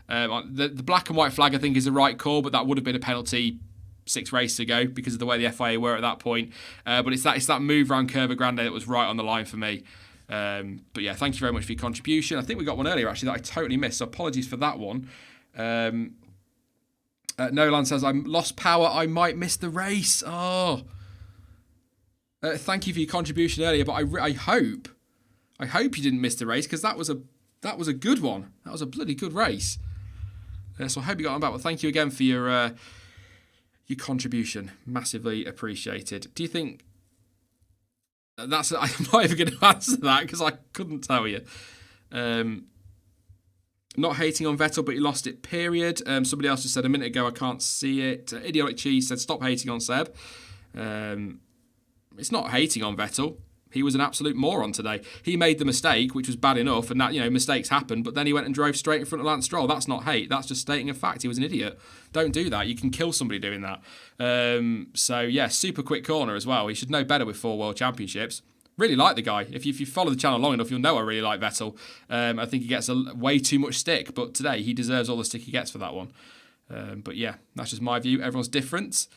The black and white flag, I think, is the right call, but that would have been a penalty 6 races ago because of the way the FIA were at that point. But it's that move around Curva Grande that was right on the line for me. But yeah, thank you very much for your contribution. I think we got one earlier actually that I totally missed, so apologies for that one. Nolan says, I lost power, I might miss the race. Oh. Thank you for your contribution earlier, but I hope you didn't miss the race because that was a good one. That was a bloody good race. So I hope you got on back. Well, thank you again for your contribution. Massively appreciated. Do you think that's? I'm not even going to answer that because I couldn't tell you. Not hating on Vettel, but he lost it, period. Somebody else just said a minute ago, I can't see it. Idiotic Cheese said, stop hating on Seb. It's not hating on Vettel. He was an absolute moron today. He made the mistake, which was bad enough, and that, mistakes happen, but then he went and drove straight in front of Lance Stroll. That's not hate. That's just stating a fact. He was an idiot. Don't do that. You can kill somebody doing that. So, yeah, super quick corner as well. He should know better with 4 World Championships. Really like the guy. If you follow the channel long enough, you'll know I really like Vettel. I think he gets way too much stick, but today he deserves all the stick he gets for that one. But yeah, that's just my view. Everyone's different.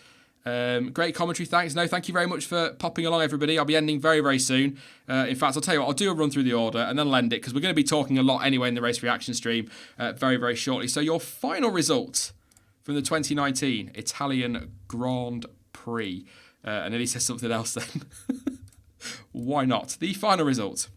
Great commentary, thanks. No, thank you very much for popping along, everybody. I'll be ending very, very soon. In fact, I'll tell you what, I'll do a run through the order and then I'll end it because we're going to be talking a lot anyway in the race reaction stream very, very shortly. So your final result from the 2019 Italian Grand Prix. And then he says something else then. Why not? The final result.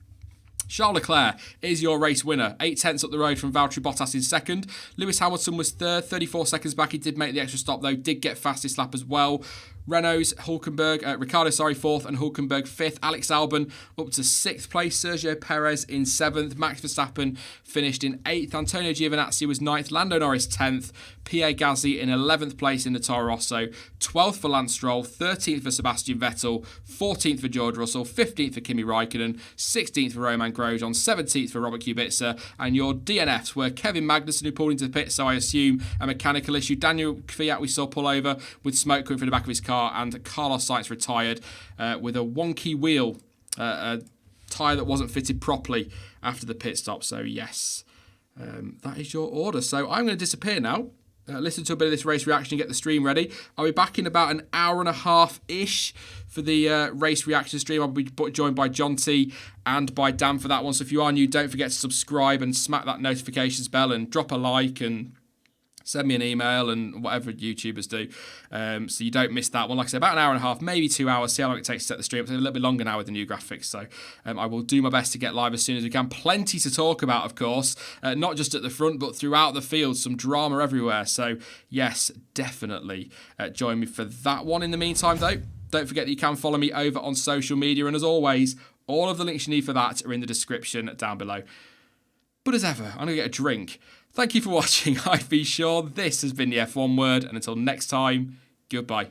Charles Leclerc is your race winner. 8/10 up the road from Valtteri Bottas in second. Lewis Hamilton was third, 34 seconds back. He did make the extra stop though, did get fastest lap as well. Renault's Ricciardo, fourth, and Hulkenberg fifth. Alex Albon up to sixth place. Sergio Perez in seventh. Max Verstappen finished in eighth. Antonio Giovinazzi was ninth. Lando Norris 10th. Pierre Gasly in 11th place in the Toro Rosso. 12th for Lance Stroll. 13th for Sebastian Vettel. 14th for George Russell. 15th for Kimi Raikkonen. 16th for Roman Grosjean. 17th for Robert Kubica. And your DNFs were Kevin Magnussen, who pulled into the pit, so I assume a mechanical issue. Daniel Kvyat we saw pull over with smoke coming from the back of his car. And Carlos Sainz retired with a wonky wheel, a tyre that wasn't fitted properly after the pit stop. So yes, that is your order. So I'm going to disappear now. Listen to a bit of this race reaction and get the stream ready. I'll be back in about an hour and a half-ish for the race reaction stream. I'll be joined by John T and by Dan for that one. So if you are new, don't forget to subscribe and smack that notifications bell and drop a like and send me an email and whatever YouTubers do, so you don't miss that one. Like I said, about an hour and a half, maybe 2 hours. See how long it takes to set the stream. It's a little bit longer now with the new graphics, so I will do my best to get live as soon as we can. Plenty to talk about, of course, not just at the front, but throughout the field. Some drama everywhere. So yes, definitely join me for that one. In the meantime, though, don't forget that you can follow me over on social media, and as always, all of the links you need for that are in the description down below. But as ever, I'm going to get a drink. Thank you for watching. I've been Sean. This has been the F1 Word. And until next time, goodbye.